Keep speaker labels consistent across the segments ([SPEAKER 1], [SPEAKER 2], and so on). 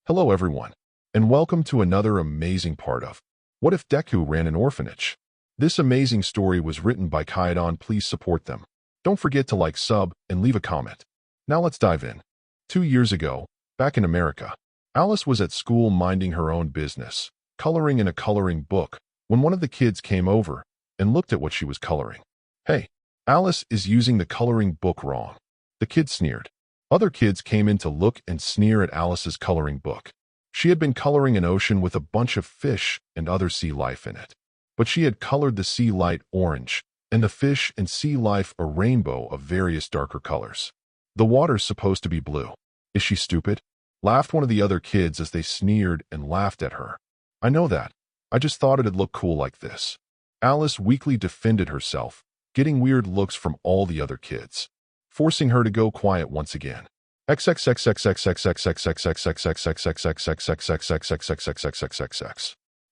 [SPEAKER 1] Hello everyone, and welcome to another amazing part of What If Deku Ran an Orphanage? This amazing story was written by Kyodon. Please support them. Don't forget to like, sub, and leave a comment. Now let's dive in. 2 years ago, back in America, Alice was at school minding her own business, coloring in a coloring book, when one of the kids came over and looked at what she was coloring. Hey, Alice is using the coloring book wrong. The kid sneered. Other kids came in to look and sneer at Alice's coloring book. She had been coloring an ocean with a bunch of fish and other sea life in it. But she had colored the sea light orange, and the fish and sea life a rainbow of various darker colors. The water's supposed to be blue. Is she stupid? Laughed one of the other kids as they sneered and laughed at her. I know that. I just thought it'd look cool like this. Alice weakly defended herself, getting weird looks from all the other kids, forcing her to go quiet once again.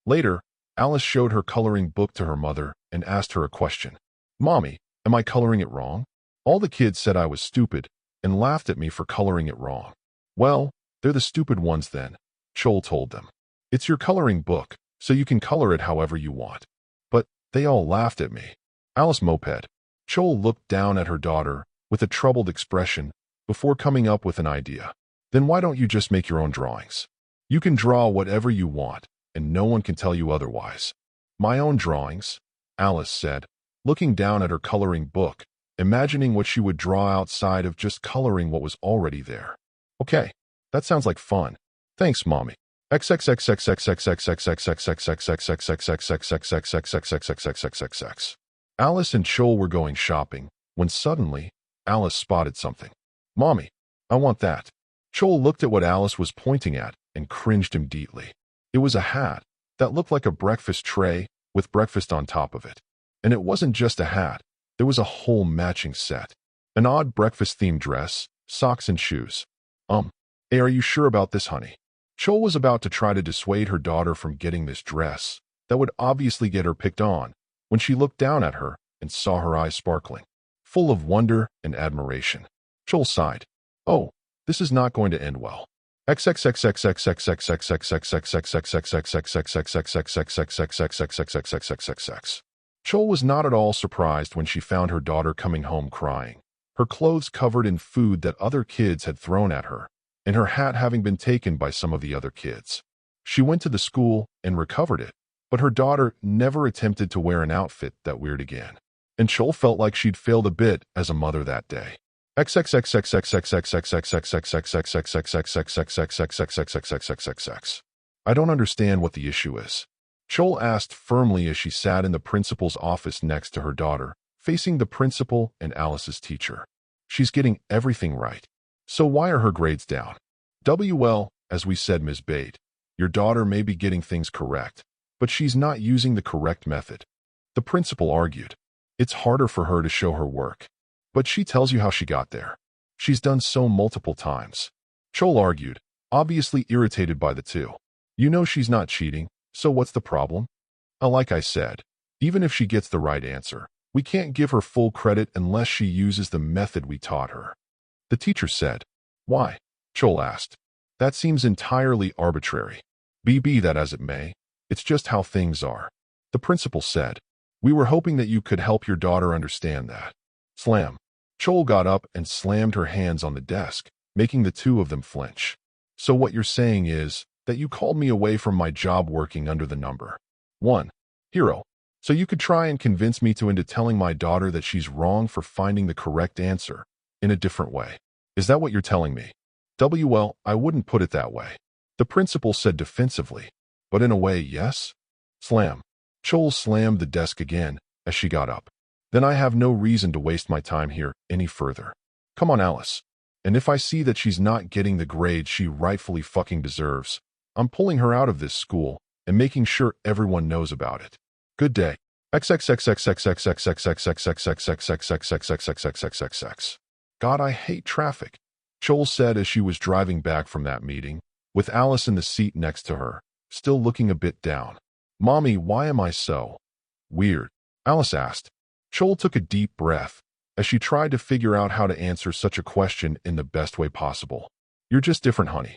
[SPEAKER 1] Later, Alice showed her coloring book to her mother and asked her a question. Mommy, am I coloring it wrong? All the kids said I was stupid and laughed at me for coloring it wrong. Well, they're the stupid ones then, Chol told them. It's your coloring book, so you can color it however you want. But they all laughed at me. Alice moped. Chol looked down at her daughter with a troubled expression before coming up with an idea. Then why don't you just make your own drawings? You can draw whatever you want, and no one can tell you otherwise. My own drawings, Alice said, looking down at her coloring book, imagining what she would draw outside of just coloring what was already there. Okay, that sounds like fun. Thanks, Mommy. Alice and Chol were going shopping when suddenly Alice spotted something. Mommy, I want that. Chol looked at what Alice was pointing at and cringed immediately. It was a hat that looked like a breakfast tray with breakfast on top of it. And it wasn't just a hat. There was a whole matching set. An odd breakfast-themed dress, socks and shoes. Hey, are you sure about this, honey? Chol was about to try to dissuade her daughter from getting this dress that would obviously get her picked on when she looked down at her and saw her eyes sparkling, full of wonder and admiration. Chol sighed. Oh, this is not going to end well. Chol was not at all surprised when she found her daughter coming home crying, her clothes covered in food that other kids had thrown at her, and her hat having been taken by some of the other kids. She went to the school and recovered it, but her daughter never attempted to wear an outfit that weird again. And Chol felt like she'd failed a bit as a mother that day. I don't understand what the issue is, Chol asked firmly as she sat in the principal's office next to her daughter, facing the principal and Alice's teacher. She's getting everything right. So why are her grades down? Well, as we said, Ms. Bate, your daughter may be getting things correct, but she's not using the correct method. The principal argued. It's harder for her to show her work. But she tells you how she got there. She's done so multiple times. Chol argued, obviously irritated by the two. You know she's not cheating, so what's the problem? Like I said, even if she gets the right answer, we can't give her full credit unless she uses the method we taught her. The teacher said. Why? Chol asked. That seems entirely arbitrary. Be that as it may, it's just how things are. The principal said. We were hoping that you could help your daughter understand that. Slam. Chol got up and slammed her hands on the desk, making the two of them flinch. So what you're saying is that you called me away from my job working under the number 1 hero, so you could try and convince me into telling my daughter that she's wrong for finding the correct answer in a different way. Is that what you're telling me? Well, I wouldn't put it that way. The principal said defensively. But in a way, yes? Slam. Chol slammed the desk again as she got up. Then I have no reason to waste my time here any further. Come on, Alice. And if I see that she's not getting the grade she rightfully fucking deserves, I'm pulling her out of this school and making sure everyone knows about it. Good day. God, I hate traffic, Chol said as she was driving back from that meeting, with Alice in the seat next to her, still looking a bit down. Mommy, why am I so weird? Alice asked. Chol took a deep breath as she tried to figure out how to answer such a question in the best way possible. You're just different, honey.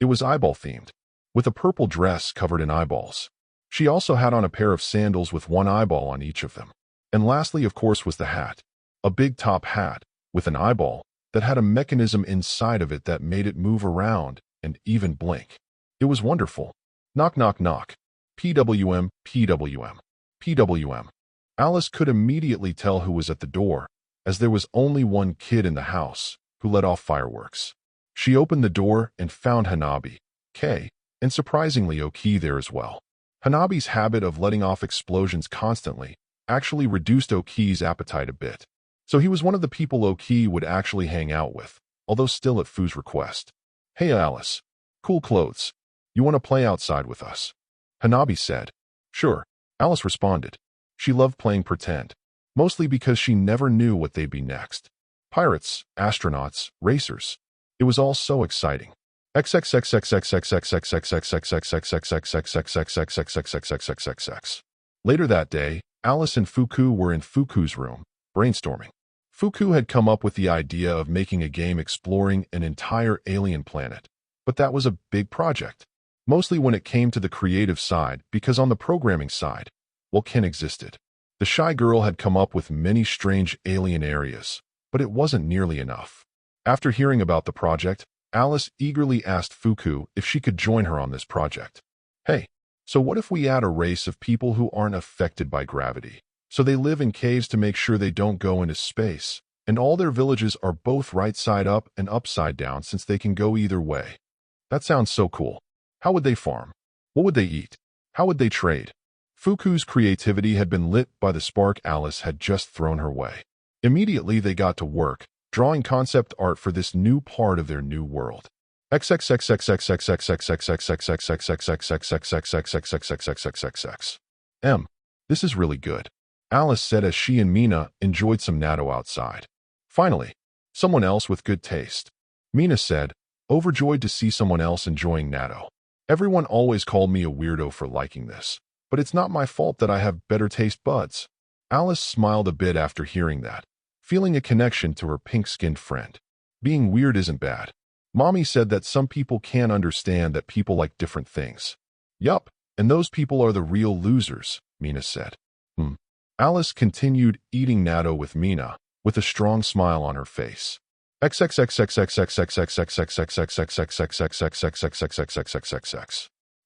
[SPEAKER 1] It was eyeball-themed, with a purple dress covered in eyeballs. She also had on a pair of sandals with one eyeball on each of them. And lastly, of course, was the hat. A big top hat, with an eyeball, that had a mechanism inside of it that made it move around and even blink. It was wonderful. Knock, knock, knock. PWM, PWM, PWM. Alice could immediately tell who was at the door, as there was only one kid in the house who let off fireworks. She opened the door and found Hanabi, Kay, and surprisingly Oki there as well. Hanabi's habit of letting off explosions constantly actually reduced Oki's appetite a bit. So he was one of the people Oki would actually hang out with, although still at Fu's request. Hey Alice, cool clothes. You want to play outside with us? Hanabi said. Sure, Alice responded. She loved playing pretend, mostly because she never knew what they'd be next. Pirates, astronauts, racers. It was all so exciting. Later that day, Alice and Fuku were in Fuku's room, brainstorming. Fuku had come up with the idea of making a game exploring an entire alien planet, but that was a big project, mostly when it came to the creative side, because on the programming side, well, Ken existed. The shy girl had come up with many strange alien areas, but it wasn't nearly enough. After hearing about the project, Alice eagerly asked Fuku if she could join her on this project. Hey, so what if we add a race of people who aren't affected by gravity? So they live in caves to make sure they don't go into space, and all their villages are both right side up and upside down since they can go either way. That sounds so cool. How would they farm? What would they eat? How would they trade? Fuku's creativity had been lit by the spark Alice had just thrown her way. Immediately they got to work, drawing concept art for this new part of their new world. This is really good, Alice said as she and Mina enjoyed some natto outside. Finally, someone else with good taste. Mina said, overjoyed to see someone else enjoying natto. Everyone always called me a weirdo for liking this, but it's not my fault that I have better taste buds. Alice smiled a bit after hearing that, feeling a connection to her pink-skinned friend. Being weird isn't bad. Mommy said that some people can't understand that people like different things. Yup, and those people are the real losers, Mina said. Alice continued eating natto with Mina, with a strong smile on her face.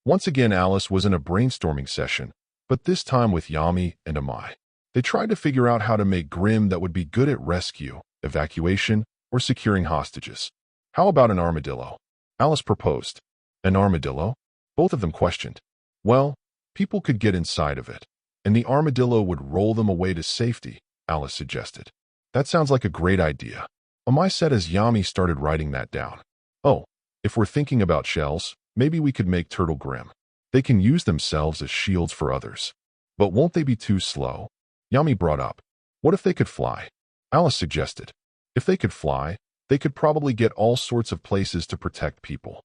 [SPEAKER 1] Once again, Alice was in a brainstorming session, but this time with Yami and Amai. They tried to figure out how to make Grimm that would be good at rescue, evacuation, or securing hostages. How about an armadillo? Alice proposed. An armadillo? Both of them questioned. Well, people could get inside of it, and the armadillo would roll them away to safety, Alice suggested. That sounds like a great idea, Amai said as Yami started writing that down. Oh, if we're thinking about shells, maybe we could make Turtle Grimm. They can use themselves as shields for others. But won't they be too slow? Yami brought up. What if they could fly? Alice suggested. If they could fly, they could probably get all sorts of places to protect people.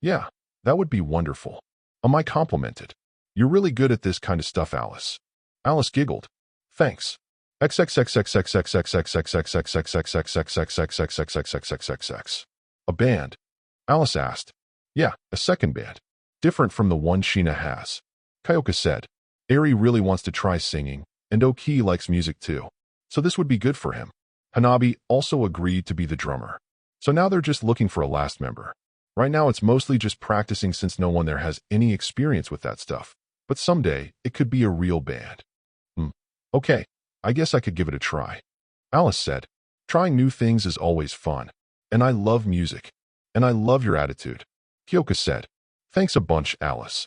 [SPEAKER 1] Yeah, that would be wonderful. Amai complimented. You're really good at this kind of stuff, Alice. Alice giggled. Thanks. A band? Alice asked. Yeah, a second band. Different from the one Sheena has. Kyoka said. Eri really wants to try singing, and Oki likes music too. So this would be good for him. Hanabi also agreed to be the drummer. So now they're just looking for a last member. Right now it's mostly just practicing since no one there has any experience with that stuff. But someday, it could be a real band. Okay, I guess I could give it a try. Alice said, trying new things is always fun. And I love music. And I love your attitude. Kyoka said, thanks a bunch, Alice.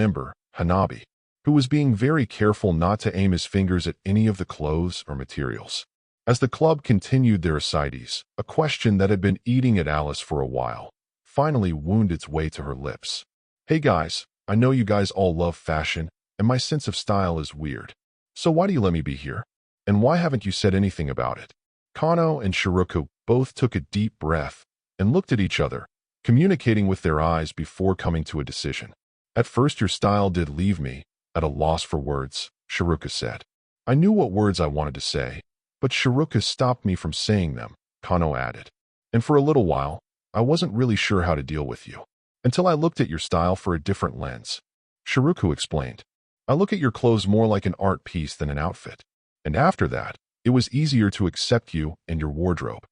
[SPEAKER 1] member, Hanabi, who was being very careful not to aim his fingers at any of the clothes or materials. As the club continued their ascides, a question that had been eating at Alice for a while finally wound its way to her lips. Hey guys, I know you guys all love fashion, and my sense of style is weird. So why do you let me be here? And why haven't you said anything about it? Kano and Shiruko both took a deep breath and looked at each other, communicating with their eyes before coming to a decision. At first your style did leave me at a loss for words, Shiruka said. I knew what words I wanted to say, but Shiruka stopped me from saying them, Kano added. And for a little while, I wasn't really sure how to deal with you. Until I looked at your style for a different lens. Shiruku explained. I look at your clothes more like an art piece than an outfit. And after that, it was easier to accept you and your wardrobe.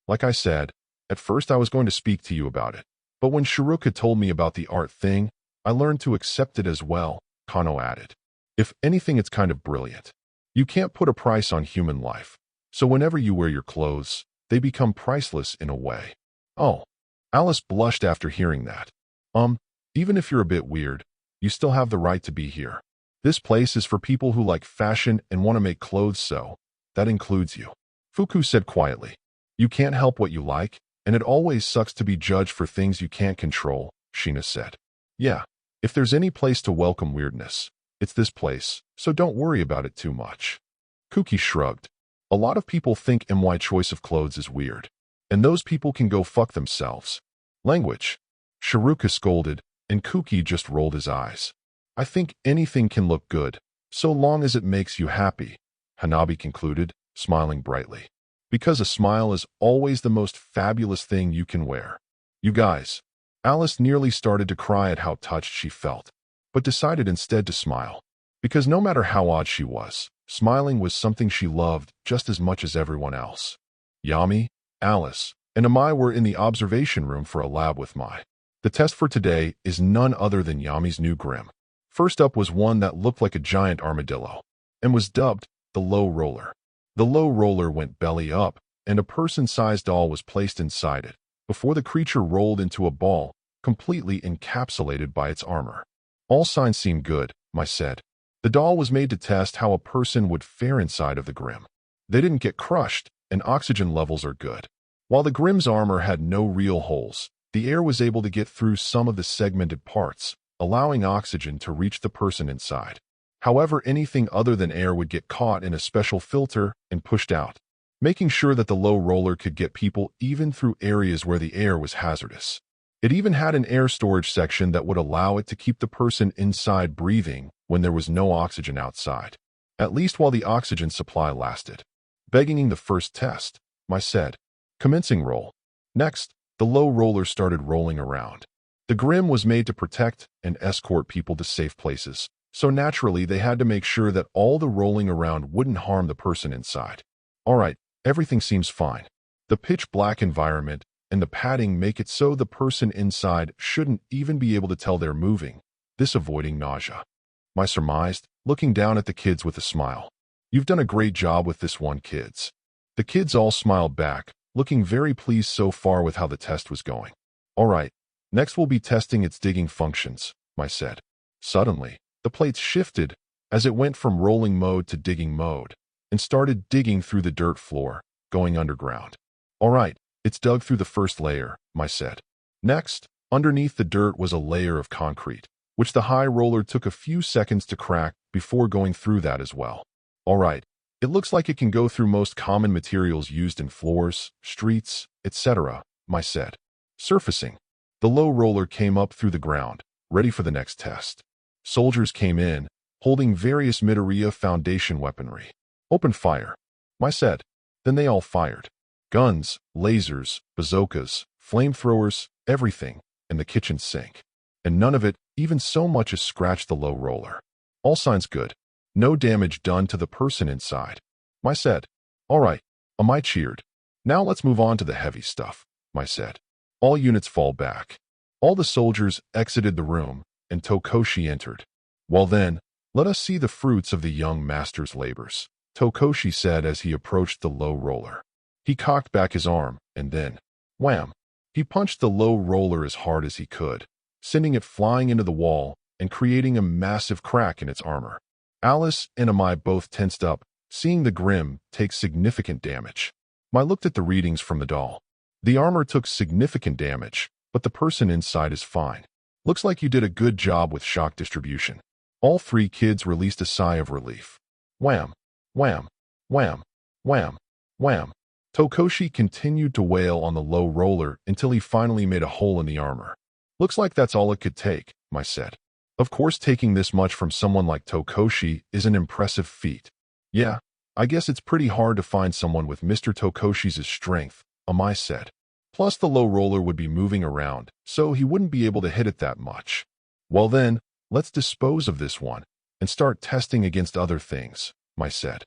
[SPEAKER 1] Like I said, at first I was going to speak to you about it. But when Shiruka told me about the art thing, I learned to accept it as well, Kano added. If anything, it's kind of brilliant. You can't put a price on human life. So whenever you wear your clothes, they become priceless in a way. Oh. Alice blushed after hearing that. Even if you're a bit weird, you still have the right to be here. This place is for people who like fashion and want to make clothes, so that includes you. Fuku said quietly. You can't help what you like, and it always sucks to be judged for things you can't control, Sheena said. Yeah, if there's any place to welcome weirdness, It's this place, so don't worry about it too much. Kuki shrugged. A lot of people think my choice of clothes is weird. And those people can go fuck themselves. Language. Shiruka scolded, and Kuki just rolled his eyes. I think anything can look good, so long as it makes you happy, Hanabi concluded, smiling brightly. Because a smile is always the most fabulous thing you can wear. You guys. Alice nearly started to cry at how touched she felt, but decided instead to smile. Because no matter how odd she was, smiling was something she loved just as much as everyone else. Yami, Alice, and Amai were in the observation room for a lab with Mai. The test for today is none other than Yami's new Grim. First up was one that looked like a giant armadillo, and was dubbed the low roller. The low roller went belly up, and a person-sized doll was placed inside it, before the creature rolled into a ball, completely encapsulated by its armor. All signs seemed good, Mai said. The doll was made to test how a person would fare inside of the Grim. They didn't get crushed, and oxygen levels are good. While the Grim's armor had no real holes, the air was able to get through some of the segmented parts, allowing oxygen to reach the person inside. However, anything other than air would get caught in a special filter and pushed out, making sure that the low roller could get people even through areas where the air was hazardous. It even had an air storage section that would allow it to keep the person inside breathing when there was no oxygen outside, at least while the oxygen supply lasted. Beginning the first test, Mai said. Commencing roll. Next, the low roller started rolling around. The Grim was made to protect and escort people to safe places, so naturally they had to make sure that all the rolling around wouldn't harm the person inside. Alright, everything seems fine. The pitch-black environment and the padding make it so the person inside shouldn't even be able to tell they're moving, this avoiding nausea. Mai surmised, looking down at the kids with a smile. You've done a great job with this one, kids. The kids all smiled back, looking very pleased so far with how the test was going. Alright, next we'll be testing its digging functions, Mai said. Suddenly, the plates shifted as it went from rolling mode to digging mode, and started digging through the dirt floor, going underground. Alright, it's dug through the first layer, Mai said. Next, underneath the dirt was a layer of concrete, which the high roller took a few seconds to crack before going through that as well. Alright, it looks like it can go through most common materials used in floors, streets, etc., Mai said. Surfacing. The low roller came up through the ground, ready for the next test. Soldiers came in, holding various Midoriya Foundation weaponry. Open fire, Mai said. Then they all fired. Guns, lasers, bazookas, flamethrowers, everything, and the kitchen sink. And none of it even so much as scratched the low roller. All signs good. No damage done to the person inside. Mai said. Alright, Amai cheered. Now let's move on to the heavy stuff, Mai said. All units fall back. All the soldiers exited the room, and Tokoshi entered. Well then, let us see the fruits of the young master's labors, Tokoshi said as he approached the low roller. He cocked back his arm, and then, wham! He punched the low roller as hard as he could, sending it flying into the wall and creating a massive crack in its armor. Alice and Amai both tensed up, seeing the Grim take significant damage. Mai looked at the readings from the doll. The armor took significant damage, but the person inside is fine. Looks like you did a good job with shock distribution. All three kids released a sigh of relief. Wham! Wham! Wham! Wham! Wham! Tokoshi continued to wail on the low roller until he finally made a hole in the armor. Looks like that's all it could take, Mai said. Of course, taking this much from someone like Tokoshi is an impressive feat. Yeah, I guess it's pretty hard to find someone with Mr. Tokoshi's strength, Amai said. Plus the low roller would be moving around, so he wouldn't be able to hit it that much. Well then, let's dispose of this one and start testing against other things, Mai said.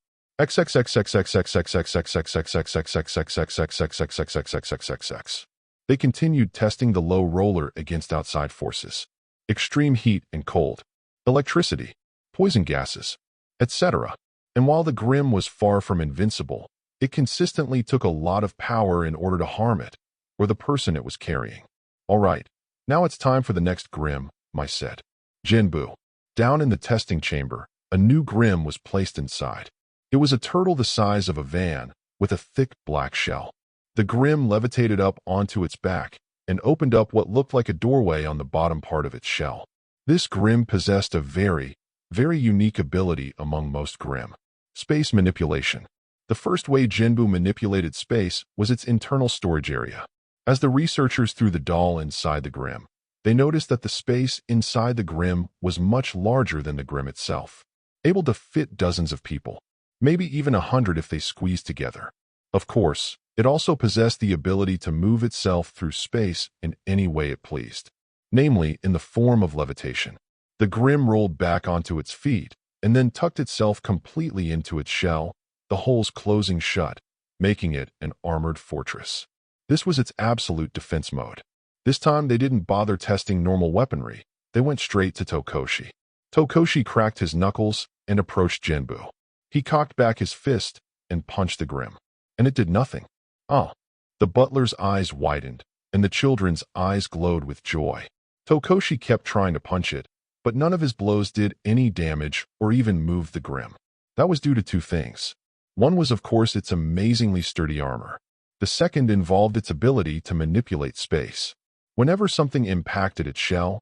[SPEAKER 1] They continued testing the low roller against outside forces. Extreme heat and cold, electricity, poison gases, etc. And while the Grim was far from invincible, it consistently took a lot of power in order to harm it, or the person it was carrying. Alright, now it's time for the next Grim, Mai said. Jinbu. Down in the testing chamber, a new Grim was placed inside. It was a turtle the size of a van, with a thick black shell. The Grim levitated up onto its back, and opened up what looked like a doorway on the bottom part of its shell. This Grim possessed a very, Very unique ability among most Grimm. Space manipulation. The first way Jinbu manipulated space was its internal storage area. As the researchers threw the doll inside the Grimm, they noticed that the space inside the Grimm was much larger than the Grimm itself, able to fit dozens of people, maybe even 100 if they squeezed together. Of course, it also possessed the ability to move itself through space in any way it pleased, namely in the form of levitation. The Grimm rolled back onto its feet and then tucked itself completely into its shell, the holes closing shut, making it an armored fortress. This was its absolute defense mode. This time they didn't bother testing normal weaponry. They went straight to Tokoshi. Tokoshi cracked his knuckles and approached Jinbu. He cocked back his fist and punched the Grimm, and it did nothing. The butler's eyes widened, and the children's eyes glowed with joy. Tokoshi kept trying to punch it, but none of his blows did any damage or even move the Grimm. That was due to two things. One was, of course, its amazingly sturdy armor. The second involved its ability to manipulate space. Whenever something impacted its shell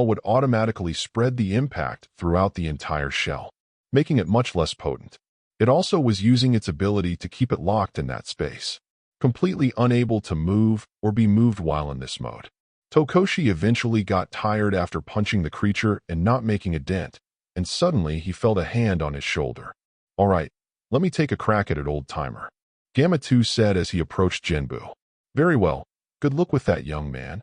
[SPEAKER 1] would automatically spread the impact throughout the entire shell, making it much less potent. It also was using its ability to keep it locked in that space, completely unable to move or be moved while in this mode. Tokoshi eventually got tired after punching the creature and not making a dent, and suddenly he felt a hand on his shoulder. "All right, let me take a crack at it, old-timer," Gamma 2 said as he approached Jinbu. "Very well, good luck with that, young man,"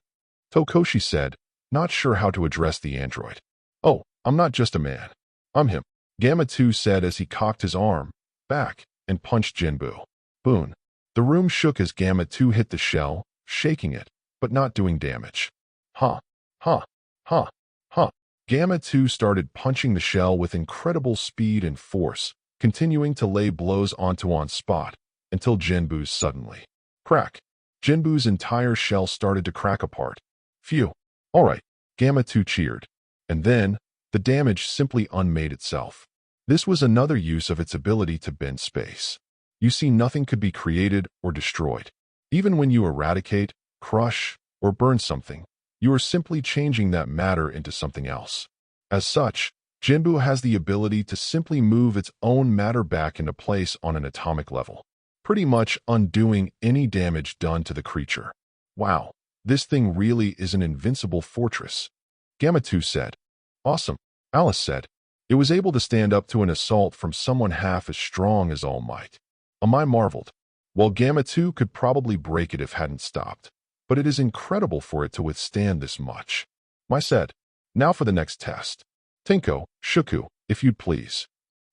[SPEAKER 1] Tokoshi said, not sure how to address the android. "Oh, I'm not just a man. I'm him," Gamma 2 said as he cocked his arm back and punched Jinbu. Boom. The room shook as Gamma 2 hit the shell, shaking it, but not doing damage. Ha! Ha! Ha! Ha! Gamma 2 started punching the shell with incredible speed and force, continuing to lay blows onto on spot, until Jinbu's suddenly crack. Jinbu's entire shell started to crack apart. Phew. All right, Gamma 2 cheered. And then, the damage simply unmade itself. This was another use of its ability to bend space. You see, nothing could be created or destroyed. Even when you eradicate, crush, or burn something, you are simply changing that matter into something else. As such, Jinbu has the ability to simply move its own matter back into place on an atomic level, pretty much undoing any damage done to the creature. Wow, this thing really is an invincible fortress, Gamma 2 said. Awesome, Alice said. It was able to stand up to an assault from someone half as strong as All Might. Amai marveled. Well, Gamma 2 could probably break it if hadn't stopped, but it is incredible for it to withstand this much. Mai said, "Now for the next test. Tenko, Shuku, if you'd please."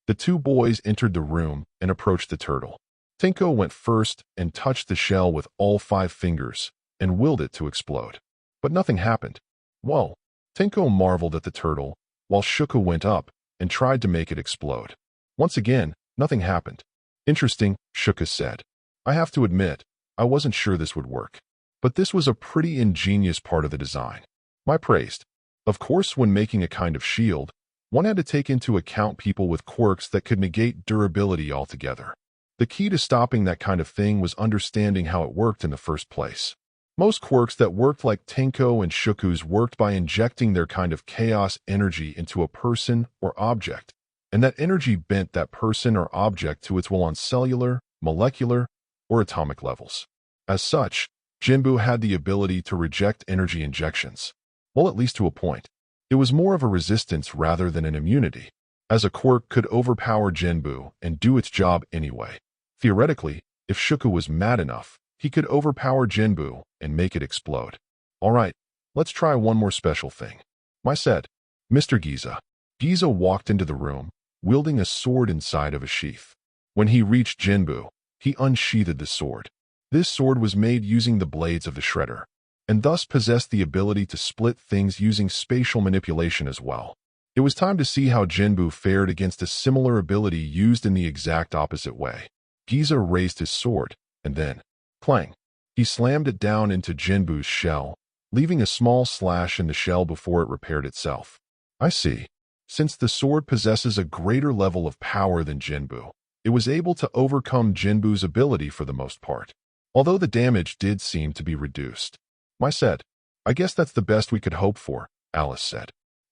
[SPEAKER 1] The two boys entered the room and approached the turtle. Tenko went first and touched the shell with all 5 fingers and willed it to explode. But nothing happened. Whoa! Tenko marveled at the turtle, while Shuku went up and tried to make it explode. Once again, nothing happened. "Interesting," Shuku said. "I have to admit, I wasn't sure this would work. But this was a pretty ingenious part of the design." Mai praised. Of course, when making a kind of shield, one had to take into account people with quirks that could negate durability altogether. The key to stopping that kind of thing was understanding how it worked in the first place. Most quirks that worked like Tenko and Shuku's worked by injecting their kind of chaos energy into a person or object, and that energy bent that person or object to its will on cellular, molecular, or atomic levels. As such, Jinbu had the ability to reject energy injections. Well, at least to a point. It was more of a resistance rather than an immunity, as a quirk could overpower Jinbu and do its job anyway. Theoretically, if Shuku was mad enough, he could overpower Jinbu and make it explode. "All right, let's try one more special thing," Mai said. "Mr. Giza." Giza walked into the room, wielding a sword inside of a sheath. When he reached Jinbu, he unsheathed the sword. This sword was made using the blades of the shredder, and thus possessed the ability to split things using spatial manipulation as well. It was time to see how Jinbu fared against a similar ability used in the exact opposite way. Giza raised his sword, and then, clang, he slammed it down into Jinbu's shell, leaving a small slash in the shell before it repaired itself. I see. Since the sword possesses a greater level of power than Jinbu, it was able to overcome Jinbu's ability for the most part, although the damage did seem to be reduced. Mai said, "I guess that's the best we could hope for," Alice said.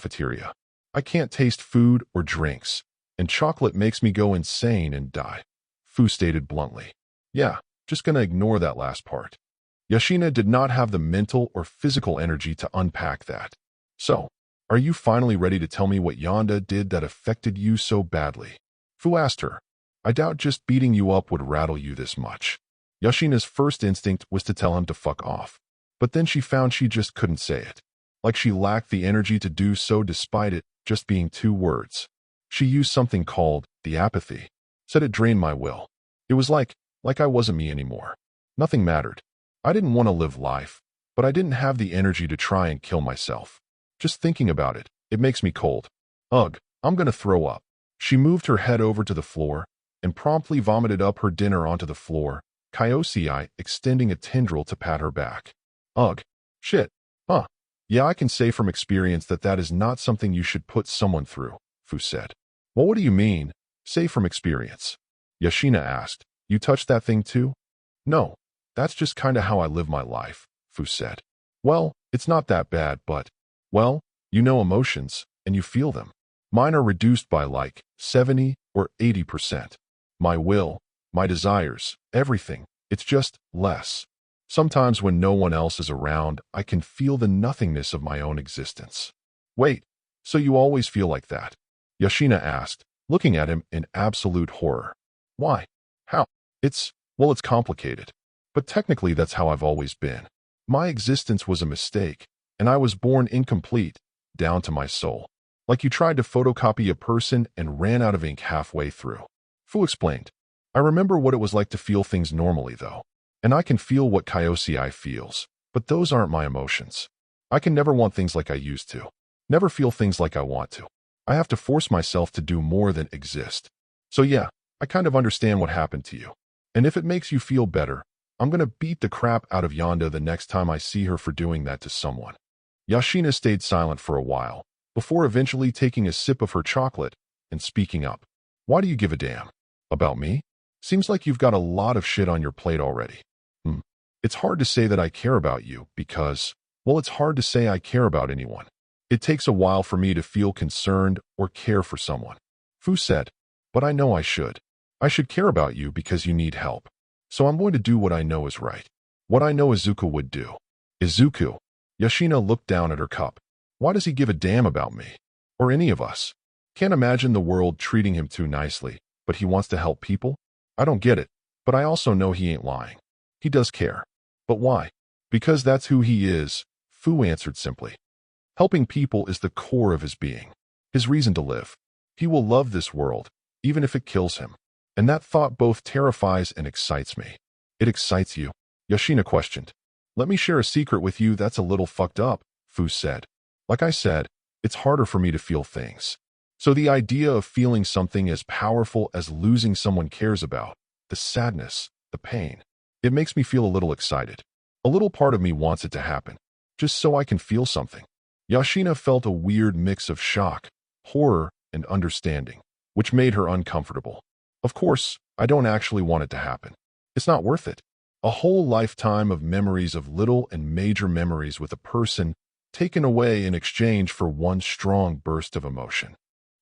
[SPEAKER 1] cafeteria. I can't taste food or drinks, and chocolate makes me go insane and die, Fu stated bluntly. Yeah, just gonna ignore that last part. Yashina did not have the mental or physical energy to unpack that. So, are you finally ready to tell me what Yonda did that affected you so badly? Fu asked her. I doubt just beating you up would rattle you this much. Yashina's first instinct was to tell him to fuck off, but then she found she just couldn't say it. Like she lacked the energy to do so despite it just being 2 words. She used something called the apathy. Said it drained my will. It was like I wasn't me anymore. Nothing mattered. I didn't want to live life, but I didn't have the energy to try and kill myself. Just thinking about it, it makes me cold. Ugh, I'm gonna throw up. She moved her head over to the floor and promptly vomited up her dinner onto the floor, Kyosei extending a tendril to pat her back. Ugh. Shit. Huh. Yeah, I can say from experience that that is not something you should put someone through, Fu said. Well, what do you mean, say from experience? Yashina asked. You touched that thing too? No. That's just kinda how I live my life, Fu said. Well, it's not that bad, but, well, you know emotions, and you feel them. Mine are reduced by like 70 or 80%. My will, my desires, everything. It's just less. Sometimes when no one else is around, I can feel the nothingness of my own existence. Wait, so you always feel like that? Yashina asked, looking at him in absolute horror. Why? How? It's complicated. But technically that's how I've always been. My existence was a mistake, and I was born incomplete, down to my soul. Like you tried to photocopy a person and ran out of ink halfway through. Fu explained. I remember what it was like to feel things normally, though. And I can feel what Kyosei feels, but those aren't my emotions. I can never want things like I used to. Never feel things like I want to. I have to force myself to do more than exist. So yeah, I kind of understand what happened to you. And if it makes you feel better, I'm gonna beat the crap out of Yonda the next time I see her for doing that to someone. Yashina stayed silent for a while, before eventually taking a sip of her chocolate and speaking up. Why do you give a damn? About me? Seems like you've got a lot of shit on your plate already. It's hard to say that I care about you because, well, it's hard to say I care about anyone. It takes a while for me to feel concerned or care for someone. Fu said, but I know I should. I should care about you because you need help. So I'm going to do what I know is right. What I know Izuku would do. Izuku. Yashina looked down at her cup. Why does he give a damn about me? Or any of us? Can't imagine the world treating him too nicely, but he wants to help people? I don't get it, but I also know he ain't lying. He does care. But why? Because that's who he is, Fu answered simply. Helping people is the core of his being. His reason to live. He will love this world, even if it kills him. And that thought both terrifies and excites me. It excites you? Yashina questioned. Let me share a secret with you that's a little fucked up, Fu said. Like I said, it's harder for me to feel things. So the idea of feeling something as powerful as losing someone cares about, the sadness, the pain, it makes me feel a little excited. A little part of me wants it to happen, just so I can feel something. Yashina felt a weird mix of shock, horror, and understanding, which made her uncomfortable. Of course, I don't actually want it to happen. It's not worth it. A whole lifetime of memories of little and major memories with a person taken away in exchange for one strong burst of emotion.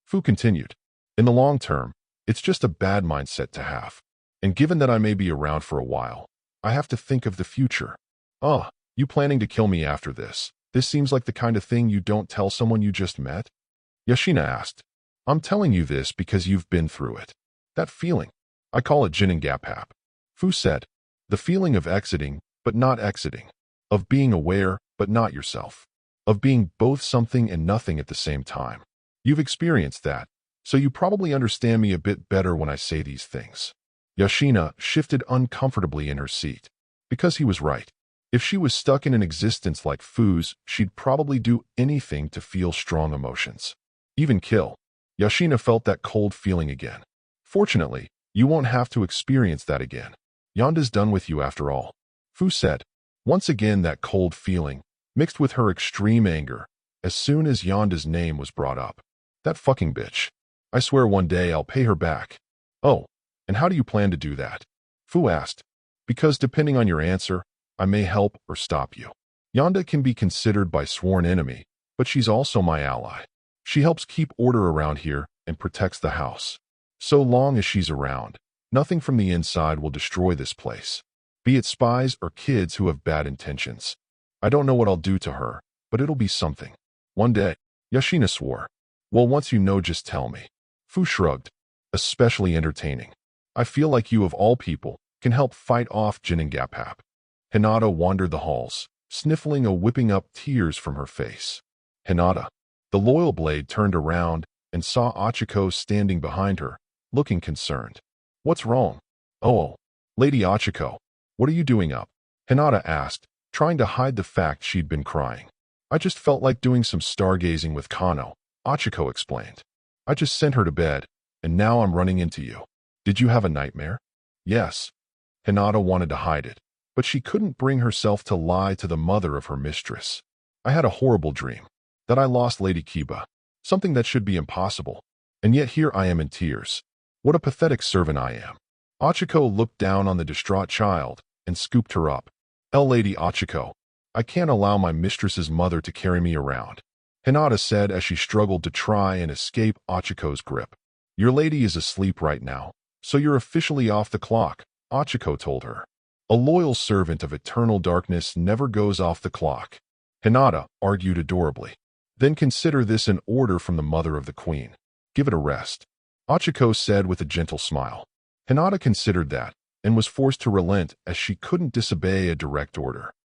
[SPEAKER 1] Fu continued. In the long term, it's just a bad mindset to have. And given that I may be around for a while, I have to think of the future. You planning to kill me after this? This seems like the kind of thing you don't tell someone you just met? Yashina asked. I'm telling you this because you've been through it. That feeling. I call it Jinengapap. Fu said. The feeling of exiting, but not exiting. Of being aware, but not yourself. Of being both something and nothing at the same time. You've experienced that, so you probably understand me a bit better when I say these things. Yashina shifted uncomfortably in her seat. Because he was right. If she was stuck in an existence like Fu's, she'd probably do anything to feel strong emotions. Even kill. Yashina felt that cold feeling again. Fortunately, you won't have to experience that again. Yonda's done with you after all. Fu said. Once again that cold feeling, mixed with her extreme anger, as soon as Yonda's name was brought up. That fucking bitch. I swear one day I'll pay her back. Oh, and how do you plan to do that? Fu asked. Because depending on your answer, I may help or stop you. Yonda can be considered my sworn enemy, but she's also my ally. She helps keep order around here and protects the house. So long as she's around, nothing from the inside will destroy this place. Be it spies or kids who have bad intentions. I don't know what I'll do to her, but it'll be something. One day, Yashina swore. Well, once you know, just tell me. Fu shrugged. Especially entertaining. I feel like you of all people can help fight off Jinengapap. Hinata wandered the halls, sniffling a whipping up tears from her face. Hinata. The loyal blade turned around and saw Achiko standing behind her, looking concerned. What's wrong? Oh, Lady Achiko, what are you doing up? Hinata asked, trying to hide the fact she'd been crying. I just felt like doing some stargazing with Kano, Achiko explained. I just sent her to bed, and now I'm running into you. Did you have a nightmare? Yes. Hinata wanted to hide it, but she couldn't bring herself to lie to the mother of her mistress. I had a horrible dream. That I lost Lady Kiba. Something that should be impossible. And yet here I am in tears. What a pathetic servant I am. Achiko looked down on the distraught child and scooped her up. Lady Achiko, I can't allow my mistress's mother to carry me around. Hinata said as she struggled to try and escape Achiko's grip. Your lady is asleep right now, so you're officially off the clock, Achiko told her. A loyal servant of eternal darkness never goes off the clock. Hinata argued adorably. Then consider this an order from the mother of the queen. Give it a rest. Achiko said with a gentle smile. Hinata considered that, and was forced to relent as she couldn't disobey a direct order.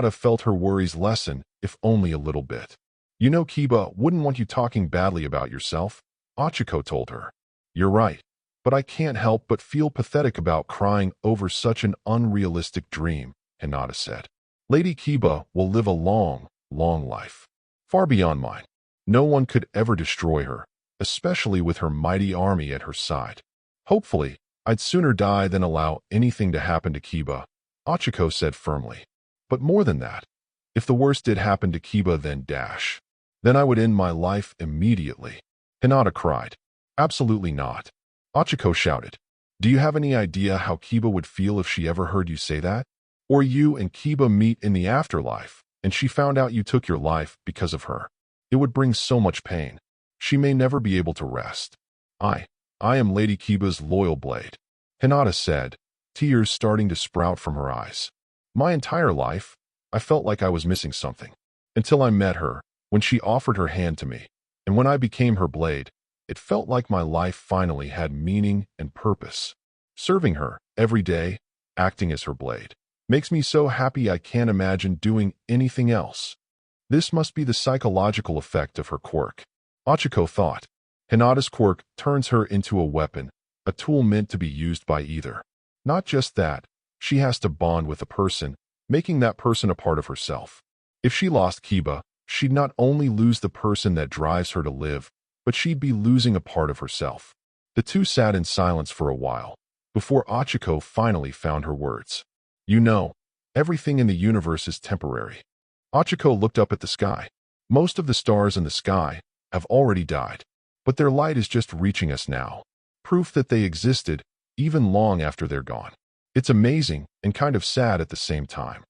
[SPEAKER 1] Hinata felt her worries lessen, if only a little bit. You know Kiba wouldn't want you talking badly about yourself, Ochiko told her. You're right, but I can't help but feel pathetic about crying over such an unrealistic dream, Hinata said. Lady Kiba will live a long, long life, far beyond mine. No one could ever destroy her, especially with her mighty army at her side. Hopefully, I'd sooner die than allow anything to happen to Kiba, Ochiko said firmly. But more than that, if the worst did happen to Kiba, then I would end my life immediately. Hinata cried. Absolutely not. Ochiko shouted. Do you have any idea how Kiba would feel if she ever heard you say that? Or you and Kiba meet in the afterlife, and she found out you took your life because of her. It would bring so much pain. She may never be able to rest. I am Lady Kiba's loyal blade, Hinata said, tears starting to sprout from her eyes. My entire life, I felt like I was missing something. Until I met her, when she offered her hand to me, and when I became her blade, it felt like my life finally had meaning and purpose. Serving her, every day, acting as her blade, makes me so happy I can't imagine doing anything else. This must be the psychological effect of her quirk, Ochiko thought. Hinata's quirk turns her into a weapon, a tool meant to be used by either. Not just that, she has to bond with a person, making that person a part of herself. If she lost Kiba, she'd not only lose the person that drives her to live, but she'd be losing a part of herself. The two sat in silence for a while, before Ochiko finally found her words. You know, everything in the universe is temporary. Ochiko looked up at the sky. Most of the stars in the sky have already died, but their light is just reaching us now. Proof that they existed, even long after they're gone. It's amazing and kind of sad at the same time.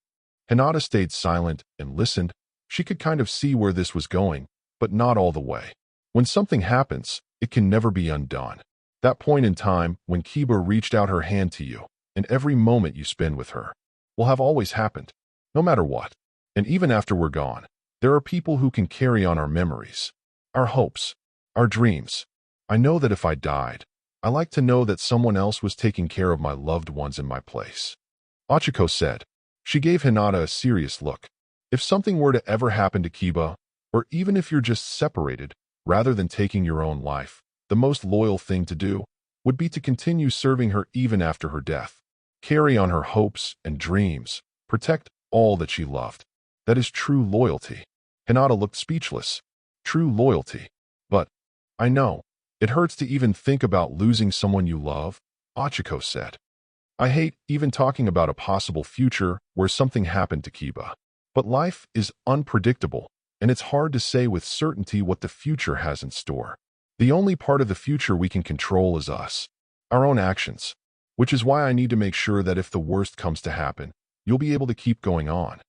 [SPEAKER 1] Hinata stayed silent and listened. She could kind of see where this was going, but not all the way. When something happens, it can never be undone. That point in time when Kiba reached out her hand to you, and every moment you spend with her, will have always happened, no matter what. And even after we're gone, there are people who can carry on our memories, our hopes, our dreams. I know that if I died, I like to know that someone else was taking care of my loved ones in my place. Ochiko said. She gave Hinata a serious look. If something were to ever happen to Kiba, or even if you're just separated, rather than taking your own life, the most loyal thing to do would be to continue serving her even after her death. Carry on her hopes and dreams, protect all that she loved. That is true loyalty. Hinata looked speechless. True loyalty. But, I know, it hurts to even think about losing someone you love, Ochiko said. I hate even talking about a possible future where something happened to Kiba. But life is unpredictable, and it's hard to say with certainty what the future has in store. The only part of the future we can control is us, our own actions, which is why I need to make sure that if the worst comes to happen, you'll be able to keep going on.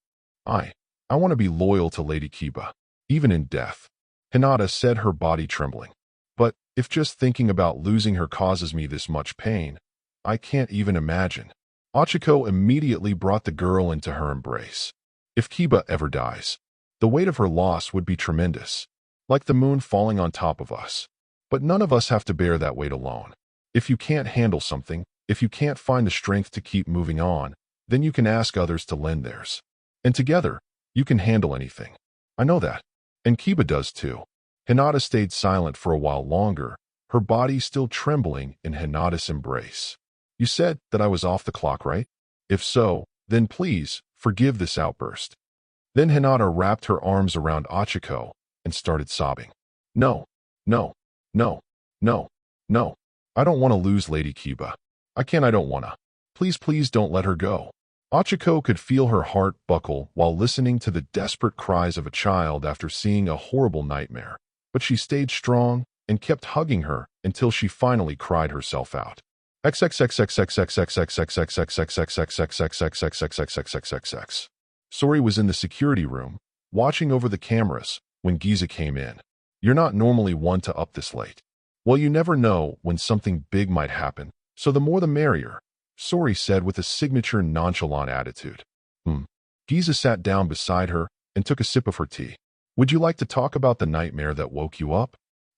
[SPEAKER 1] I want to be loyal to Lady Kiba, even in death, Hinata said, her body trembling. But if just thinking about losing her causes me this much pain, I can't even imagine. Ochiko immediately brought the girl into her embrace. If Kiba ever dies, the weight of her loss would be tremendous, like the moon falling on top of us. But none of us have to bear that weight alone. If you can't handle something, if you can't find the strength to keep moving on, then you can ask others to lend theirs. And together, you can handle anything. I know that. And Kiba does too. Hinata stayed silent for a while longer, her body still trembling in Hinata's embrace. You said that I was off the clock, right? If so, then please, forgive this outburst. Then Hinata wrapped her arms around Ochiko and started sobbing. No, no, no, no, no. I don't want to lose Lady Kiba. I don't wanna. Please don't let her go. Ochiko could feel her heart buckle while listening to the desperate cries of a child after seeing a horrible nightmare. But she stayed strong and kept hugging her until she finally cried herself out. Sori was in the security room, watching over the cameras, when Giza came in. You're not normally one to up this late. Well, you never know when something big might happen, so the more the merrier, Sori said with a signature nonchalant attitude. Giza sat down beside her and took a sip of her tea. Would you like to talk about the nightmare that woke you up?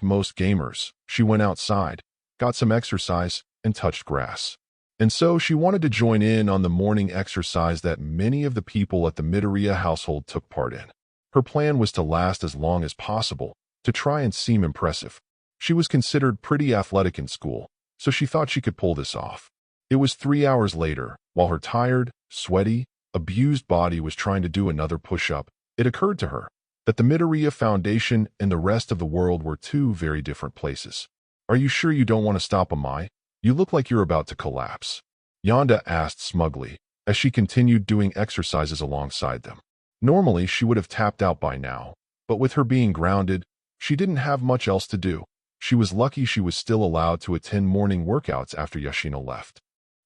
[SPEAKER 1] like most gamers, she went outside, got some exercise, and touched grass. And so she wanted to join in on the morning exercise that many of the people at the Midoriya household took part in. Her plan was to last as long as possible, to try and seem impressive. She was considered pretty athletic in school, so she thought she could pull this off. It was 3 hours later, while her tired, sweaty, abused body was trying to do another push-up, it occurred to her that the Midoriya Foundation and the rest of the world were two very different places. Are you sure you don't want to stop, Amai? You look like you're about to collapse. Yonda asked smugly, as she continued doing exercises alongside them. Normally, she would have tapped out by now, but with her being grounded, she didn't have much else to do. She was lucky she was still allowed to attend morning workouts after Yoshino left.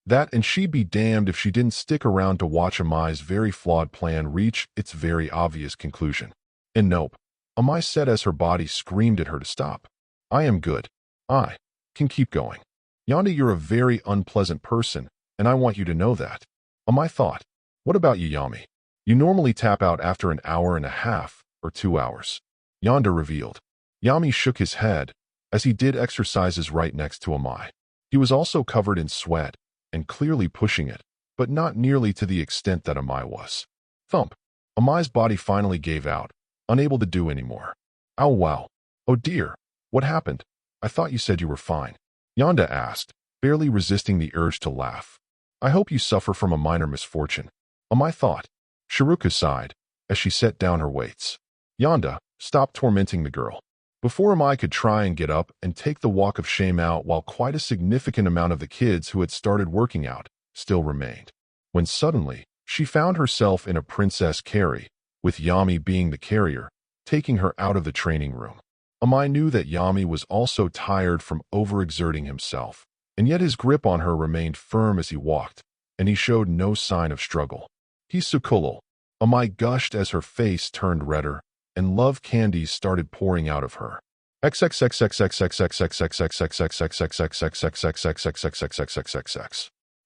[SPEAKER 1] That and she'd be damned if she didn't stick around to watch Amai's very flawed plan reach its very obvious conclusion. And nope, Amai said as her body screamed at her to stop. I am good. I can keep going. Yonda, you're a very unpleasant person, and I want you to know that. Amai thought. What about you, Yami? You normally tap out after an hour and a half or 2 hours. Yonda revealed. Yami shook his head as he did exercises right next to Amai. He was also covered in sweat and clearly pushing it, but not nearly to the extent that Amai was. Thump. Amai's body finally gave out, unable to do anymore. Ow, wow. Oh dear. What happened? I thought you said you were fine. Yonda asked, barely resisting the urge to laugh. I hope you suffer from a minor misfortune. Amai thought. Shiruka sighed as she set down her weights. Yonda, stop tormenting the girl. Before Amai could try and get up and take the walk of shame out, while quite a significant amount of the kids who had started working out still remained. When suddenly, she found herself in a princess carry, with Yami being the carrier, taking her out of the training room. Amai knew that Yami was also tired from overexerting himself, and yet his grip on her remained firm as he walked, and he showed no sign of struggle. He's Sukulul. Amai gushed as her face turned redder, and love candies started pouring out of her.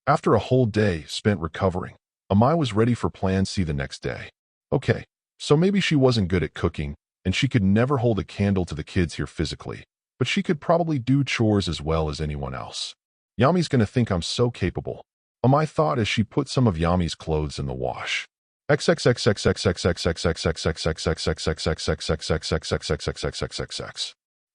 [SPEAKER 1] After a whole day spent recovering, Amai was ready for Plan C the next day. Okay, so maybe she wasn't good at cooking, and she could never hold a candle to the kids here physically, but she could probably do chores as well as anyone else. Yami's gonna think I'm so capable, Amai thought as she put some of Yami's clothes in the wash.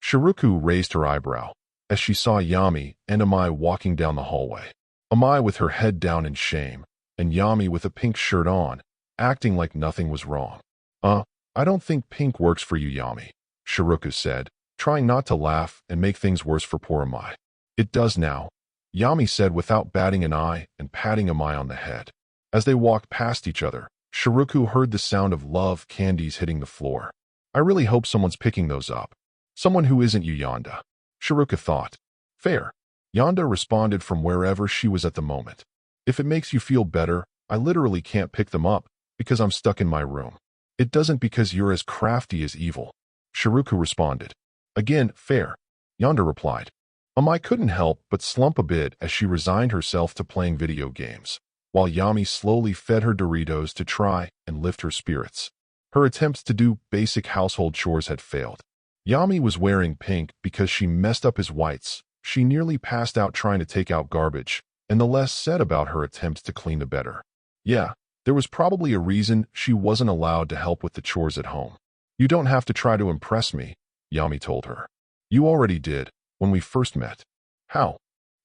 [SPEAKER 1] Shiruku raised her eyebrow as she saw Yami and Amai walking down the hallway. Amai with her head down in shame, and Yami with a pink shirt on, acting like nothing was wrong. I don't think pink works for you, Yami, Shiruku said, trying not to laugh and make things worse for poor Amai. It does now, Yami said without batting an eye and patting Amai on the head. As they walked past each other, Shiruku heard the sound of love candies hitting the floor. I really hope someone's picking those up. Someone who isn't you, Yonda. Shiruka thought. Fair. Yonda responded from wherever she was at the moment. If it makes you feel better, I literally can't pick them up because I'm stuck in my room. It doesn't because you're as crafty as evil. Shiruku responded. Again, fair. Yonda replied. Amai couldn't help but slump a bit as she resigned herself to playing video games, while Yami slowly fed her Doritos to try and lift her spirits. Her attempts to do basic household chores had failed. Yami was wearing pink because she messed up his whites. She nearly passed out trying to take out garbage, and the less said about her attempts to clean the better. Yeah, there was probably a reason she wasn't allowed to help with the chores at home. You don't have to try to impress me, Yami told her. You already did, when we first met. How?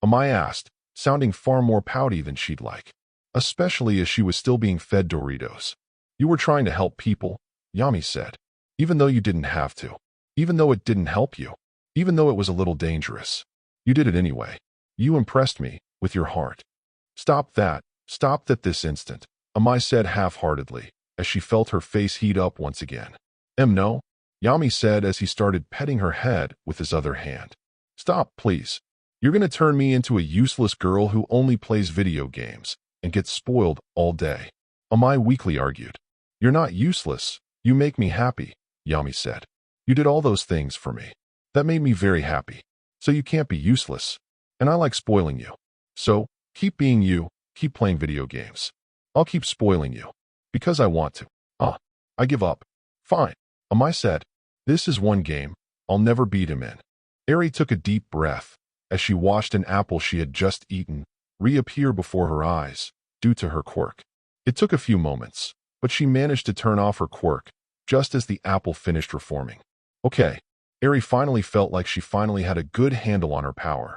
[SPEAKER 1] Amai asked, sounding far more pouty than she'd like, especially as she was still being fed Doritos. You were trying to help people, Yami said, even though you didn't have to, even though it didn't help you, even though it was a little dangerous. You did it anyway. You impressed me, with your heart. Stop that this instant, Amai said half-heartedly, as she felt her face heat up once again. No, Yami said as he started petting her head with his other hand. Stop, please. You're gonna turn me into a useless girl who only plays video games and gets spoiled all day. Amai weakly argued. You're not useless. You make me happy, Yami said. You did all those things for me. That made me very happy. So you can't be useless. And I like spoiling you. So, keep being you, keep playing video games. I'll keep spoiling you. Because I want to. I give up. Fine, Amai said. This is one game I'll never beat him in. Eri took a deep breath as she watched an apple she had just eaten reappear before her eyes due to her quirk. It took a few moments, but she managed to turn off her quirk just as the apple finished reforming. Okay, Eri finally felt like she finally had a good handle on her power.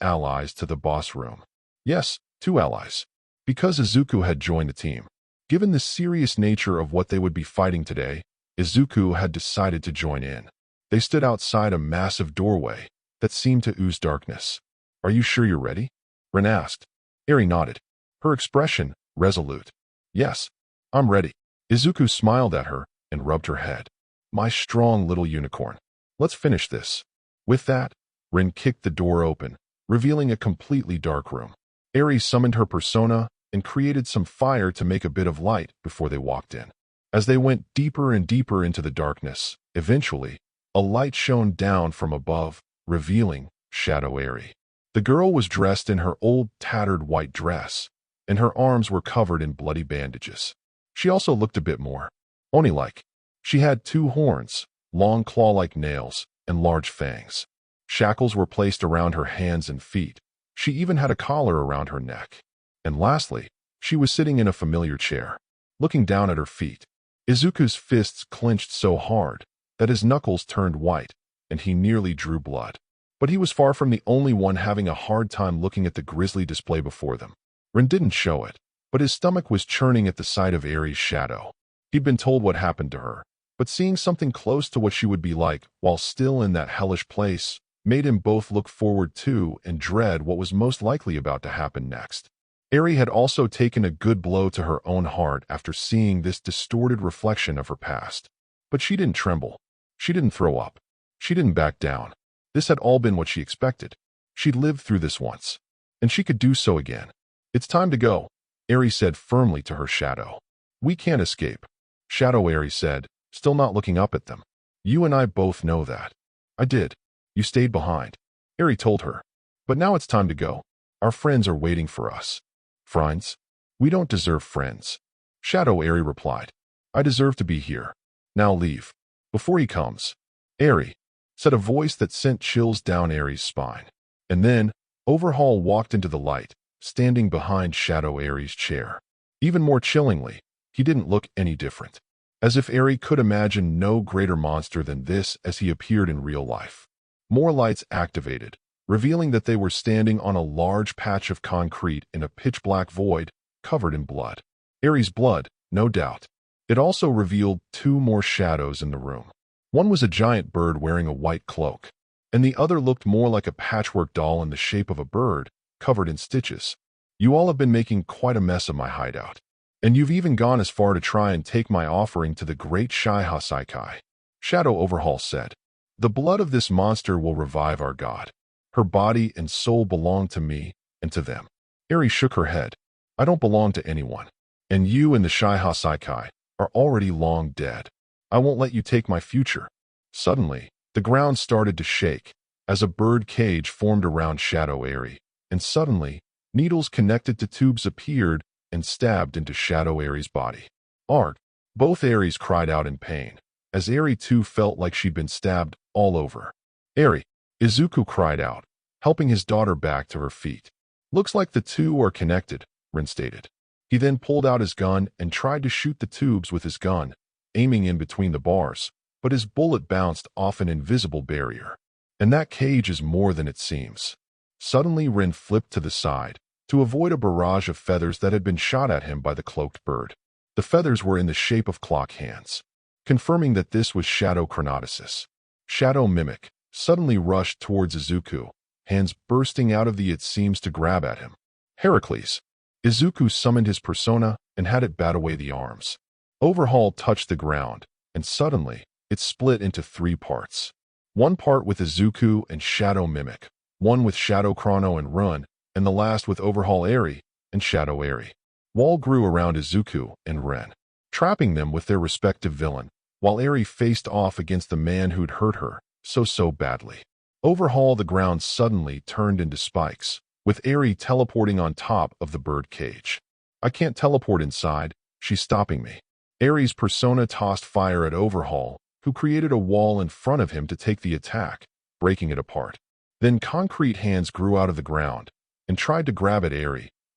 [SPEAKER 1] 2 allies to the boss room. Yes, 2 allies. Because Izuku had joined the team. Given the serious nature of what they would be fighting today, Izuku had decided to join in. They stood outside a massive doorway that seemed to ooze darkness. "Are you sure you're ready?" Rin asked. Eri nodded, her expression resolute. "Yes, I'm ready." Izuku smiled at her and rubbed her head. "My strong little unicorn. Let's finish this." With that, Rin kicked the door open, revealing a completely dark room. Eri summoned her persona and created some fire to make a bit of light before they walked in. As they went deeper and deeper into the darkness, eventually, a light shone down from above, revealing Shadow Eri. The girl was dressed in her old, tattered white dress, and her arms were covered in bloody bandages. She also looked a bit more Oni-like. She had 2 horns, long claw-like nails, and large fangs. Shackles were placed around her hands and feet. She even had a collar around her neck. And lastly, she was sitting in a familiar chair, looking down at her feet. Izuku's fists clenched so hard that his knuckles turned white, and he nearly drew blood. But he was far from the only one having a hard time looking at the grisly display before them. Rin didn't show it, but his stomach was churning at the sight of Eri's shadow. He'd been told what happened to her, but seeing something close to what she would be like while still in that hellish place made him both look forward to and dread what was most likely about to happen next. Eri had also taken a good blow to her own heart after seeing this distorted reflection of her past. But she didn't tremble. She didn't throw up. She didn't back down. This had all been what she expected. She'd lived through this once, and she could do so again. "It's time to go," Eri said firmly to her shadow. "We can't escape," Shadow Eri said, still not looking up at them. "You and I both know that." "I did. You stayed behind," Eri told her. "But now it's time to go. Our friends are waiting for us." "Friends? We don't deserve friends," Shadow Eri replied. "I deserve to be here. Now leave, before he comes." "Eri," said a voice that sent chills down Eri's spine. And then, Overhaul walked into the light, standing behind Shadow Eri's chair. Even more chillingly, he didn't look any different. As if Eri could imagine no greater monster than this as he appeared in real life. More lights activated, revealing that they were standing on a large patch of concrete in a pitch-black void covered in blood. Eri's blood, no doubt. It also revealed 2 more shadows in the room. One was a giant bird wearing a white cloak, and the other looked more like a patchwork doll in the shape of a bird, covered in stitches. "You all have been making quite a mess of my hideout. And you've even gone as far to try and take my offering to the great Shaiha Saikai," Shadow Overhaul said. "The blood of this monster will revive our god. Her body and soul belong to me and to them." Eri shook her head. "I don't belong to anyone. And you and the Shaiha Saikai are already long dead. I won't let you take my future." Suddenly, the ground started to shake as a bird cage formed around Shadow Eri, and suddenly, needles connected to tubes appeared and stabbed into Shadow Eri's body. "Arg!" Both Eris cried out in pain, as Eri too felt like she'd been stabbed all over. "Eri!" Izuku cried out, helping his daughter back to her feet. "Looks like the 2 are connected," Rin stated. He then pulled out his gun and tried to shoot the tubes with his gun, aiming in between the bars, but his bullet bounced off an invisible barrier. And that cage is more than it seems. Suddenly Rin flipped to the side, to avoid a barrage of feathers that had been shot at him by the cloaked bird. The feathers were in the shape of clock hands, confirming that this was Shadow Chronotisis. Shadow Mimic suddenly rushed towards Izuku, hands bursting out of the it seems to grab at him. "Heracles!" Izuku summoned his persona and had it bat away the arms. Overhaul touched the ground, and suddenly, it split into 3 parts. One part with Izuku and Shadow Mimic, one with Shadow Chrono and Run, and the last with Overhaul Eri and Shadow Eri. Wall grew around Izuku and Ren, trapping them with their respective villain, while Eri faced off against the man who'd hurt her so badly. Overhaul the ground suddenly turned into spikes, with Eri teleporting on top of the bird cage. "I can't teleport inside, she's stopping me." Eri's persona tossed fire at Overhaul, who created a wall in front of him to take the attack, breaking it apart. Then concrete hands grew out of the ground and tried to grab at Eri,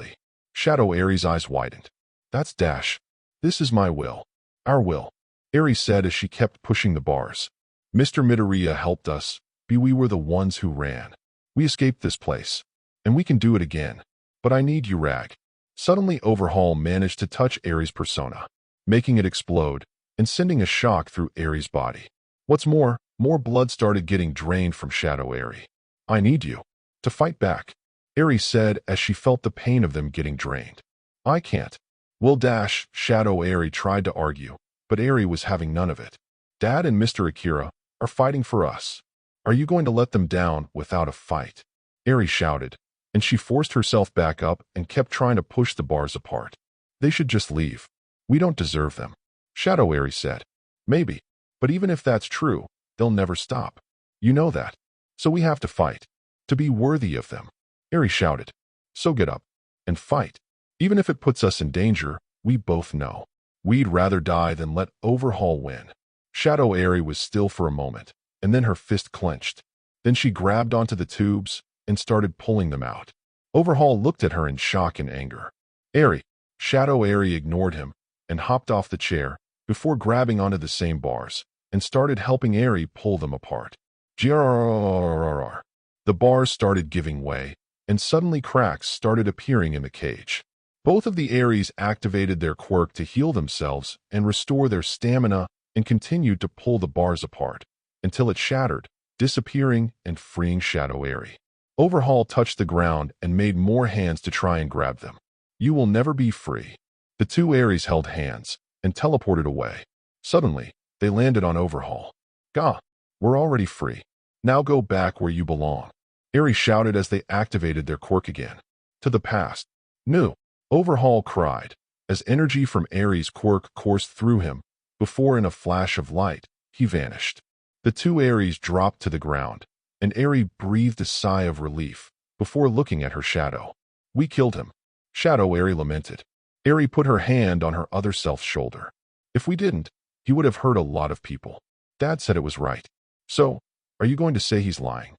[SPEAKER 1] immediately. Shadow Aries' eyes widened. That's Dash. This is my will. Our will, Aries said as she kept pushing the bars. Mr. Midoriya helped us, but we were the ones who ran. We escaped this place. And we can do it again. But I need you, Rag. Suddenly Overhaul managed to touch Aries' persona, making it explode and sending a shock through Aries' body. What's more blood started getting drained from Shadow Aries. I need you to fight back, Aries said as she felt the pain of them getting drained. I can't. Will Dash, Shadow Aries tried to argue, but Aries was having none of it. Dad and Mr. Akira are fighting for us. Are you going to let them down without a fight? Aries shouted, and she forced herself back up and kept trying to push the bars apart. They should just leave. We don't deserve them, Shadow Aries said. Maybe, but even if that's true, they'll never stop. You know that. So we have to fight. To be worthy of them, Aries shouted. So get up and fight. Even if it puts us in danger, we both know. We'd rather die than let Overhaul win. Shadow Aries was still for a moment, and then her fist clenched. Then she grabbed onto the tubes and started pulling them out. Overhaul looked at her in shock and anger. Aries, Shadow Aries ignored him and hopped off the chair before grabbing onto the same bars and started helping Aries pull them apart. Grrrr. The bars started giving way, and suddenly cracks started appearing in the cage. Both of the Aries activated their quirk to heal themselves and restore their stamina and continued to pull the bars apart until it shattered, disappearing and freeing Shadow Aries. Overhaul touched the ground and made more hands to try and grab them. You will never be free. The two Aries held hands and teleported away. Suddenly, they landed on Overhaul. Gah, we're already free. Now go back where you belong, Aries shouted as they activated their quirk again. To the past. No, Overhaul cried, as energy from Aries' quirk coursed through him, before in a flash of light, he vanished. The two Aries dropped to the ground, and Aries breathed a sigh of relief before looking at her shadow. We killed him, Shadow Aries lamented. Aries put her hand on her other self's shoulder. If we didn't, he would have hurt a lot of people. Dad said it was right. So, are you going to say he's lying?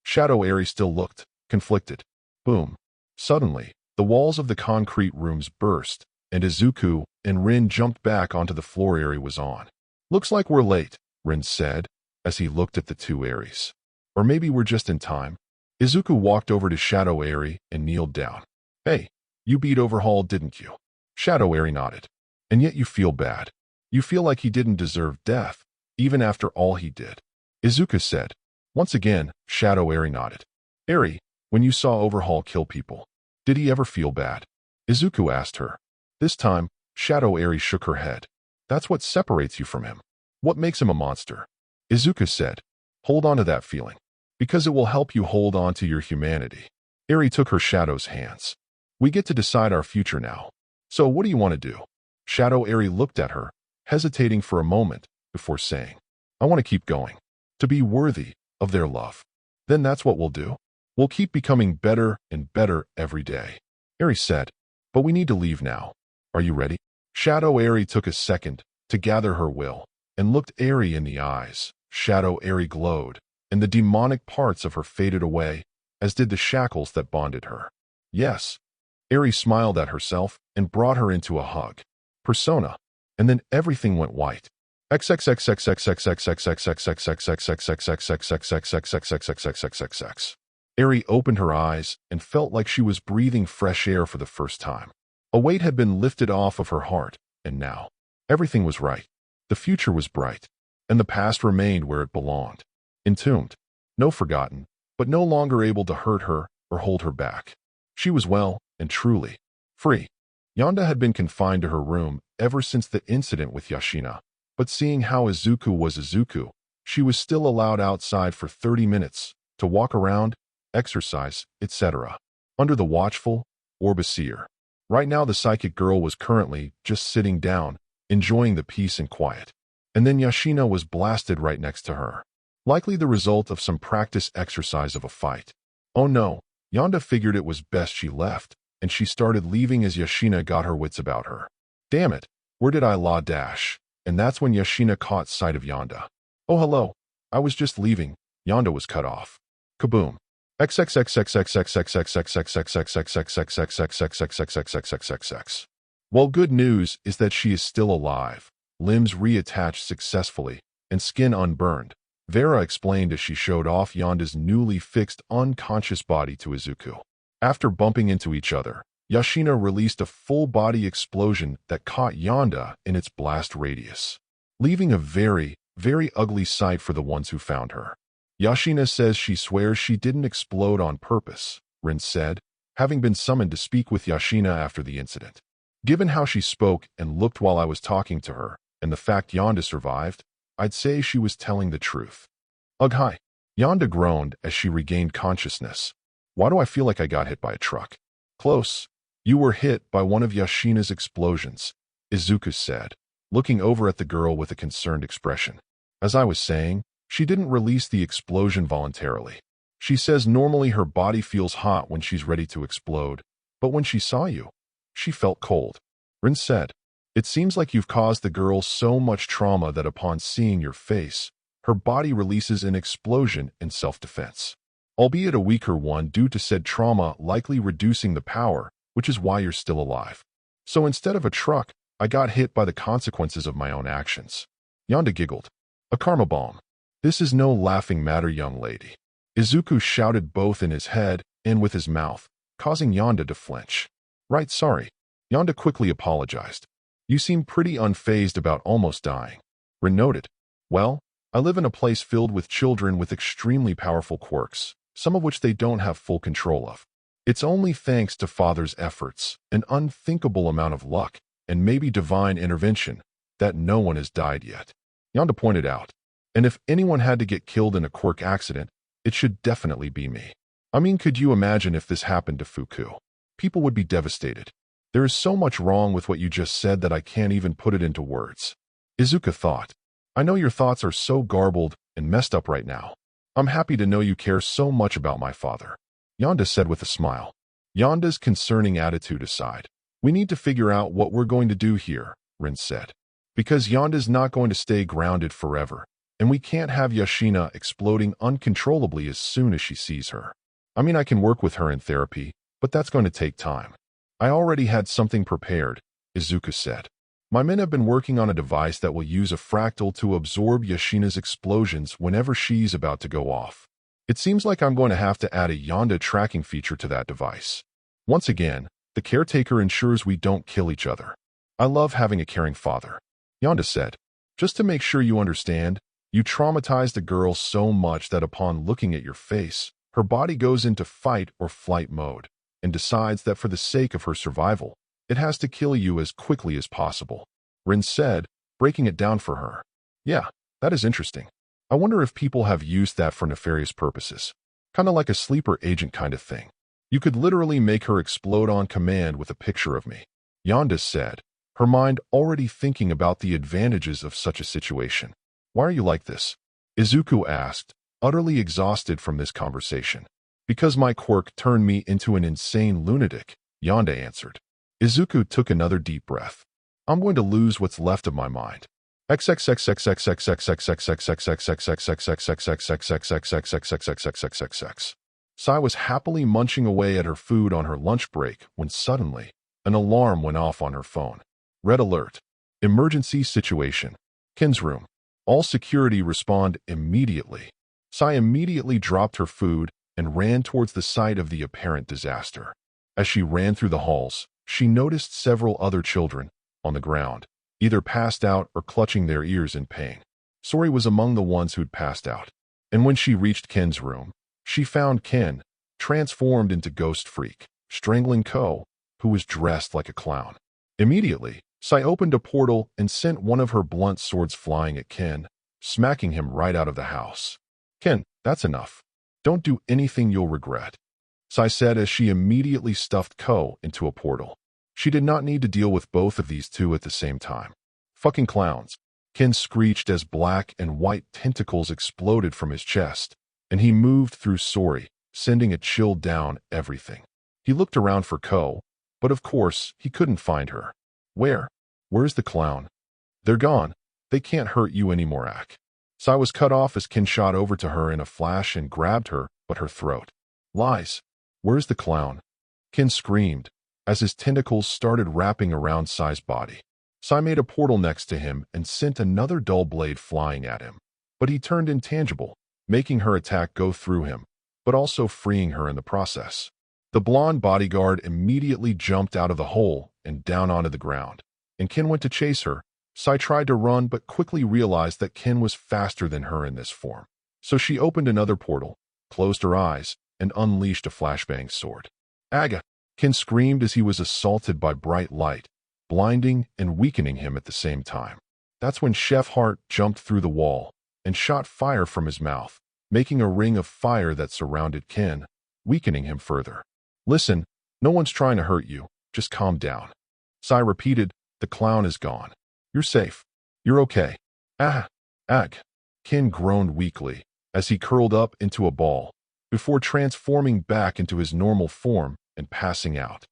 [SPEAKER 1] Shadow Eri still looked conflicted. Boom. Suddenly, the walls of the concrete rooms burst, and Izuku and Rin jumped back onto the floor Eri was on. Looks like we're late, Rin said, as he looked at the two Eris. Or maybe we're just in time. Izuku walked over to Shadow Eri and kneeled down. Hey, you beat Overhaul, didn't you? Shadow Eri nodded. And yet you feel bad. You feel like he didn't deserve death, even after all he did. Izuku said. Once again, Shadow Eri nodded. Eri, when you saw Overhaul kill people, did he ever feel bad? Izuku asked her. This time, Shadow Eri shook her head. That's what separates you from him. What makes him a monster? Izuku said. Hold on to that feeling, because it will help you hold on to your humanity. Eri took her Shadow's hands. We get to decide our future now. So what do you want to do? Shadow Eri looked at her, hesitating for a moment before saying, I want to keep going. To be worthy of their love. Then that's what we'll do. We'll keep becoming better and better every day. Eri said, but we need to leave now. Are you ready? Shadow Eri took a second to gather her will and looked Eri in the eyes. Shadow Eri glowed, and the demonic parts of her faded away, as did the shackles that bonded her. Yes. Eri smiled at herself and brought her into a hug. Persona. And then everything went white. Eri opened her eyes and felt like she was breathing fresh air for the first time. A weight had been lifted off of her heart, and now everything was right. The future was bright, and the past remained where it belonged. Entombed, no forgotten, but no longer able to hurt her or hold her back. She was well and truly free. Yonda had been confined to her room ever since the incident with Yashina, but seeing how Izuku was Izuku, she was still allowed outside for 30 minutes to walk around, exercise, etc., under the watchful overseer. Right now the psychic girl was currently just sitting down, enjoying the peace and quiet. And then Yashina was blasted right next to her. Likely the result of some practice exercise of a fight. Oh no, Yonda figured it was best she left, and she started leaving as Yashina got her wits about her. Damn it, where did I la dash? And that's when Yashina caught sight of Yonda. Oh hello, I was just leaving. Yonda was cut off. Kaboom. Well, good news is that she is still alive, limbs reattached successfully, and skin unburned, Vera explained as she showed off Yonda's newly fixed unconscious body to Izuku. After bumping into each other, Yashina released a full-body explosion that caught Yonda in its blast radius, leaving a very, very ugly sight for the ones who found her. Yashina says she swears she didn't explode on purpose, Rin said, having been summoned to speak with Yashina after the incident. Given how she spoke and looked while I was talking to her, and the fact Yonda survived, I'd say she was telling the truth. Ugh hi. Yonda groaned as she regained consciousness. Why do I feel like I got hit by a truck? Close. You were hit by one of Yashina's explosions, Izuku said, looking over at the girl with a concerned expression. As I was saying, she didn't release the explosion voluntarily. She says normally her body feels hot when she's ready to explode, but when she saw you, she felt cold. Rin said, it seems like you've caused the girl so much trauma that upon seeing your face, her body releases an explosion in self-defense. Albeit a weaker one due to said trauma likely reducing the power, which is why you're still alive. So instead of a truck, I got hit by the consequences of my own actions. Yonda giggled. A karma bomb. This is no laughing matter, young lady. Izuku shouted both in his head and with his mouth, causing Yonda to flinch. Right, sorry. Yonda quickly apologized. You seem pretty unfazed about almost dying. Rin noted. Well, I live in a place filled with children with extremely powerful quirks, some of which they don't have full control of. It's only thanks to Father's efforts, an unthinkable amount of luck, and maybe divine intervention, that no one has died yet. Yonda pointed out. And if anyone had to get killed in a quirk accident, it should definitely be me. I mean, could you imagine if this happened to Fuku? People would be devastated. There is so much wrong with what you just said that I can't even put it into words. Izuku thought. I know your thoughts are so garbled and messed up right now. I'm happy to know you care so much about my father. Yonda said with a smile. Yonda's concerning attitude aside, we need to figure out what we're going to do here, Rin said. Because Yonda's not going to stay grounded forever, and we can't have Yashina exploding uncontrollably as soon as she sees her. I mean, I can work with her in therapy, but that's going to take time. I already had something prepared, Izuku said. My men have been working on a device that will use a fractal to absorb Yashina's explosions whenever she's about to go off. It seems like I'm going to have to add a Yonda tracking feature to that device. Once again, the caretaker ensures we don't kill each other. I love having a caring father. Yonda said, just to make sure you understand, you traumatized a girl so much that upon looking at your face, her body goes into fight or flight mode and decides that for the sake of her survival, it has to kill you as quickly as possible. Rin said, breaking it down for her. Yeah, that is interesting. I wonder if people have used that for nefarious purposes. Kind of like a sleeper agent kind of thing. You could literally make her explode on command with a picture of me. Yonda said, her mind already thinking about the advantages of such a situation. Why are you like this? Izuku asked, utterly exhausted from this conversation. Because my quirk turned me into an insane lunatic, Yonda answered. Izuku took another deep breath. I'm going to lose what's left of my mind. Sai was happily munching away at her food on her lunch break when suddenly an alarm went off on her phone. Red alert. Emergency situation. Ken's room. All security respond immediately. Sai immediately dropped her food and ran towards the site of the apparent disaster. As she ran through the halls, she noticed several other children on the ground, either passed out or clutching their ears in pain. Sori was among the ones who'd passed out. And when she reached Ken's room, she found Ken, transformed into Ghost Freak, strangling Ko, who was dressed like a clown. Immediately, Sai opened a portal and sent one of her blunt swords flying at Ken, smacking him right out of the house. Ken, that's enough. Don't do anything you'll regret, Sai said as she immediately stuffed Ko into a portal. She did not need to deal with both of these two at the same time. Fucking clowns. Ken screeched as black and white tentacles exploded from his chest, and he moved through Sori, sending a chill down everything. He looked around for Ko, but of course, he couldn't find her. Where's the clown? They're gone. They can't hurt you anymore, Ak. Sai was cut off as Ken shot over to her in a flash and grabbed her, but her throat. Lies. Where's the clown? Ken screamed, as his tentacles started wrapping around Sai's body. Sai made a portal next to him and sent another dull blade flying at him. But he turned intangible, making her attack go through him, but also freeing her in the process. The blonde bodyguard immediately jumped out of the hole and down onto the ground, and Ken went to chase her. Sai tried to run but quickly realized that Ken was faster than her in this form. So she opened another portal, closed her eyes, and unleashed a flashbang sword. Aga! Ken screamed as he was assaulted by bright light, blinding and weakening him at the same time. That's when Chef Hart jumped through the wall and shot fire from his mouth, making a ring of fire that surrounded Ken, weakening him further. Listen, no one's trying to hurt you. Just calm down. Sai repeated, the clown is gone. You're safe. You're okay. Ag. Ken groaned weakly as he curled up into a ball before transforming back into his normal form and passing out.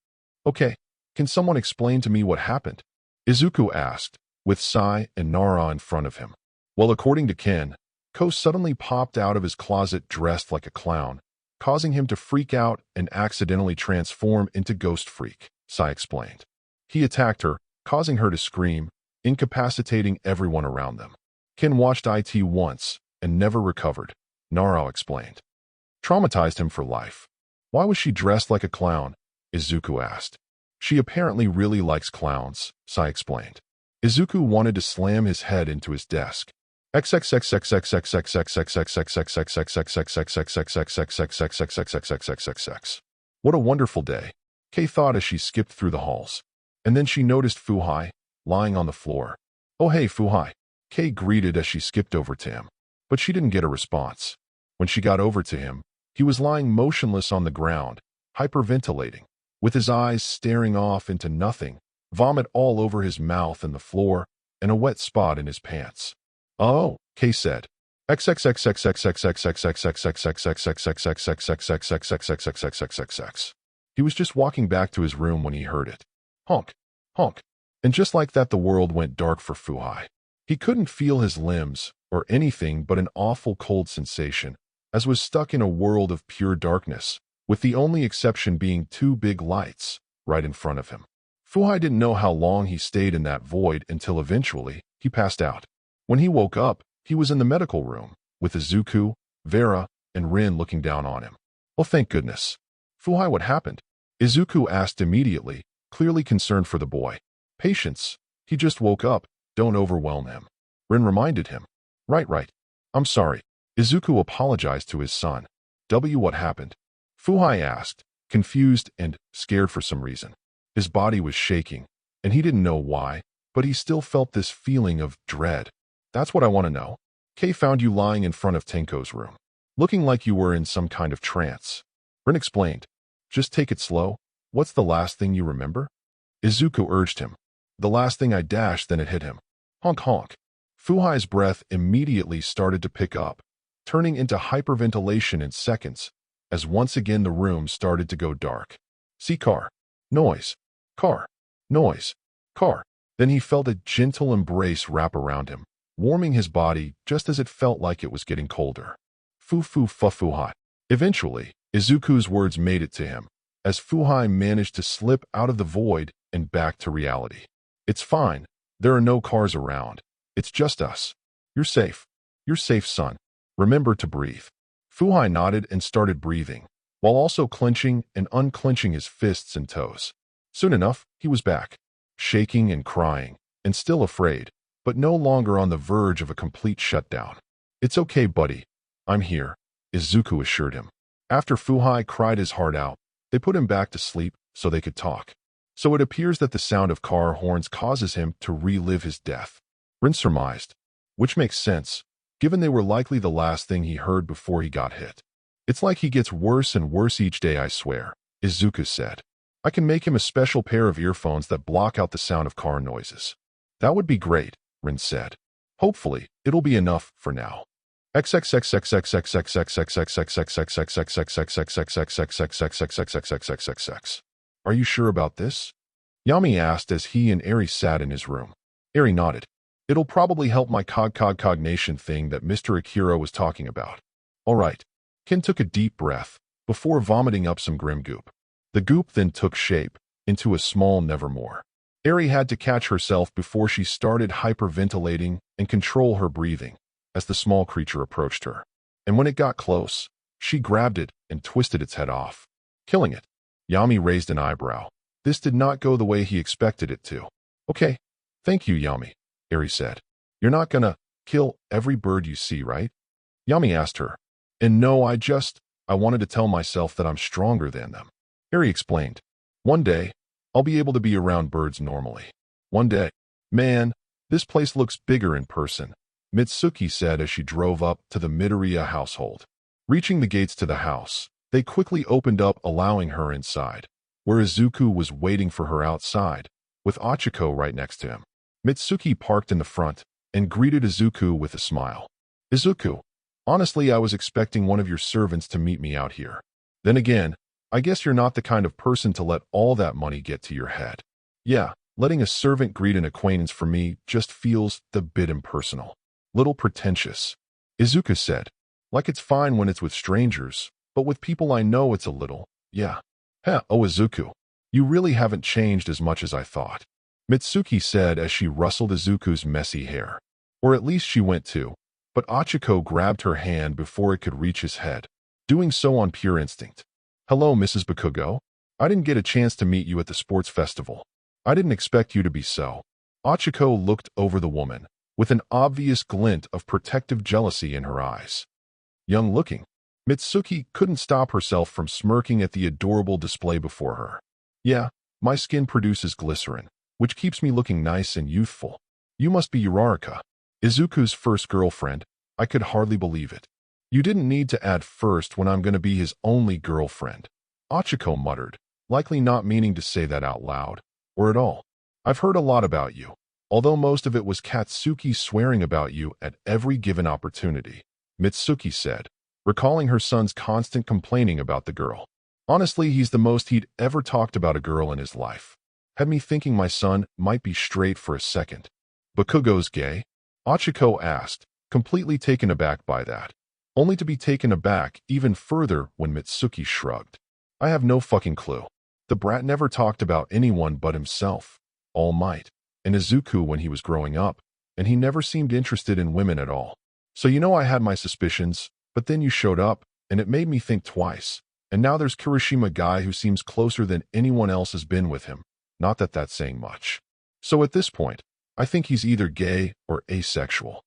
[SPEAKER 1] Okay, can someone explain to me what happened? Izuku asked, with Sai and Nara in front of him. Well, according to Ken, Ko suddenly popped out of his closet dressed like a clown, causing him to freak out and accidentally transform into Ghost Freak, Sai explained. He attacked her, causing her to scream, incapacitating everyone around them. Ken watched IT once and never recovered, Nara explained. Traumatized him for life. Why was she dressed like a clown? Izuku asked. She apparently really likes clowns, Sai explained. Izuku wanted to slam his head into his desk. What a wonderful day, Kay thought as she skipped through the halls. And then she noticed Fuhai, lying on the floor. Oh hey Fuhai, Kay greeted as she skipped over to him. But she didn't get a response. When she got over to him, he was lying motionless on the ground, hyperventilating, with his eyes staring off into nothing, vomit all over his mouth and the floor, and a wet spot in his pants. Oh, Kay said. He was just walking back to his room when he heard it. Honk, honk. And just like that, the world went dark for Fuhai. He couldn't feel his limbs or anything but an awful cold sensation, as was stuck in a world of pure darkness, with the only exception being two big lights right in front of him. Fuhai didn't know how long he stayed in that void until eventually he passed out. When he woke up, he was in the medical room, with Izuku, Vera, and Rin looking down on him. Oh, thank goodness. Fuhai, what happened? Izuku asked immediately, clearly concerned for the boy. Patience. He just woke up. Don't overwhelm him. Rin reminded him. Right. I'm sorry. Izuku apologized to his son. What happened? Fuhai asked, confused and scared for some reason. His body was shaking, and he didn't know why, but he still felt this feeling of dread. That's what I want to know. Kei found you lying in front of Tenko's room, looking like you were in some kind of trance. Rin explained. Just take it slow. What's the last thing you remember? Izuku urged him. The last thing I dashed, then it hit him. Honk honk. Fuhai's breath immediately started to pick up, turning into hyperventilation in seconds, as once again the room started to go dark. See car. Noise. Car. Noise. Car. Then he felt a gentle embrace wrap around him, warming his body just as it felt like it was getting colder. Fuhai. Eventually, Izuku's words made it to him, as Fuhai managed to slip out of the void and back to reality. It's fine. There are no cars around. It's just us. You're safe. You're safe, son. Remember to breathe. Fuhai nodded and started breathing, while also clenching and unclenching his fists and toes. Soon enough, he was back, shaking and crying, and still afraid, but no longer on the verge of a complete shutdown. It's okay, buddy. I'm here, Izuku assured him. After Fuhai cried his heart out, they put him back to sleep so they could talk. So it appears that the sound of car horns causes him to relive his death. Rin surmised, which makes sense, given they were likely the last thing he heard before he got hit. It's like he gets worse and worse each day, I swear, Izuku said. I can make him a special pair of earphones that block out the sound of car noises. That would be great, Rin said. Hopefully, it'll be enough for now. Are you sure about this? Yami asked as he and Eri sat in his room. Eri nodded. It'll probably help my cognition thing that Mr. Akira was talking about. All right. Ken took a deep breath before vomiting up some grim goop. The goop then took shape into a small nevermore. Eri had to catch herself before she started hyperventilating and control her breathing as the small creature approached her. And when it got close, she grabbed it and twisted its head off, killing it. Yami raised an eyebrow. This did not go the way he expected it to. Okay. Thank you, Yami, Eri said. You're not gonna kill every bird you see, right? Yami asked her. And no, I wanted to tell myself that I'm stronger than them. Eri explained. One day, I'll be able to be around birds normally. One day. Man, this place looks bigger in person, Mitsuki said as she drove up to the Midoriya household. Reaching the gates to the house, they quickly opened up, allowing her inside, where Izuku was waiting for her outside, with Ochiko right next to him. Mitsuki parked in the front and greeted Izuku with a smile. Izuku, honestly, I was expecting one of your servants to meet me out here. Then again, I guess you're not the kind of person to let all that money get to your head. Yeah, letting a servant greet an acquaintance for me just feels a bit impersonal. Little pretentious. Izuku said, like it's fine when it's with strangers, but with people I know it's a little, yeah. Oh Izuku, you really haven't changed as much as I thought. Mitsuki said as she rustled Izuku's messy hair. Or at least she went to, but Ochiko grabbed her hand before it could reach his head, doing so on pure instinct. Hello, Mrs. Bakugo. I didn't get a chance to meet you at the sports festival. I didn't expect you to be so. Ochiko looked over the woman, with an obvious glint of protective jealousy in her eyes. Young-looking, Mitsuki couldn't stop herself from smirking at the adorable display before her. Yeah, my skin produces glycerin, which keeps me looking nice and youthful. You must be Uraraka, Izuku's first girlfriend. I could hardly believe it. You didn't need to add first when I'm going to be his only girlfriend, Ochiko muttered, likely not meaning to say that out loud, or at all. I've heard a lot about you, although most of it was Katsuki swearing about you at every given opportunity, Mitsuki said, recalling her son's constant complaining about the girl. Honestly, he's the most he'd ever talked about a girl in his life. Had me thinking my son might be straight for a second. Bakugo's gay? Ochiko asked, completely taken aback by that. Only to be taken aback even further when Mitsuki shrugged. I have no fucking clue. The brat never talked about anyone but himself, All Might, and Izuku when he was growing up, and he never seemed interested in women at all. So I had my suspicions, but then you showed up, and it made me think twice. And now there's Kirishima guy who seems closer than anyone else has been with him. Not that that's saying much. So at this point, I think he's either gay or asexual.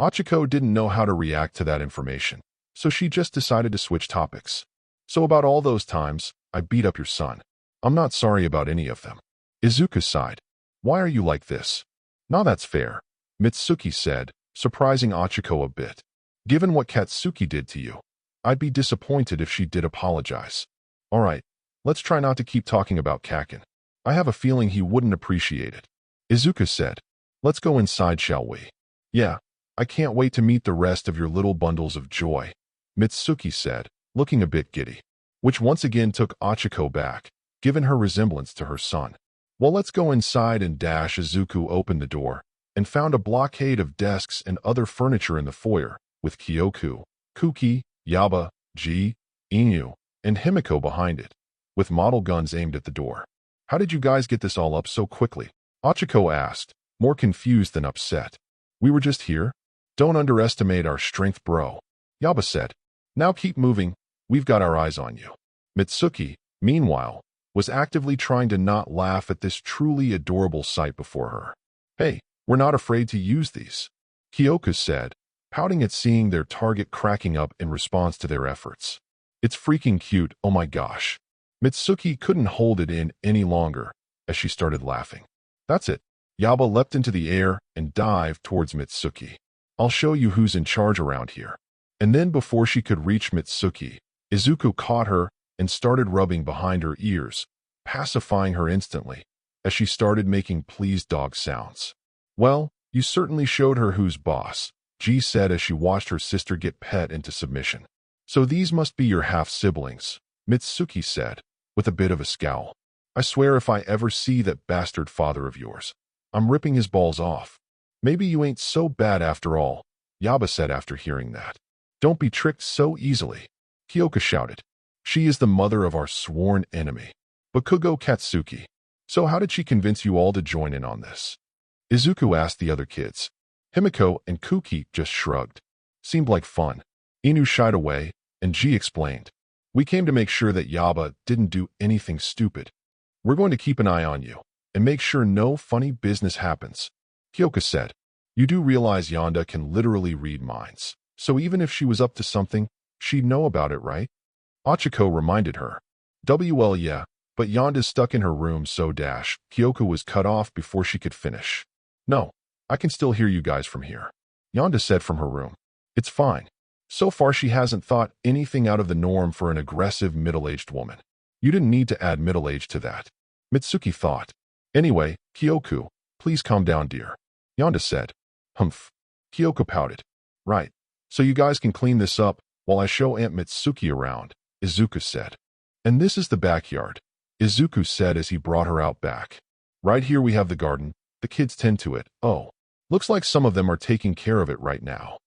[SPEAKER 1] Ochiko didn't know how to react to that information, so she just decided to switch topics. So about all those times, I beat up your son. I'm not sorry about any of them. Izuku sighed. Why are you like this? Now that's fair, Mitsuki said, surprising Ochiko a bit. Given what Katsuki did to you, I'd be disappointed if she did apologize. All right, let's try not to keep talking about Kaken. I have a feeling he wouldn't appreciate it. Izuku said. Let's go inside, shall we? Yeah, I can't wait to meet the rest of your little bundles of joy, Mitsuki said, looking a bit giddy, which once again took Ochiko back, given her resemblance to her son. Well, let's go inside and dash. Izuku opened the door and found a blockade of desks and other furniture in the foyer, with Kyoku, Kuki, Yaba, Ji, Inu, and Himiko behind it, with model guns aimed at the door. How did you guys get this all up so quickly? Ochiko asked, more confused than upset. We were just here. Don't underestimate our strength, bro, Yaba said. Now keep moving. We've got our eyes on you. Mitsuki, meanwhile, was actively trying to not laugh at this truly adorable sight before her. Hey, we're not afraid to use these, Kyoku said, pouting at seeing their target cracking up in response to their efforts. It's freaking cute, oh my gosh. Mitsuki couldn't hold it in any longer as she started laughing. That's it. Yaba leapt into the air and dived towards Mitsuki. I'll show you who's in charge around here. And then before she could reach Mitsuki, Izuku caught her and started rubbing behind her ears, pacifying her instantly, as she started making pleased dog sounds. Well, you certainly showed her who's boss, Ji said as she watched her sister get pet into submission. So these must be your half-siblings, Mitsuki said, with a bit of a scowl. I swear if I ever see that bastard father of yours, I'm ripping his balls off. Maybe you ain't so bad after all, Yaba said after hearing that. Don't be tricked so easily, Kyoka shouted. She is the mother of our sworn enemy, Bakugo Katsuki. So how did she convince you all to join in on this? Izuku asked the other kids. Himiko and Kuki just shrugged. Seemed like fun. Inu shied away, and Ji explained. We came to make sure that Yaba didn't do anything stupid. We're going to keep an eye on you, and make sure no funny business happens. Kyoka said. You do realize Yonda can literally read minds, so even if she was up to something, she'd know about it, right? Ochiko reminded her. Well, yeah, but Yonda's stuck in her room, so Kyoka was cut off before she could finish. No, I can still hear you guys from here, Yonda said from her room. It's fine. So far she hasn't thought anything out of the norm for an aggressive middle-aged woman. You didn't need to add middle-aged to that, Mitsuki thought. Anyway, Kyoku, please calm down, dear, Yonda said. Humph. Kyoka pouted. Right. So you guys can clean this up while I show Aunt Mitsuki around, Izuku said. And this is the backyard, Izuku said as he brought her out back. Right here we have the garden. The kids tend to it. Oh, looks like some of them are taking care of it right now.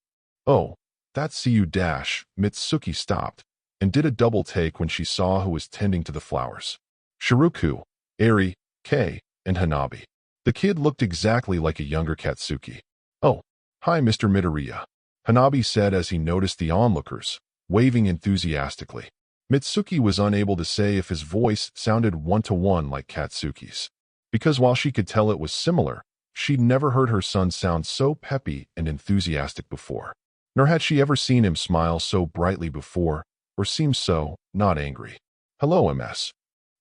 [SPEAKER 1] Oh, that's you. Mitsuki stopped and did a double take when she saw who was tending to the flowers. Shiruku, Eri, Kei, and Hanabi. The kid looked exactly like a younger Katsuki. Oh, hi Mr. Midoriya, Hanabi said as he noticed the onlookers, waving enthusiastically. Mitsuki was unable to say if his voice sounded one-to-one like Katsuki's, because while she could tell it was similar, she'd never heard her son sound so peppy and enthusiastic before. Nor had she ever seen him smile so brightly before, or seem so, not angry. Hello, MS.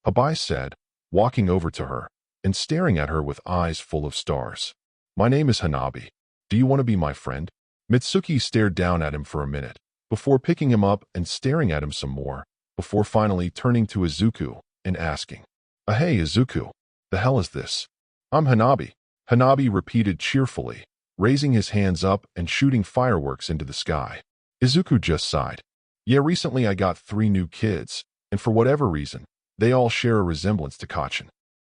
[SPEAKER 1] Hanabi said, walking over to her and staring at her with eyes full of stars. My name is Hanabi. Do you want to be my friend? Mitsuki stared down at him for a minute, before picking him up and staring at him some more, before finally turning to Izuku and asking, Hey Izuku, the hell is this? I'm Hanabi, Hanabi repeated cheerfully, raising his hands up and shooting fireworks into the sky. Izuku just sighed. Yeah, recently I got 3 new kids, and for whatever reason, they all share a resemblance to Kachen.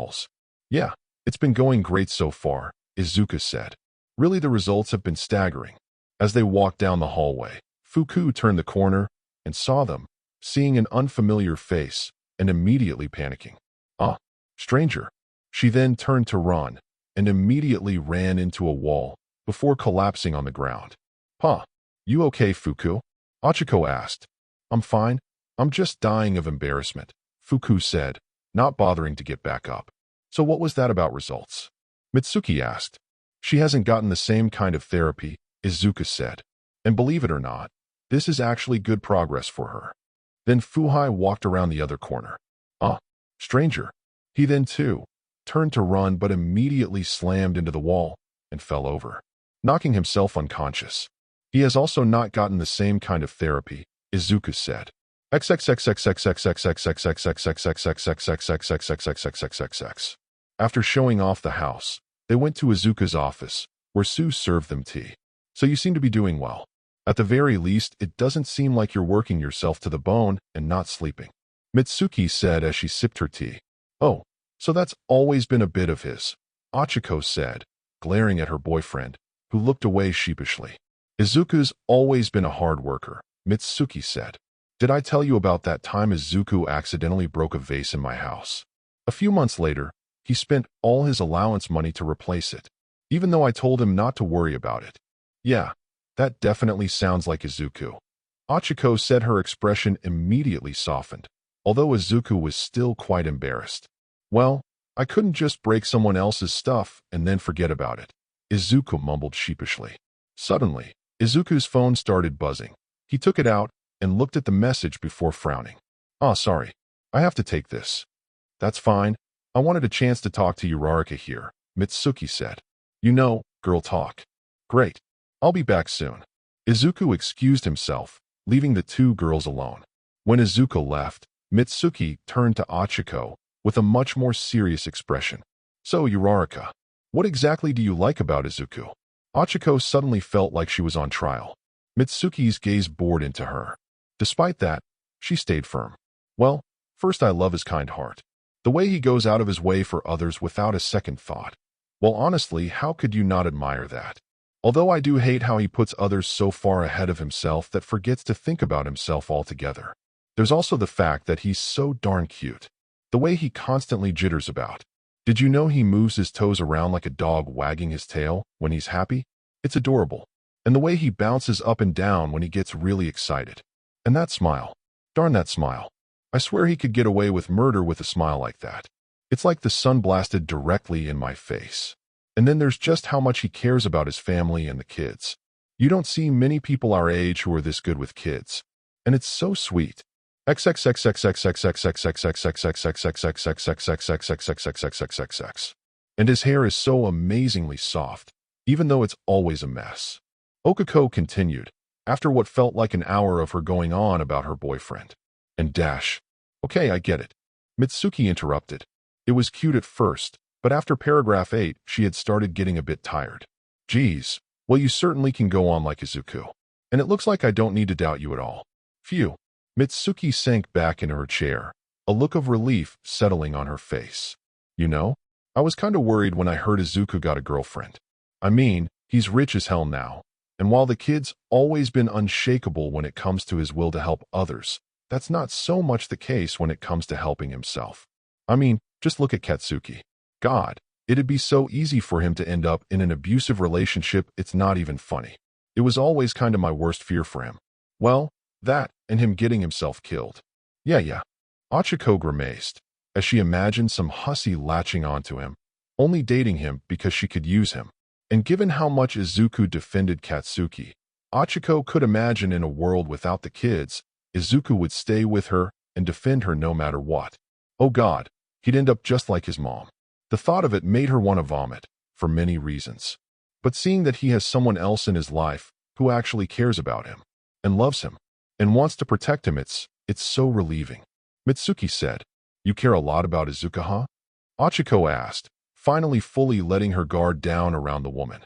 [SPEAKER 1] halls. Yeah, it's been going great so far, Izuku said. Really, the results have been staggering. As they walked down the hallway, Fuku turned the corner and saw them, seeing an unfamiliar face and immediately panicking. Ah, stranger. She then turned to run and immediately ran into a wall before collapsing on the ground. Huh, you okay, Fuku? Ochiko asked. I'm fine. I'm just dying of embarrassment, Fuku said, not bothering to get back up. So what was that about results? Mitsuki asked. She hasn't gotten the same kind of therapy, Izuku said. And believe it or not, this is actually good progress for her. Then Fuhai walked around the other corner. Ah, stranger. He then too turned to run but immediately slammed into the wall and fell over, knocking himself unconscious. He has also not gotten the same kind of therapy, Izuku said. After showing off the house, they went to Izuku's office, where Sue served them tea. So you seem to be doing well. At the very least, it doesn't seem like you're working yourself to the bone and not sleeping, Mitsuki said as she sipped her tea. Oh, so that's always been a bit of his, Ochiko said, glaring at her boyfriend, who looked away sheepishly. Izuku's always been a hard worker, Mitsuki said. Did I tell you about that time Izuku accidentally broke a vase in my house? A few months later, he spent all his allowance money to replace it, even though I told him not to worry about it. Yeah, that definitely sounds like Izuku. Ochiko said, her expression immediately softened, although Izuku was still quite embarrassed. Well, I couldn't just break someone else's stuff and then forget about it, Izuku mumbled sheepishly. Suddenly, Izuku's phone started buzzing. He took it out and looked at the message before frowning. Ah, sorry. I have to take this. That's fine. I wanted a chance to talk to Uraraka here, Mitsuki said. You know, girl talk. Great. I'll be back soon. Izuku excused himself, leaving the two girls alone. When Izuku left, Mitsuki turned to Ochiko with a much more serious expression. So, Uraraka, what exactly do you like about Izuku? Ochiko suddenly felt like she was on trial. Mitsuki's gaze bored into her. Despite that, she stayed firm. Well, first I love his kind heart. The way he goes out of his way for others without a second thought. Well, honestly, how could you not admire that? Although I do hate how he puts others so far ahead of himself that forgets to think about himself altogether. There's also the fact that he's so darn cute. The way he constantly jitters about. Did you know he moves his toes around like a dog wagging his tail when he's happy? It's adorable. And the way he bounces up and down when he gets really excited. And that smile. Darn that smile. I swear he could get away with murder with a smile like that. It's like the sun blasted directly in my face. And then there's just how much he cares about his family and the kids. You don't see many people our age who are this good with kids. And it's so sweet. And his hair is so amazingly soft, even though it's always a mess. Okiko continued, after what felt like an hour of her going on about her boyfriend. And dash. Okay, I get it. Mitsuki interrupted. It was cute at first, but after paragraph 8, she had started getting a bit tired. Geez, well, you certainly can go on like Izuku. And it looks like I don't need to doubt you at all. Phew. Mitsuki sank back into her chair, a look of relief settling on her face. You know, I was kind of worried when I heard Izuku got a girlfriend. I mean, he's rich as hell now. And while the kid's always been unshakable when it comes to his will to help others, that's not so much the case when it comes to helping himself. I mean, just look at Katsuki. God, it'd be so easy for him to end up in an abusive relationship, it's not even funny. It was always kind of my worst fear for him. Well, that, and him getting himself killed. Yeah. Ochiko grimaced, as she imagined some hussy latching onto him, only dating him because she could use him. And given how much Izuku defended Katsuki, Ochiko could imagine in a world without the kids, Izuku would stay with her and defend her no matter what. Oh God, he'd end up just like his mom. The thought of it made her want to vomit, for many reasons. But seeing that he has someone else in his life who actually cares about him, and loves him, and wants to protect him, it's so relieving. Mitsuki said, "You care a lot about Izuka, huh?" Ochiko asked, finally fully letting her guard down around the woman.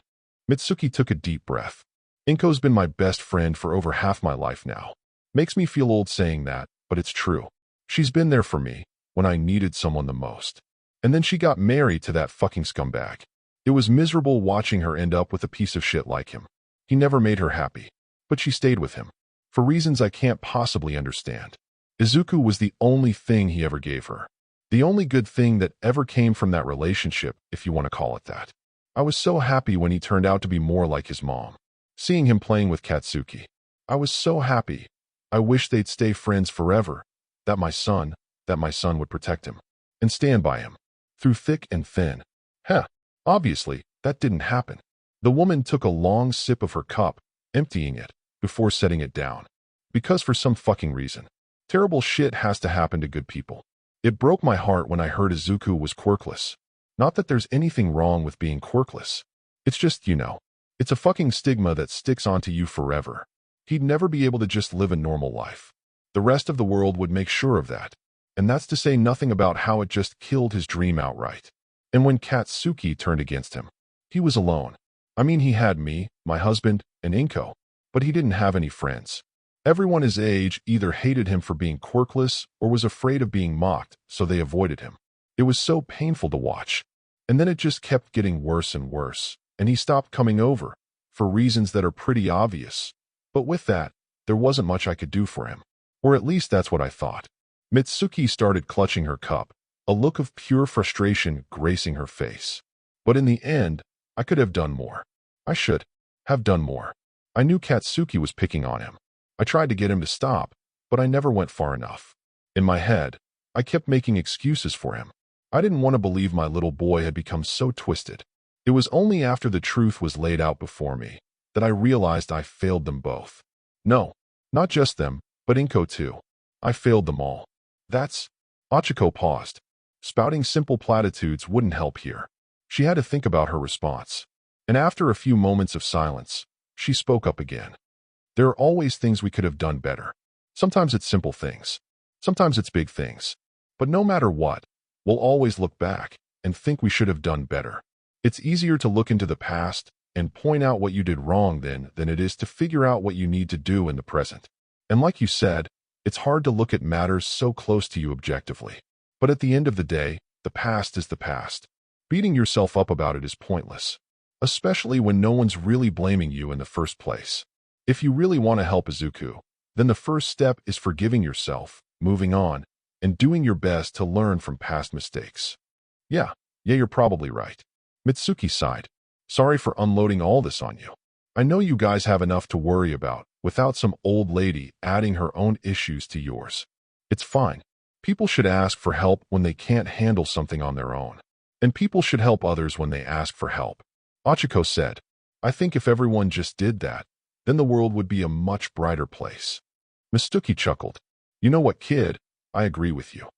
[SPEAKER 1] Mitsuki took a deep breath. Inko's been my best friend for over half my life now. Makes me feel old saying that, but it's true. She's been there for me when I needed someone the most. And then she got married to that fucking scumbag. It was miserable watching her end up with a piece of shit like him. He never made her happy, but she stayed with him, for reasons I can't possibly understand. Izuku was the only thing he ever gave her. The only good thing that ever came from that relationship, if you want to call it that. I was so happy when he turned out to be more like his mom. Seeing him playing with Katsuki, I was so happy. I wish they'd stay friends forever, that my son would protect him and stand by him through thick and thin. Obviously, that didn't happen. The woman took a long sip of her cup, emptying it before setting it down. Because for some fucking reason, terrible shit has to happen to good people. It broke my heart when I heard Izuku was quirkless. Not that there's anything wrong with being quirkless. It's just, it's a fucking stigma that sticks onto you forever. He'd never be able to just live a normal life. The rest of the world would make sure of that. And that's to say nothing about how it just killed his dream outright. And when Katsuki turned against him, he was alone. I mean, he had me, my husband, and Inko, but he didn't have any friends. Everyone his age either hated him for being quirkless or was afraid of being mocked, so they avoided him. It was so painful to watch. And then it just kept getting worse and worse, and he stopped coming over, for reasons that are pretty obvious. But with that, there wasn't much I could do for him. Or at least that's what I thought. Mitsuki started clutching her cup, a look of pure frustration gracing her face. But in the end, I could have done more. I should have done more. I knew Katsuki was picking on him. I tried to get him to stop, but I never went far enough. In my head, I kept making excuses for him. I didn't want to believe my little boy had become so twisted. It was only after the truth was laid out before me that I realized I failed them both. No, not just them, but Inko too. I failed them all. Ochiko paused. Spouting simple platitudes wouldn't help here. She had to think about her response. And after a few moments of silence, she spoke up again. There are always things we could have done better. Sometimes it's simple things. Sometimes it's big things. But no matter what, we'll always look back and think we should have done better. It's easier to look into the past and point out what you did wrong than it is to figure out what you need to do in the present. And like you said, it's hard to look at matters so close to you objectively. But at the end of the day, the past is the past. Beating yourself up about it is pointless, especially when no one's really blaming you in the first place. If you really want to help Izuku, then the first step is forgiving yourself, moving on, and doing your best to learn from past mistakes. Yeah, you're probably right. Mitsuki sighed. Sorry for unloading all this on you. I know you guys have enough to worry about without some old lady adding her own issues to yours. It's fine. People should ask for help when they can't handle something on their own. And people should help others when they ask for help. Ochiko said, I think if everyone just did that, then the world would be a much brighter place. Mitsuki chuckled. You know what, kid? I agree with you.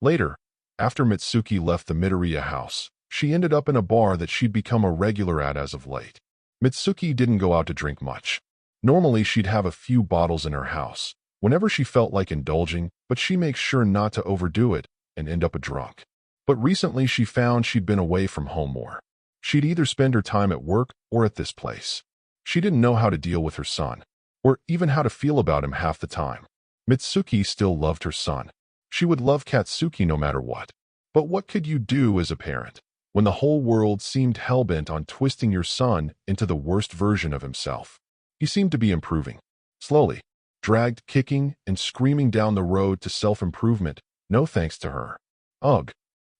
[SPEAKER 1] Later, after Mitsuki left the Midoriya house, she ended up in a bar that she'd become a regular at as of late. Mitsuki didn't go out to drink much. Normally, she'd have a few bottles in her house, whenever she felt like indulging, but she makes sure not to overdo it and end up a drunk. But recently, she found she'd been away from home more. She'd either spend her time at work or at this place. She didn't know how to deal with her son, or even how to feel about him half the time. Mitsuki still loved her son. She would love Katsuki no matter what. But what could you do as a parent when the whole world seemed hell-bent on twisting your son into the worst version of himself? He seemed to be improving. Slowly, dragged kicking and screaming down the road to self-improvement, no thanks to her. Ugh.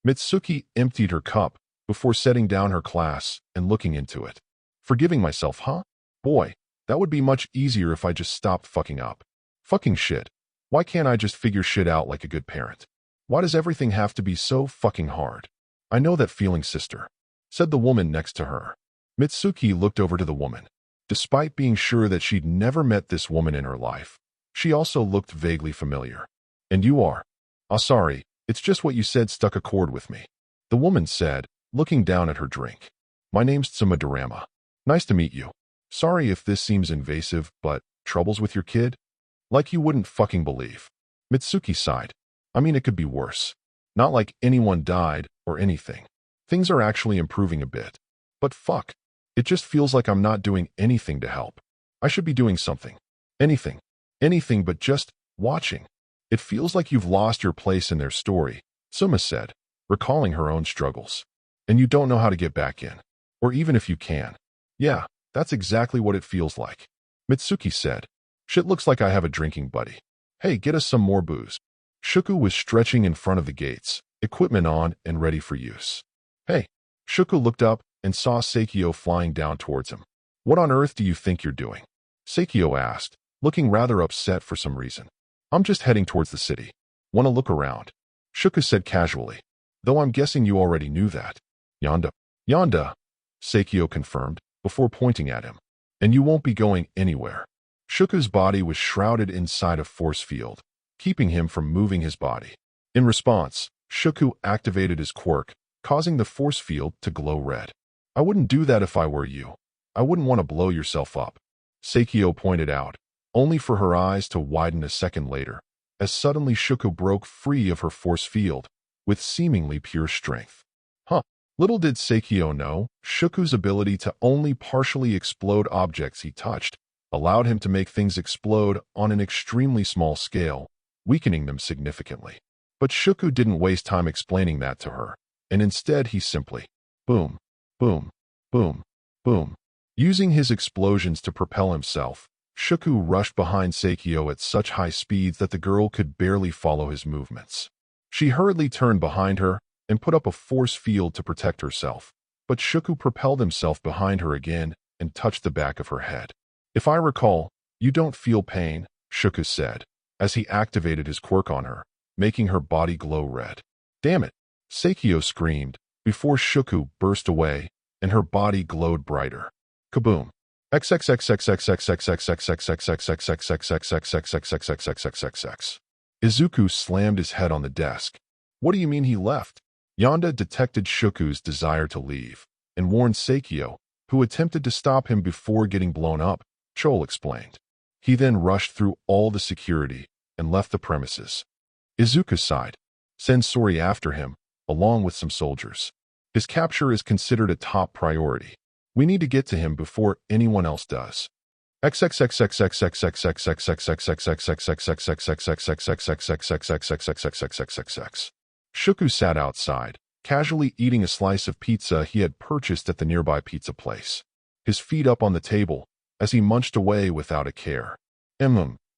[SPEAKER 1] Mitsuki emptied her cup before setting down her glass and looking into it. Forgiving myself, huh? Boy, that would be much easier if I just stopped fucking up. Fucking shit. Why can't I just figure shit out like a good parent? Why does everything have to be so fucking hard? I know that feeling, sister, said the woman next to her. Mitsuki looked over to the woman. Despite being sure that she'd never met this woman in her life, she also looked vaguely familiar. And you are? Oh, sorry, it's just what you said stuck a chord with me. The woman said, looking down at her drink. My name's Tsumadorama. Nice to meet you. Sorry if this seems invasive, but troubles with your kid? Like you wouldn't fucking believe. Mitsuki sighed. I mean, it could be worse. Not like anyone died or anything. Things are actually improving a bit. But fuck. It just feels like I'm not doing anything to help. I should be doing something. Anything. Anything but just watching. It feels like you've lost your place in their story, Suma said, recalling her own struggles. And you don't know how to get back in. Or even if you can. Yeah, that's exactly what it feels like. Mitsuki said. Shit, looks like I have a drinking buddy. Hey, get us some more booze. Shuku was stretching in front of the gates, equipment on and ready for use. Hey. Shuku looked up and saw Seikyo flying down towards him. What on earth do you think you're doing? Seikyo asked, looking rather upset for some reason. I'm just heading towards the city. Want to look around? Shuku said casually, though I'm guessing you already knew that. Yonda. Yonda, Seikyo confirmed, before pointing at him. And you won't be going anywhere. Shuku's body was shrouded inside a force field, keeping him from moving his body. In response, Shuku activated his quirk, causing the force field to glow red. I wouldn't do that if I were you. I wouldn't want to blow yourself up, Seikyo pointed out, only for her eyes to widen a second later, as suddenly Shuku broke free of her force field, with seemingly pure strength. Huh. Little did Seikyo know, Shuku's ability to only partially explode objects he touched allowed him to make things explode on an extremely small scale, weakening them significantly. But Shuku didn't waste time explaining that to her, and instead he simply, boom, boom, boom, boom. Using his explosions to propel himself, Shuku rushed behind Seikyo at such high speeds that the girl could barely follow his movements. She hurriedly turned behind her and put up a force field to protect herself, but Shuku propelled himself behind her again and touched the back of her head. If I recall, you don't feel pain, Shuku said, as he activated his quirk on her, making her body glow red. Damn it, Seikyo screamed, before Shuku burst away and her body glowed brighter. Kaboom. Izuku slammed his head on the desk. What do you mean he left? Yonda detected Shuku's desire to leave and warned Seikyo, who attempted to stop him before getting blown up, Chol explained. He then rushed through all the security and left the premises. Izuku sighed. Send Sori after him, along with some soldiers. His capture is considered a top priority. We need to get to him before anyone else does. Shuku sat outside, casually eating a slice of pizza he had purchased at the nearby pizza place, his feet up on the table as he munched away without a care.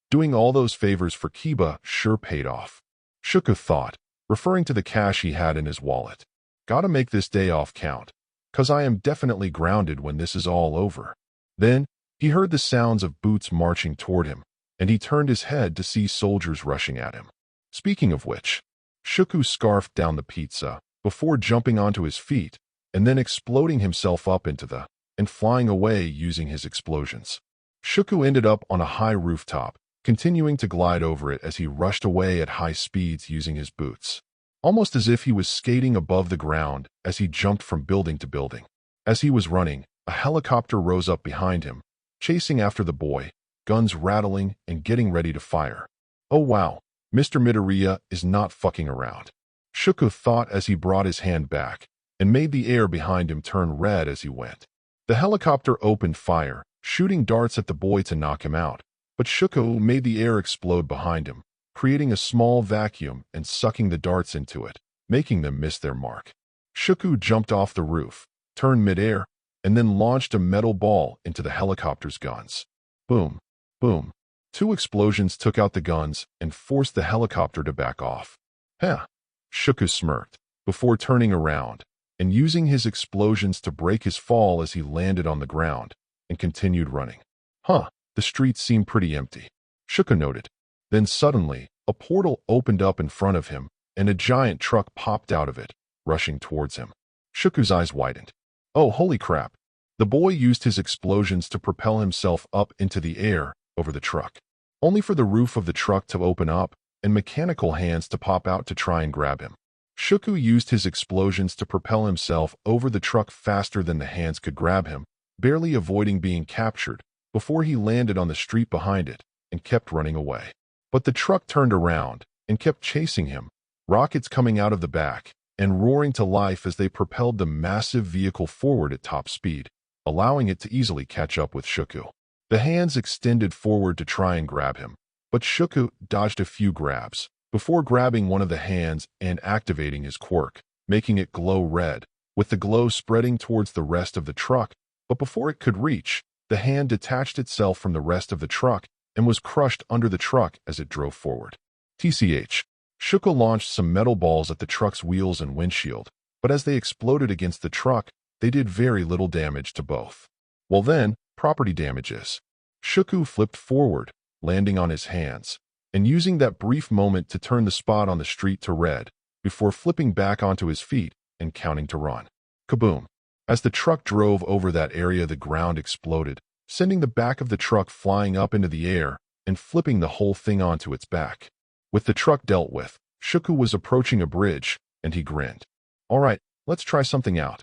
[SPEAKER 1] Doing all those favors for Kiba sure paid off. Shuku thought, referring to the cash he had in his wallet. Gotta make this day off count, 'cause I am definitely grounded when this is all over. Then, he heard the sounds of boots marching toward him, and he turned his head to see soldiers rushing at him. Speaking of which, Shuku scarfed down the pizza before jumping onto his feet and then exploding himself up into the and flying away using his explosions. Shuku ended up on a high rooftop, continuing to glide over it as he rushed away at high speeds using his boots, almost as if he was skating above the ground as he jumped from building to building. As he was running, a helicopter rose up behind him, chasing after the boy, guns rattling and getting ready to fire. Oh wow, Mr. Midoriya is not fucking around. Shuku thought as he brought his hand back and made the air behind him turn red as he went. The helicopter opened fire, shooting darts at the boy to knock him out, but Shuku made the air explode behind him, creating a small vacuum and sucking the darts into it, making them miss their mark. Shuku jumped off the roof, turned midair, and then launched a metal ball into the helicopter's guns. Boom, boom. 2 explosions took out the guns and forced the helicopter to back off. Huh. Shuku smirked, before turning around and using his explosions to break his fall as he landed on the ground and continued running. Huh, the streets seemed pretty empty, Shuku noted. Then suddenly, a portal opened up in front of him and a giant truck popped out of it, rushing towards him. Shuku's eyes widened. Oh, holy crap. The boy used his explosions to propel himself up into the air over the truck, only for the roof of the truck to open up and mechanical hands to pop out to try and grab him. Shuku used his explosions to propel himself over the truck faster than the hands could grab him, barely avoiding being captured before he landed on the street behind it and kept running away. But the truck turned around and kept chasing him, rockets coming out of the back and roaring to life as they propelled the massive vehicle forward at top speed, allowing it to easily catch up with Shuku. The hands extended forward to try and grab him, but Shuku dodged a few grabs before grabbing one of the hands and activating his quirk, making it glow red, with the glow spreading towards the rest of the truck. But before it could reach, the hand detached itself from the rest of the truck and was crushed under the truck as it drove forward. TCH. Shuku launched some metal balls at the truck's wheels and windshield, but as they exploded against the truck, they did very little damage to both. Well then, property damages. Shuku flipped forward, landing on his hands, and using that brief moment to turn the spot on the street to red, before flipping back onto his feet and counting to run. Kaboom! As the truck drove over that area, the ground exploded, sending the back of the truck flying up into the air and flipping the whole thing onto its back. With the truck dealt with, Shuku was approaching a bridge, and he grinned. All right, let's try something out.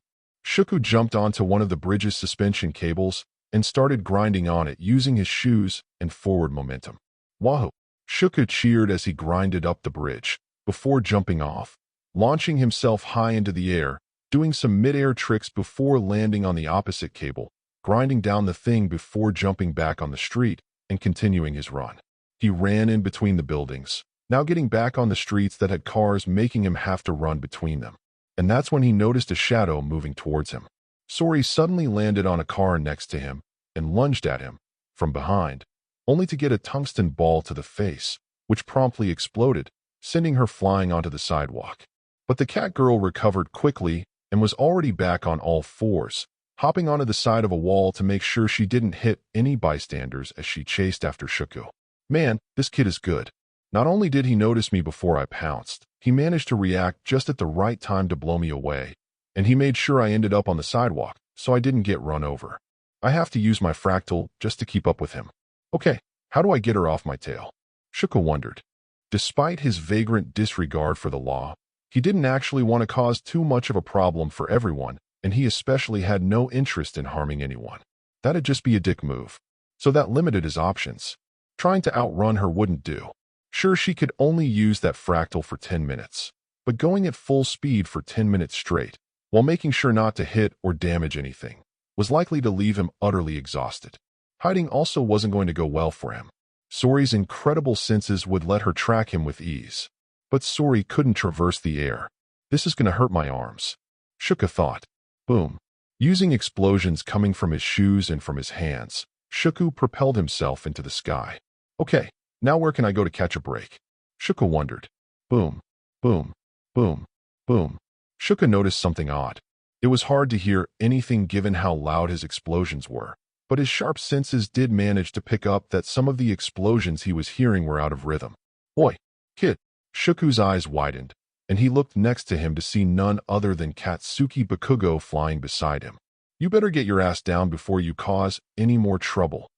[SPEAKER 1] Shuku jumped onto one of the bridge's suspension cables and started grinding on it using his shoes and forward momentum. Wahoo! Shuku cheered as he grinded up the bridge, before jumping off, launching himself high into the air, doing some mid-air tricks before landing on the opposite cable, grinding down the thing before jumping back on the street and continuing his run. He ran in between the buildings, now getting back on the streets that had cars, making him have to run between them. And that's when he noticed a shadow moving towards him. Sori suddenly landed on a car next to him and lunged at him from behind, only to get a tungsten ball to the face, which promptly exploded, sending her flying onto the sidewalk. But the cat girl recovered quickly and was already back on all fours, hopping onto the side of a wall to make sure she didn't hit any bystanders as she chased after Shuku. Man, this kid is good. Not only did he notice me before I pounced, he managed to react just at the right time to blow me away, and he made sure I ended up on the sidewalk so I didn't get run over. I have to use my fractal just to keep up with him. Okay, how do I get her off my tail? Shuko wondered. Despite his vagrant disregard for the law, he didn't actually want to cause too much of a problem for everyone, and he especially had no interest in harming anyone. That'd just be a dick move. So that limited his options. Trying to outrun her wouldn't do. Sure, she could only use that fractal for 10 minutes, but going at full speed for 10 minutes straight, while making sure not to hit or damage anything, was likely to leave him utterly exhausted. Hiding also wasn't going to go well for him. Sori's incredible senses would let her track him with ease, but Sori couldn't traverse the air. This is going to hurt my arms. Shuka thought. Boom. Using explosions coming from his shoes and from his hands, Shuku propelled himself into the sky. Okay, now where can I go to catch a break? Shuka wondered. Boom, boom, boom, boom. Shuka noticed something odd. It was hard to hear anything given how loud his explosions were, but his sharp senses did manage to pick up that some of the explosions he was hearing were out of rhythm. Oi, kid. Shuku's eyes widened, and he looked next to him to see none other than Katsuki Bakugo flying beside him. You better get your ass down before you cause any more trouble.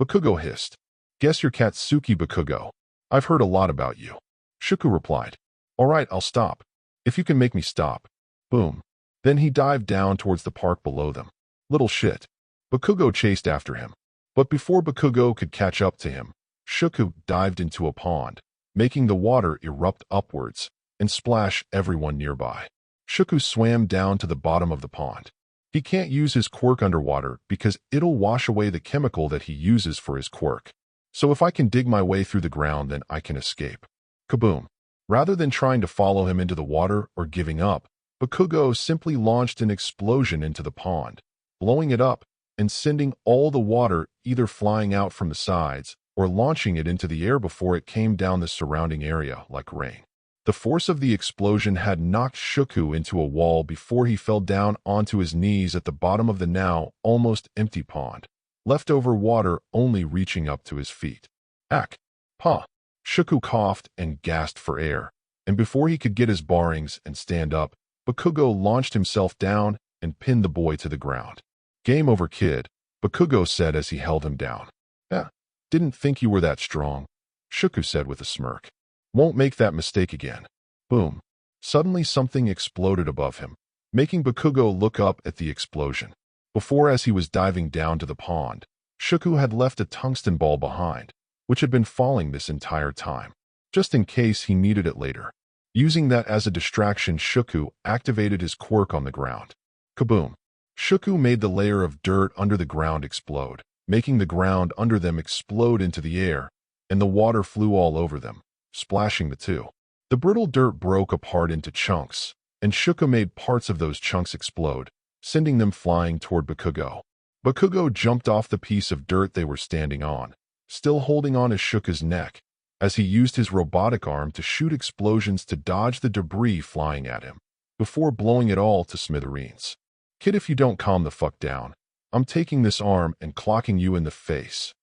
[SPEAKER 1] Bakugo hissed. Guess you're Katsuki Bakugo. I've heard a lot about you. Shuku replied. All right, I'll stop. If you can make me stop. Boom. Then he dived down towards the park below them. Little shit. Bakugo chased after him. But before Bakugo could catch up to him, Shuku dived into a pond, making the water erupt upwards and splash everyone nearby. Shuku swam down to the bottom of the pond. He can't use his quirk underwater because it'll wash away the chemical that he uses for his quirk. So if I can dig my way through the ground, then I can escape. Kaboom. Rather than trying to follow him into the water or giving up, Bakugo simply launched an explosion into the pond, blowing it up and sending all the water either flying out from the sides or launching it into the air before it came down the surrounding area like rain. The force of the explosion had knocked Shuku into a wall before he fell down onto his knees at the bottom of the now almost empty pond, leftover water only reaching up to his feet. Ack! Pa! Shuku coughed and gasped for air, and before he could get his bearings and stand up, Bakugo launched himself down and pinned the boy to the ground. Game over, kid, Bakugo said as he held him down. Yeah, didn't think you were that strong, Shuku said with a smirk. Won't make that mistake again. Boom. Suddenly something exploded above him, making Bakugo look up at the explosion. Before, as he was diving down to the pond, Shuku had left a tungsten ball behind, which had been falling this entire time, just in case he needed it later. Using that as a distraction, Shuku activated his quirk on the ground. Kaboom! Shuku made the layer of dirt under the ground explode, making the ground under them explode into the air, and the water flew all over them, splashing the two. The brittle dirt broke apart into chunks, and Shuku made parts of those chunks explode, sending them flying toward Bakugo. Bakugo jumped off the piece of dirt they were standing on, still holding on to Shuku's neck, as he used his robotic arm to shoot explosions to dodge the debris flying at him, before blowing it all to smithereens. Kid, if you don't calm the fuck down, I'm taking this arm and clocking you in the face,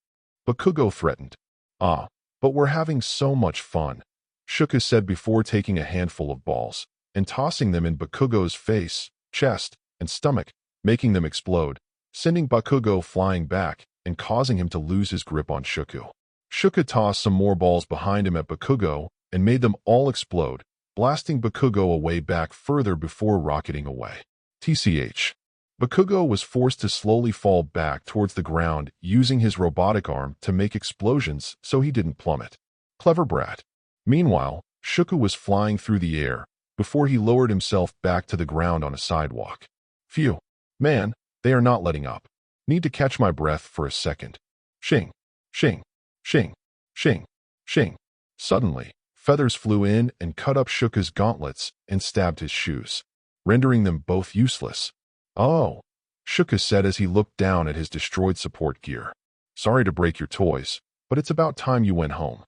[SPEAKER 1] Bakugo threatened. Ah, but we're having so much fun, Shuku said before taking a handful of balls and tossing them in Bakugo's face, chest, and stomach, making them explode, sending Bakugo flying back and causing him to lose his grip on Shuku. Shuku tossed some more balls behind him at Bakugo and made them all explode, blasting Bakugo away back further before rocketing away. TCH. Bakugo was forced to slowly fall back towards the ground using his robotic arm to make explosions so he didn't plummet. Clever brat. Meanwhile, Shuku was flying through the air before he lowered himself back to the ground on a sidewalk. Phew. Man, they are not letting up. Need to catch my breath for a second. Shing. Shing. Shing. Shing. Shing. Suddenly, feathers flew in and cut up Shuku's gauntlets and stabbed his shoes, rendering them both useless. Oh, Shuku said as he looked down at his destroyed support gear. Sorry to break your toys, but it's about time you went home.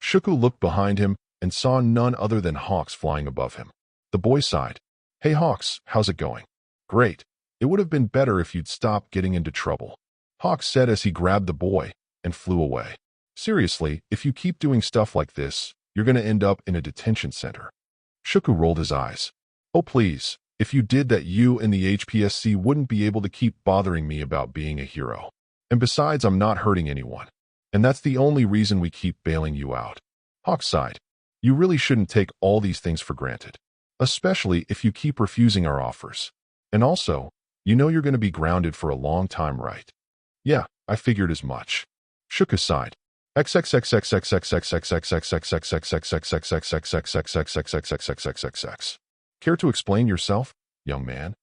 [SPEAKER 1] Shuku looked behind him and saw none other than Hawks flying above him. The boy sighed. Hey Hawks, how's it going? Great. It would have been better if you'd stopped getting into trouble, Hawks said as he grabbed the boy and flew away. Seriously, if you keep doing stuff like this, you're going to end up in a detention center. Shuku rolled his eyes. Oh please, if you did that, you and the HPSC wouldn't be able to keep bothering me about being a hero. And besides, I'm not hurting anyone. And that's the only reason we keep bailing you out. Hawks sighed. You really shouldn't take all these things for granted, especially if you keep refusing our offers. And also, you know you're going to be grounded for a long time, right? Yeah, I figured as much. Shuku sighed. Care to explain yourself, young man?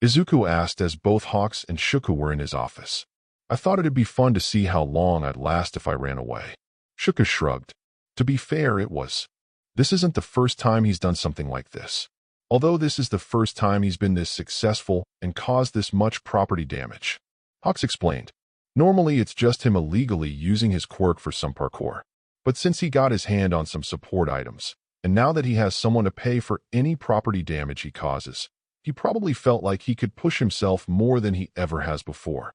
[SPEAKER 1] Izuku asked as both Hawks and Shuku were in his office. I thought it'd be fun to see how long I'd last if I ran away. Shuku shrugged. To be fair, it was. This isn't the first time he's done something like this. Although this is the first time he's been this successful and caused this much property damage. Hawks explained. Normally it's just him illegally using his quirk for some parkour. But since he got his hand on some support items, and now that he has someone to pay for any property damage he causes, he probably felt like he could push himself more than he ever has before.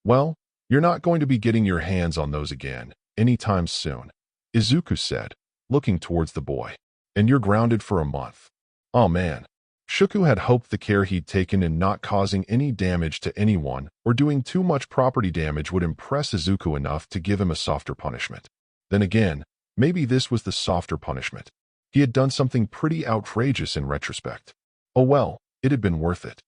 [SPEAKER 1] Well, you're not going to be getting your hands on those again anytime soon, Izuku said, looking towards the boy. And you're grounded for a month. Oh man. Shuku had hoped the care he'd taken in not causing any damage to anyone or doing too much property damage would impress Izuku enough to give him a softer punishment. Then again, maybe this was the softer punishment. He had done something pretty outrageous in retrospect. Oh well, it had been worth it.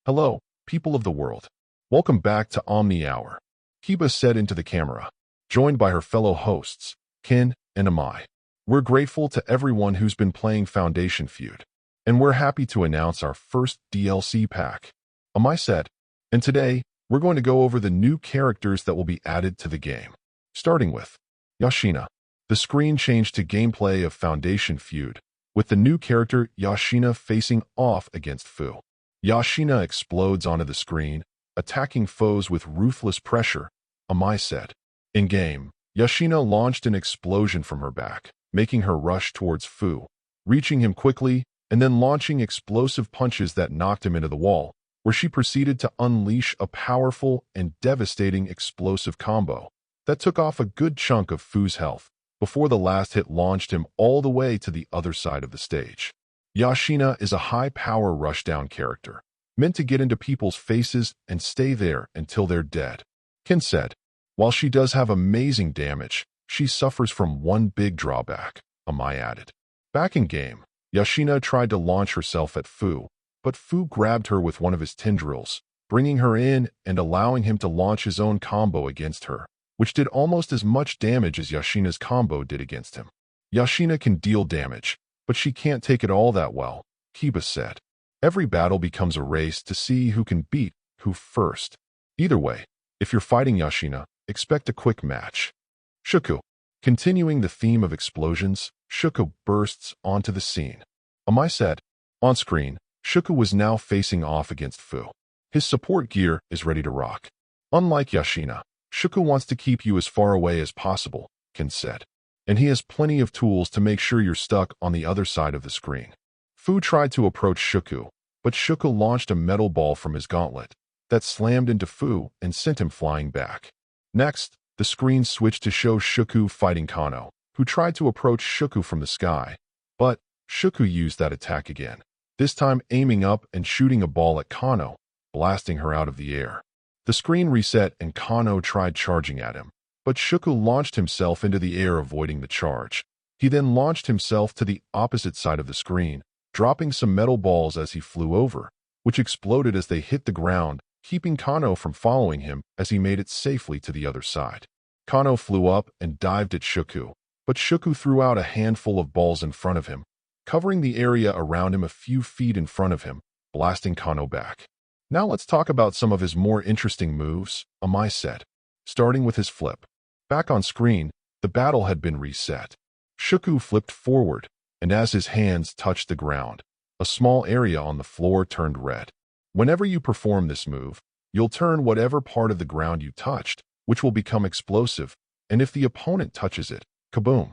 [SPEAKER 1] Hello, people of the world. Welcome back to Omni Hour, Kiba said into the camera, joined by her fellow hosts, Ken and Amai. We're grateful to everyone who's been playing Foundation Feud, and we're happy to announce our first DLC pack, Amai said. And today, we're going to go over the new characters that will be added to the game. Starting with Yashina. The screen changed to gameplay of Foundation Feud, with the new character Yashina facing off against Fu. Yashina explodes onto the screen, attacking foes with ruthless pressure, Amai said. In-game, Yashina launched an explosion from her back, making her rush towards Fu, reaching him quickly and then launching explosive punches that knocked him into the wall, where she proceeded to unleash a powerful and devastating explosive combo that took off a good chunk of Fu's health before the last hit launched him all the way to the other side of the stage. Yashina is a high-power rushdown character, meant to get into people's faces and stay there until they're dead. Ken said, while she does have amazing damage, she suffers from one big drawback, Amai added. Back in game, Yashina tried to launch herself at Fu, but Fu grabbed her with one of his tendrils, bringing her in and allowing him to launch his own combo against her, which did almost as much damage as Yashina's combo did against him. Yashina can deal damage, but she can't take it all that well, Kiba said. Every battle becomes a race to see who can beat who first. Either way, if you're fighting Yashina, expect a quick match. Shuku. Continuing the theme of explosions, Shuku bursts onto the scene. Amai said, on screen, Shuku was now facing off against Fu. His support gear is ready to rock. Unlike Yashina, Shuku wants to keep you as far away as possible, Ken said. And he has plenty of tools to make sure you're stuck on the other side of the screen. Fu tried to approach Shuku, but Shuku launched a metal ball from his gauntlet that slammed into Fu and sent him flying back. Next, the screen switched to show Shuku fighting Kano, who tried to approach Shuku from the sky, but Shuku used that attack again, this time aiming up and shooting a ball at Kano, blasting her out of the air. The screen reset and Kano tried charging at him, but Shuku launched himself into the air avoiding the charge. He then launched himself to the opposite side of the screen, dropping some metal balls as he flew over, which exploded as they hit the ground, keeping Kano from following him as he made it safely to the other side. Kano flew up and dived at Shuku, but Shuku threw out a handful of balls in front of him, covering the area around him a few feet in front of him, blasting Kano back. Now let's talk about some of his more interesting moves, Amai said, starting with his flip. Back on screen, the battle had been reset. Shuku flipped forward, and as his hands touched the ground, a small area on the floor turned red. Whenever you perform this move, you'll turn whatever part of the ground you touched, which will become explosive, and if the opponent touches it, kaboom.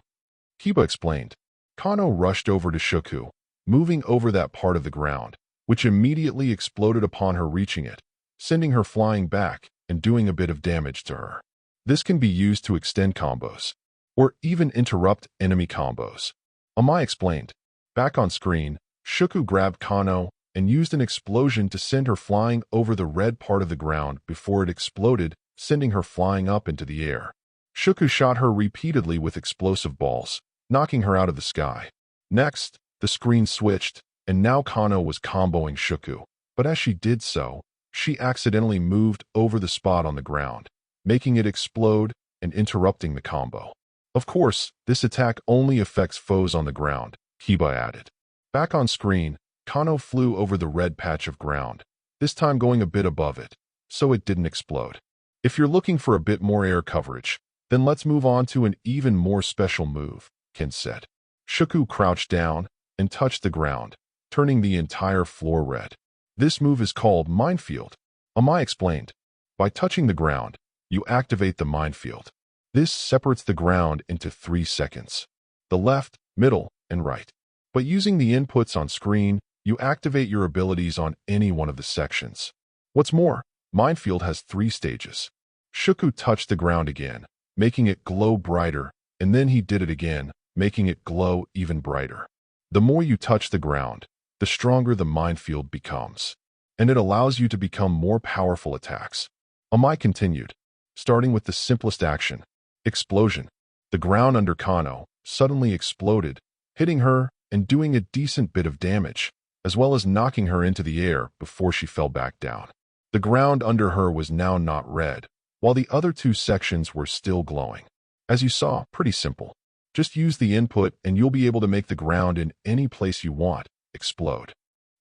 [SPEAKER 1] Kiba explained. Kano rushed over to Shuku, moving over that part of the ground, which immediately exploded upon her reaching it, sending her flying back and doing a bit of damage to her. This can be used to extend combos, or even interrupt enemy combos. Amai explained. Back on screen, Shuku grabbed Kano and used an explosion to send her flying over the red part of the ground before it exploded, sending her flying up into the air. Shuku shot her repeatedly with explosive balls, knocking her out of the sky. Next, the screen switched, and now Kano was comboing Shuku, but as she did so, she accidentally moved over the spot on the ground, making it explode and interrupting the combo. Of course, this attack only affects foes on the ground, Kiba added. Back on screen, Kano flew over the red patch of ground, this time going a bit above it, so it didn't explode. If you're looking for a bit more air coverage, then let's move on to an even more special move, Ken said. Shuku crouched down and touched the ground, turning the entire floor red. This move is called minefield. Amai explained. By touching the ground, you activate the minefield. This separates the ground into 3 seconds: the left, middle, and right. But using the inputs on screen, you activate your abilities on any one of the sections. What's more, minefield has 3 stages. Shuku touched the ground again, making it glow brighter, and then he did it again, making it glow even brighter. The more you touch the ground, the stronger the minefield becomes, and it allows you to become more powerful attacks. Amai continued, starting with the simplest action, explosion. The ground under Kano suddenly exploded, hitting her and doing a decent bit of damage, as well as knocking her into the air before she fell back down. The ground under her was now not red, while the other 2 sections were still glowing. As you saw, pretty simple. Just use the input and you'll be able to make the ground in any place you want explode.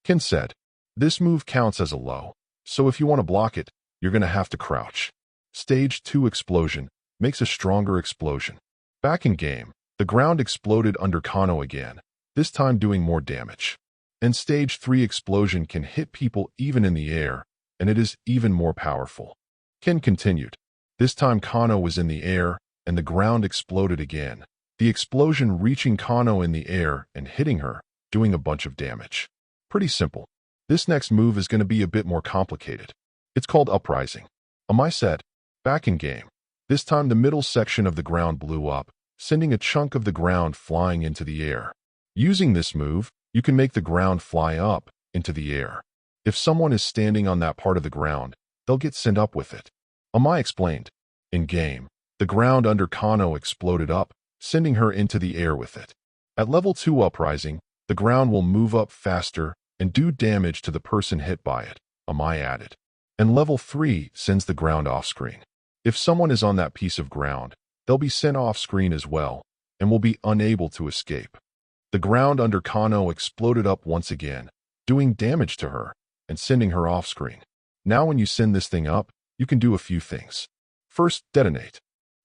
[SPEAKER 1] Ken said, this move counts as a low, so if you want to block it, you're going to have to crouch. Stage 2 explosion makes a stronger explosion. Back in game, the ground exploded under Kano again, this time doing more damage. And Stage 3 explosion can hit people even in the air, and it is even more powerful. Ken continued. This time Kano was in the air, and the ground exploded again, the explosion reaching Kano in the air and hitting her, doing a bunch of damage. Pretty simple. This next move is going to be a bit more complicated. It's called uprising. Amai said, back in game. This time the middle section of the ground blew up, sending a chunk of the ground flying into the air. Using this move, you can make the ground fly up into the air. If someone is standing on that part of the ground, they'll get sent up with it. Amai explained. In-game, the ground under Kano exploded up, sending her into the air with it. At level 2 uprising, the ground will move up faster and do damage to the person hit by it, Amai added. And level 3 sends the ground off-screen. If someone is on that piece of ground, they'll be sent off-screen as well, and will be unable to escape. The ground under Kano exploded up once again, doing damage to her and sending her off-screen. Now when you send this thing up, you can do a few things. First, detonate.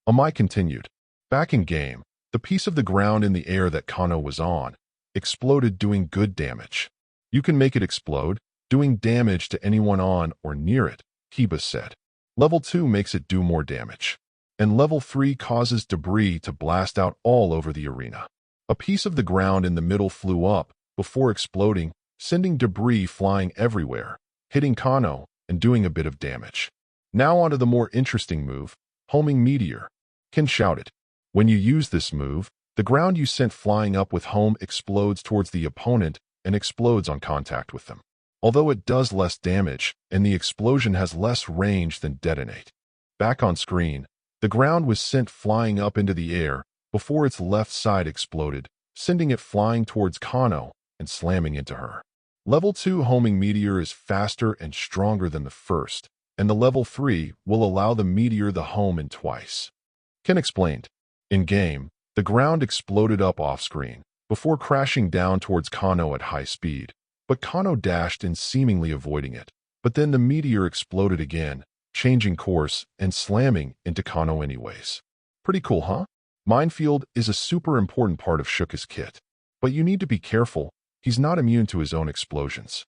[SPEAKER 1] Amai continued. Back in game, the piece of the ground in the air that Kano was on exploded, doing good damage. You can make it explode, doing damage to anyone on or near it, Kiba said. Level 2 makes it do more damage. And level 3 causes debris to blast out all over the arena. A piece of the ground in the middle flew up before exploding, sending debris flying everywhere, hitting Kano and doing a bit of damage. Now onto the more interesting move, homing meteor. Ken shouted. When you use this move, the ground you sent flying up with home explodes towards the opponent and explodes on contact with them. Although it does less damage and the explosion has less range than detonate. Back on screen, the ground was sent flying up into the air before its left side exploded, sending it flying towards Kano and slamming into her. Level 2 homing meteor is faster and stronger than the first, and the level 3 will allow the meteor the home in twice. Ken explained. In-game, the ground exploded up off-screen before crashing down towards Kano at high speed, but Kano dashed in, seemingly avoiding it. But then the meteor exploded again, changing course and slamming into Kano anyways. Pretty cool, huh? Minefield is a super important part of Shuka's kit, but you need to be careful. He's not immune to his own explosions.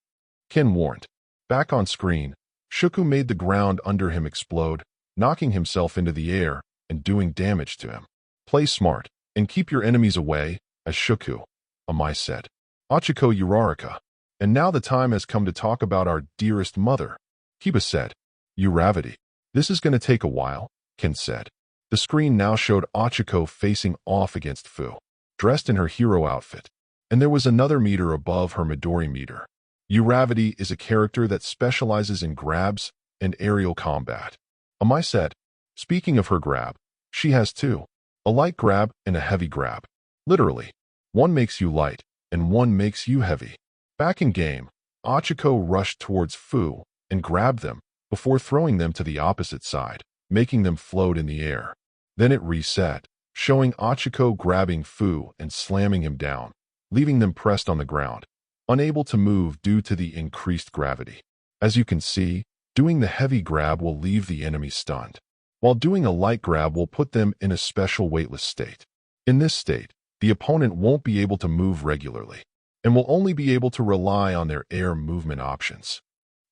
[SPEAKER 1] Ken warned. Back on screen, Shuku made the ground under him explode, knocking himself into the air and doing damage to him. Play smart and keep your enemies away, as Shuku, Amai said. Ochiko Uraraka. And now the time has come to talk about our dearest mother, Kiba said. Uravity. This is going to take a while, Ken said. The screen now showed Ochiko facing off against Fu, dressed in her hero outfit. And there was another meter above her Midori meter. Uravity is a character that specializes in grabs and aerial combat. Amai said. Speaking of her grab, she has two. A light grab and a heavy grab. Literally, one makes you light and one makes you heavy. Back in game, Ochiko rushed towards Fu and grabbed them before throwing them to the opposite side, making them float in the air. Then it reset, showing Ochiko grabbing Fu and slamming him down, leaving them pressed on the ground, unable to move due to the increased gravity. As you can see, doing the heavy grab will leave the enemy stunned, while doing a light grab will put them in a special weightless state. In this state, the opponent won't be able to move regularly, and will only be able to rely on their air movement options.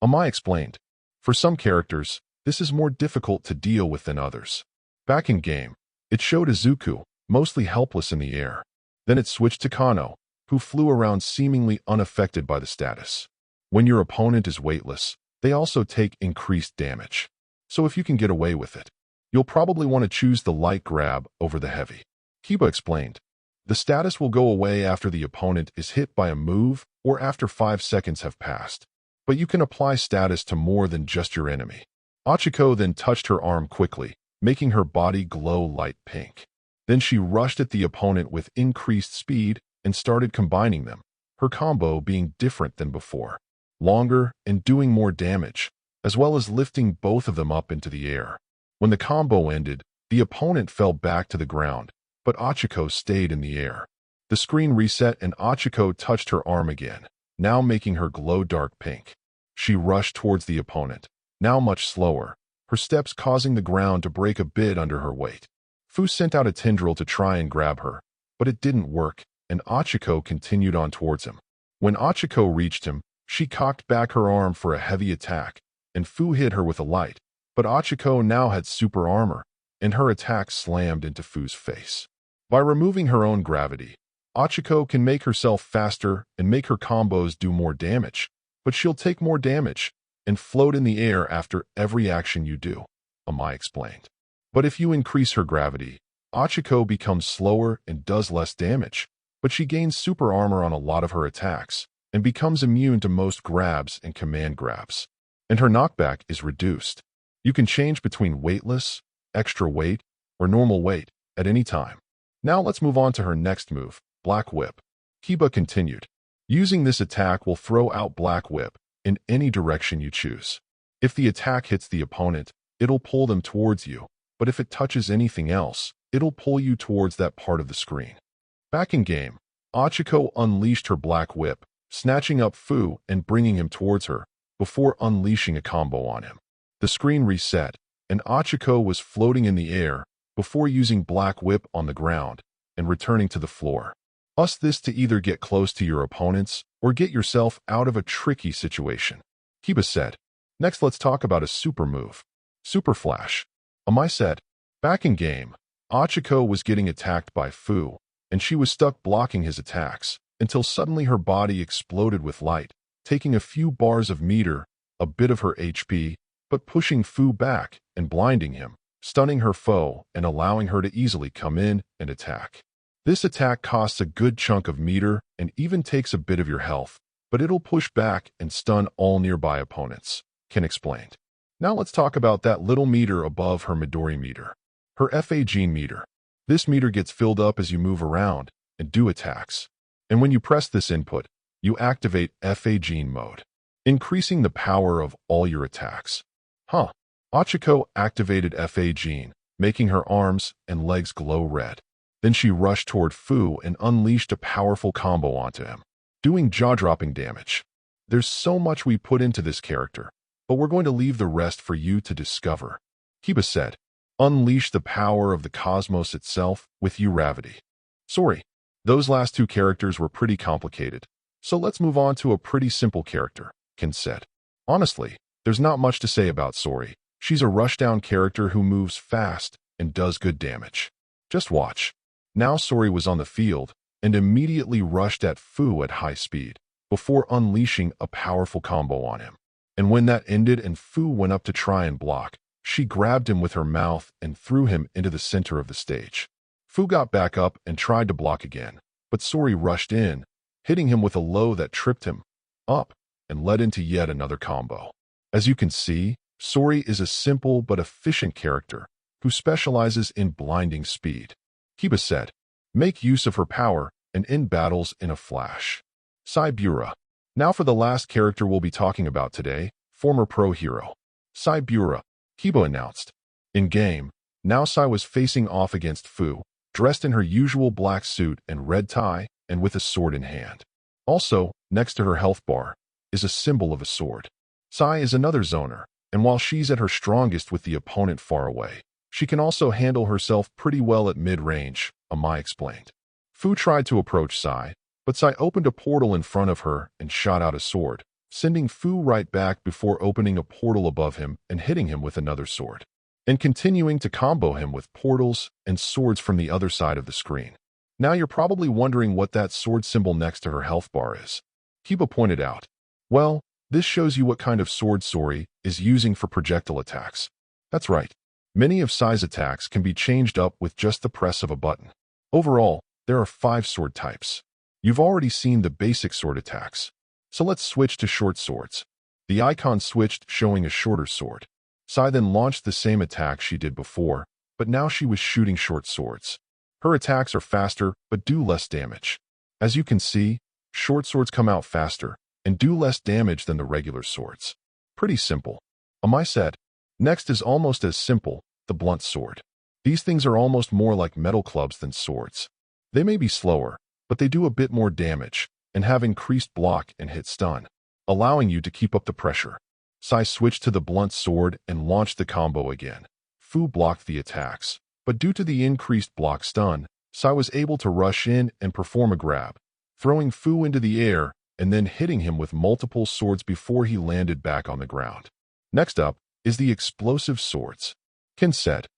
[SPEAKER 1] Amai explained. For some characters, this is more difficult to deal with than others. Back in game, it showed Izuku, mostly helpless in the air. Then it switched to Kano, who flew around seemingly unaffected by the status. When your opponent is weightless, they also take increased damage. So if you can get away with it, you'll probably want to choose the light grab over the heavy. Kiba explained. The status will go away after the opponent is hit by a move or after 5 seconds have passed. But you can apply status to more than just your enemy. Ochiko then touched her arm quickly, making her body glow light pink. Then she rushed at the opponent with increased speed and started combining them, her combo being different than before, longer and doing more damage, as well as lifting both of them up into the air. When the combo ended, the opponent fell back to the ground, but Ochiko stayed in the air. The screen reset and Ochiko touched her arm again, now making her glow dark pink. She rushed towards the opponent, now much slower, her steps causing the ground to break a bit under her weight. Fu sent out a tendril to try and grab her, but it didn't work, and Ochiko continued on towards him. When Ochiko reached him, she cocked back her arm for a heavy attack, and Fu hit her with a light, but Ochiko now had super armor, and her attack slammed into Fu's face. By removing her own gravity, Ochiko can make herself faster and make her combos do more damage, but she'll take more damage and float in the air after every action you do, Amai explained. But if you increase her gravity, Ochiko becomes slower and does less damage, but she gains super armor on a lot of her attacks, and becomes immune to most grabs and command grabs. And her knockback is reduced. You can change between weightless, extra weight, or normal weight at any time. Now let's move on to her next move, Black Whip. Kiba continued. Using this attack will throw out Black Whip in any direction you choose. If the attack hits the opponent, it'll pull them towards you, but if it touches anything else, it'll pull you towards that part of the screen. Back in game, Ochako unleashed her Black Whip, snatching up Fu and bringing him towards her, before unleashing a combo on him. The screen reset, and Ochako was floating in the air before using Black Whip on the ground and returning to the floor. Use this to either get close to your opponents or get yourself out of a tricky situation. Kiba said. Next, let's talk about a super move, Super Flash. On my set, back in game, Ochako was getting attacked by Fu, and she was stuck blocking his attacks until suddenly her body exploded with light, taking a few bars of meter, a bit of her HP, but pushing Fu back and blinding him, stunning her foe and allowing her to easily come in and attack. This attack costs a good chunk of meter and even takes a bit of your health, but it'll push back and stun all nearby opponents, Ken explained. Now let's talk about that little meter above her Midori meter, her FA Gene meter. This meter gets filled up as you move around and do attacks. And when you press this input, you activate FA Gene mode, increasing the power of all your attacks. Ochako activated FA Gene, making her arms and legs glow red. Then she rushed toward Fu and unleashed a powerful combo onto him, doing jaw-dropping damage. There's so much we put into this character, but we're going to leave the rest for you to discover. Kiba said, unleash the power of the cosmos itself with Uravity. Sorry, those last two characters were pretty complicated, so let's move on to a pretty simple character, Ken said. Honestly, there's not much to say about Sori. She's a rushdown character who moves fast and does good damage. Just watch. Now Sori was on the field and immediately rushed at Fu at high speed before unleashing a powerful combo on him. And when that ended and Fu went up to try and block, she grabbed him with her mouth and threw him into the center of the stage. Fu got back up and tried to block again, but Sori rushed in, hitting him with a low that tripped him up and led into yet another combo. As you can see, Sori is a simple but efficient character who specializes in blinding speed. Kiba said, make use of her power and end battles in a flash. Saibura. Now for the last character we'll be talking about today, former pro hero. Saibura, Kiba announced. In-game, now Sai was facing off against Fu, dressed in her usual black suit and red tie and with a sword in hand. Also, next to her health bar, is a symbol of a sword. Sai is another zoner, and while she's at her strongest with the opponent far away, she can also handle herself pretty well at mid-range, Amai explained. Fu tried to approach Sai, but Sai opened a portal in front of her and shot out a sword, sending Fu right back before opening a portal above him and hitting him with another sword, and continuing to combo him with portals and swords from the other side of the screen. Now you're probably wondering what that sword symbol next to her health bar is. Kiba pointed out. Well, this shows you what kind of sword Sori is using for projectile attacks. That's right. Many of Sai's attacks can be changed up with just the press of a button. Overall, there are 5 sword types. You've already seen the basic sword attacks, so let's switch to short swords. The icon switched, showing a shorter sword. Sai then launched the same attack she did before, but now she was shooting short swords. Her attacks are faster, but do less damage. As you can see, short swords come out faster and do less damage than the regular swords. Pretty simple. Amai said. Next is almost as simple, the blunt sword. These things are almost more like metal clubs than swords. They may be slower, but they do a bit more damage and have increased block and hit stun, allowing you to keep up the pressure. Sai switched to the blunt sword and launched the combo again. Fu blocked the attacks, but due to the increased block stun, Sai was able to rush in and perform a grab, throwing Fu into the air and then hitting him with multiple swords before he landed back on the ground. Next up is the explosive swords. Ken said,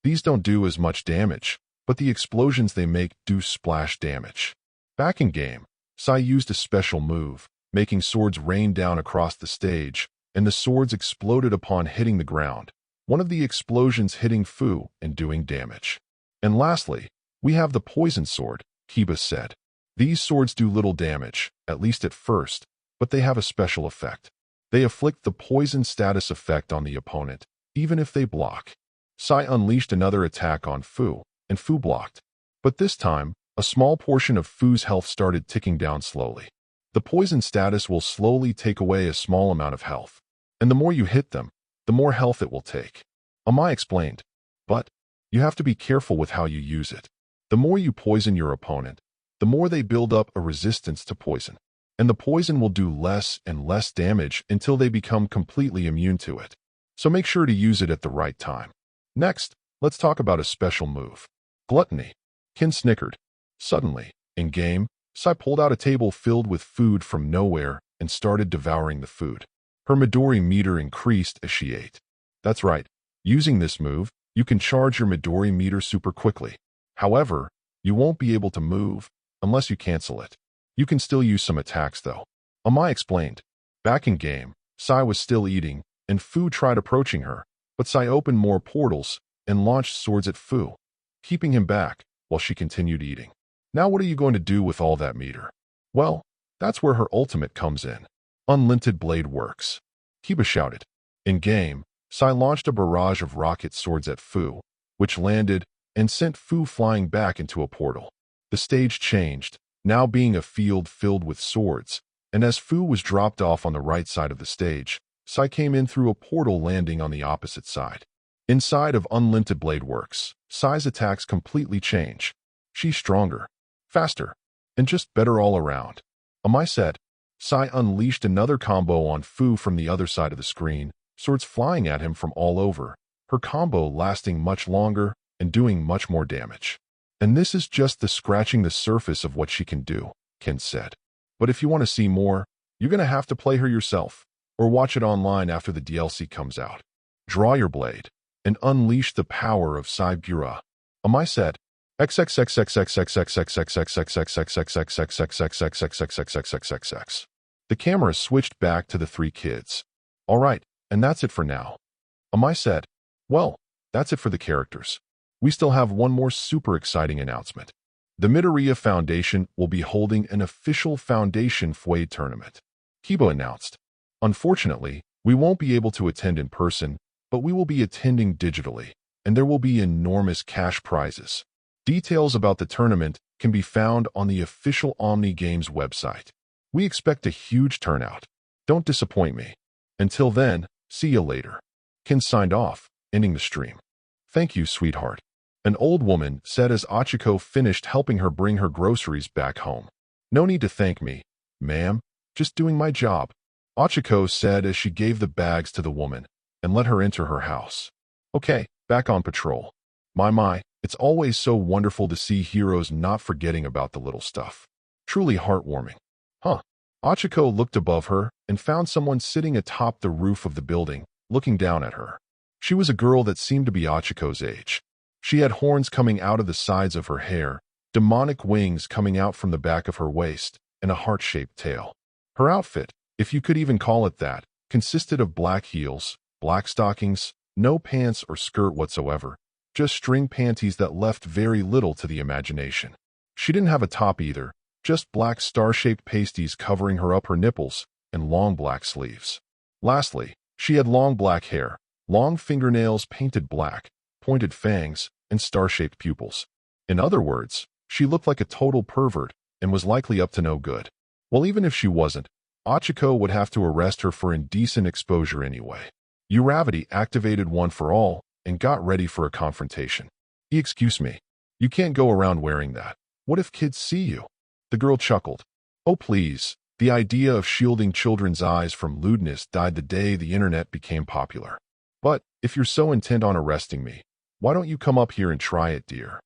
[SPEAKER 1] these don't do as much damage, but the explosions they make do splash damage. Back in game, Sai used a special move, making swords rain down across the stage, and the swords exploded upon hitting the ground, one of the explosions hitting Fu and doing damage. And lastly, we have the poison sword, Kiba said. These swords do little damage, at least at first, but they have a special effect. They inflict the poison status effect on the opponent, even if they block. Sai unleashed another attack on Fu, and Fu blocked. But this time, a small portion of Fu's health started ticking down slowly. The poison status will slowly take away a small amount of health, and the more you hit them, the more health it will take. Amai explained, but you have to be careful with how you use it. The more you poison your opponent, the more they build up a resistance to poison, and the poison will do less and less damage until they become completely immune to it. So make sure to use it at the right time. Next, let's talk about a special move. Gluttony. Kin snickered. Suddenly, in-game, Sai pulled out a table filled with food from nowhere and started devouring the food. Her Midori meter increased as she ate. That's right. Using this move, you can charge your Midori meter super quickly. However, you won't be able to move unless you cancel it. You can still use some attacks though. Amai explained. Back in game, Sai was still eating, and Fu tried approaching her, but Sai opened more portals and launched swords at Fu, keeping him back while she continued eating. Now what are you going to do with all that meter? Well, that's where her ultimate comes in. Unlimited blade works. Kiba shouted. In game, Sai launched a barrage of rocket swords at Fu, which landed and sent Fu flying back into a portal. The stage changed, now being a field filled with swords, and as Fu was dropped off on the right side of the stage, Sai came in through a portal landing on the opposite side. Inside of Unlimited Blade Works, Sai's attacks completely change. She's stronger, faster, and just better all around. Amai said. Sai unleashed another combo on Fu from the other side of the screen, swords flying at him from all over, her combo lasting much longer and doing much more damage. And this is just the scratching the surface of what she can do, Ken said. But if you want to see more, you're going to have to play her yourself, or watch it online after the DLC comes out. Draw your blade and unleash the power of Sai Bura. Amai said. The camera switched back to the three kids. All right, and that's it for now. Amai said. Well, that's it for the characters. We still have one more super exciting announcement. The Midoriya Foundation will be holding an official Foundation Fue tournament. Kiba announced. Unfortunately, we won't be able to attend in person, but we will be attending digitally, and there will be enormous cash prizes. Details about the tournament can be found on the official Omni Games website. We expect a huge turnout. Don't disappoint me. Until then, see you later. Ken signed off, ending the stream. Thank you, sweetheart. An old woman said as Achiko finished helping her bring her groceries back home. No need to thank me, ma'am. Just doing my job. Achiko said as she gave the bags to the woman and let her enter her house. Okay, back on patrol. My, it's always so wonderful to see heroes not forgetting about the little stuff. Truly heartwarming. Huh. Achiko looked above her and found someone sitting atop the roof of the building, looking down at her. She was a girl that seemed to be Achiko's age. She had horns coming out of the sides of her hair, demonic wings coming out from the back of her waist, and a heart-shaped tail. Her outfit, if you could even call it that, consisted of black heels, black stockings, no pants or skirt whatsoever, just string panties that left very little to the imagination. She didn't have a top either, just black star-shaped pasties covering her upper nipples and long black sleeves. Lastly, she had long black hair, long fingernails painted black, pointed fangs, and star-shaped pupils. In other words, she looked like a total pervert and was likely up to no good. Well, even if she wasn't, Achiko would have to arrest her for indecent exposure anyway. Uravity activated One for All and got ready for a confrontation. Excuse me. You can't go around wearing that. What if kids see you? The girl chuckled. Oh please, the idea of shielding children's eyes from lewdness died the day the internet became popular. But if you're so intent on arresting me, why don't you come up here and try it, dear?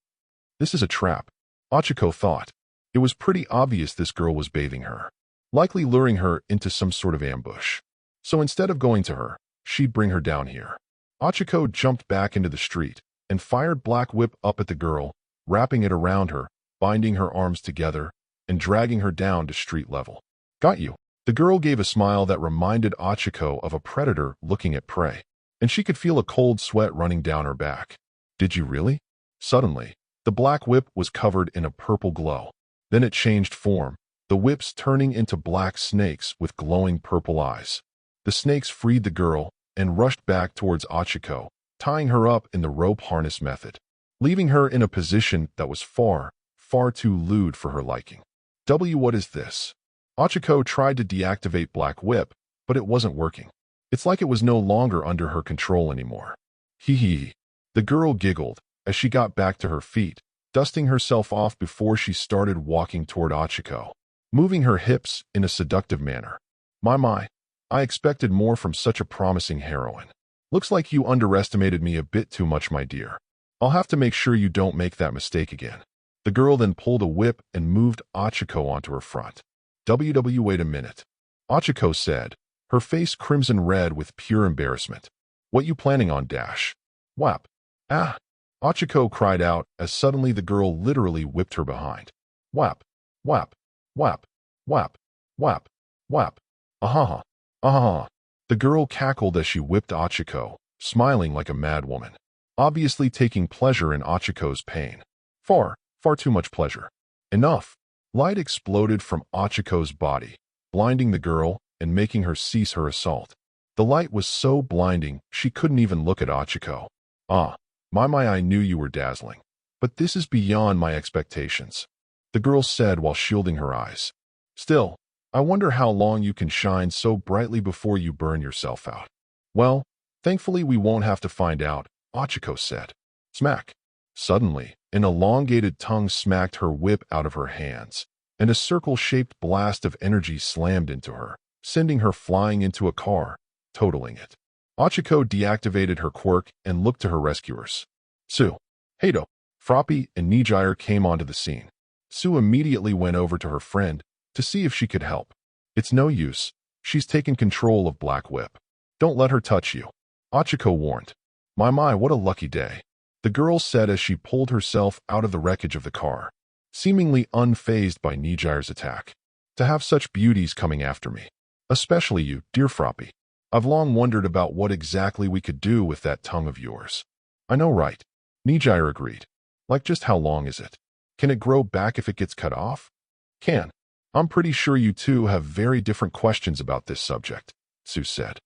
[SPEAKER 1] This is a trap, Achiko thought. It was pretty obvious this girl was bathing her, likely luring her into some sort of ambush. So instead of going to her, she'd bring her down here. Achiko jumped back into the street and fired Black Whip up at the girl, wrapping it around her, binding her arms together, and dragging her down to street level. Got you. The girl gave a smile that reminded Achiko of a predator looking at prey, and she could feel a cold sweat running down her back. Did you really? Suddenly, the Black Whip was covered in a purple glow. Then it changed form, the whips turning into black snakes with glowing purple eyes. The snakes freed the girl and rushed back towards Ochiko, tying her up in the rope harness method, leaving her in a position that was far, far too lewd for her liking. What is this? Ochiko tried to deactivate Black Whip, but it wasn't working. It's like it was no longer under her control anymore. Hee hee. The girl giggled as she got back to her feet, dusting herself off before she started walking toward Ochiko, moving her hips in a seductive manner. My, I expected more from such a promising heroine. Looks like you underestimated me a bit too much, my dear. I'll have to make sure you don't make that mistake again. The girl then pulled a whip and moved Ochiko onto her front. Wait a minute, Ochiko said, her face crimson red with pure embarrassment. What you planning on, Dash? Whap. Ah! Ochiko cried out as suddenly the girl literally whipped her behind. Whap, whap, whap, whap, whap, whap. Ahaha, ahaha. The girl cackled as she whipped Ochiko, smiling like a madwoman, obviously taking pleasure in Ochiko's pain. Far, far too much pleasure. Enough. Light exploded from Ochiko's body, blinding the girl and making her cease her assault. The light was so blinding she couldn't even look at Ochiko. Ah, my, I knew you were dazzling. But this is beyond my expectations, the girl said while shielding her eyes. Still, I wonder how long you can shine so brightly before you burn yourself out. Well, thankfully we won't have to find out, Ochiko said. Smack. Suddenly, an elongated tongue smacked her whip out of her hands, and a circle-shaped blast of energy slammed into her, sending her flying into a car, totaling it. Ochiko deactivated her quirk and looked to her rescuers. Sue, Hato, Froppy, and Nijire came onto the scene. Sue immediately went over to her friend to see if she could help. It's no use. She's taken control of Black Whip. Don't let her touch you, Ochiko warned. My, what a lucky day, the girl said as she pulled herself out of the wreckage of the car, seemingly unfazed by Nijire's attack. To have such beauties coming after me. Especially you, dear Froppy. I've long wondered about what exactly we could do with that tongue of yours. I know, right? Nijire agreed. Like, just how long is it? Can it grow back if it gets cut off? Can. I'm pretty sure you two have very different questions about this subject, Sue said.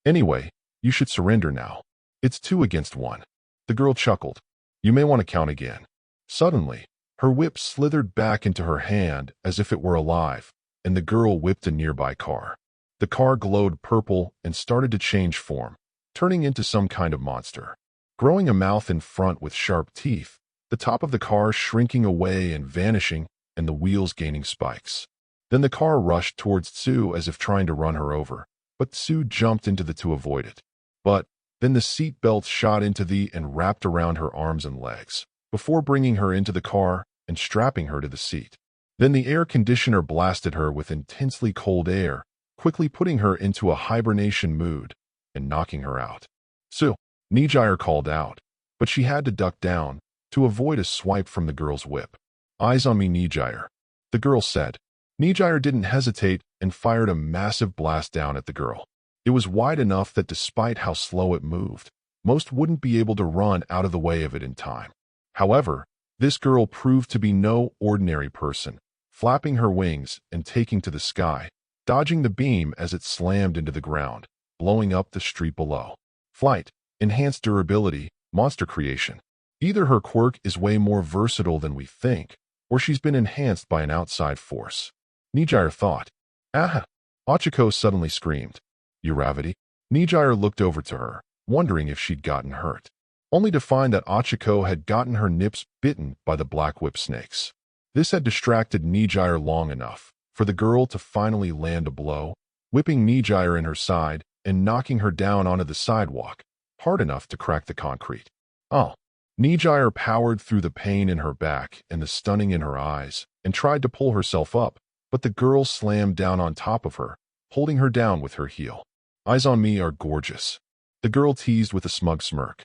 [SPEAKER 1] Anyway, you should surrender now. It's 2 against 1. The girl chuckled. You may want to count again. Suddenly, her whip slithered back into her hand as if it were alive, and the girl whipped a nearby car. The car glowed purple and started to change form, turning into some kind of monster. Growing a mouth in front with sharp teeth, the top of the car shrinking away and vanishing, and the wheels gaining spikes. Then the car rushed towards Sue as if trying to run her over, but Sue jumped into the to avoid it. But then the seat belt shot into the and wrapped around her arms and legs, before bringing her into the car and strapping her to the seat. Then the air conditioner blasted her with intensely cold air, quickly putting her into a hibernation mood and knocking her out. Sue, Nijire called out, but she had to duck down to avoid a swipe from the girl's whip. Eyes on me, Nijire, the girl said. Nijire didn't hesitate and fired a massive blast down at the girl. It was wide enough that despite how slow it moved, most wouldn't be able to run out of the way of it in time. However, this girl proved to be no ordinary person, flapping her wings and taking to the sky, dodging the beam as it slammed into the ground, blowing up the street below. Flight, enhanced durability, monster creation. Either her quirk is way more versatile than we think, or she's been enhanced by an outside force. Nijire thought. Aha! Ochiko suddenly screamed. Uravity? Nijire looked over to her, wondering if she'd gotten hurt, only to find that Ochiko had gotten her nips bitten by the black whip snakes. This had distracted Nijire long enough for the girl to finally land a blow, whipping Nijire in her side and knocking her down onto the sidewalk, hard enough to crack the concrete. Oh! Nijire powered through the pain in her back and the stunning in her eyes and tried to pull herself up, but the girl slammed down on top of her, holding her down with her heel. Eyes on me are gorgeous, the girl teased with a smug smirk.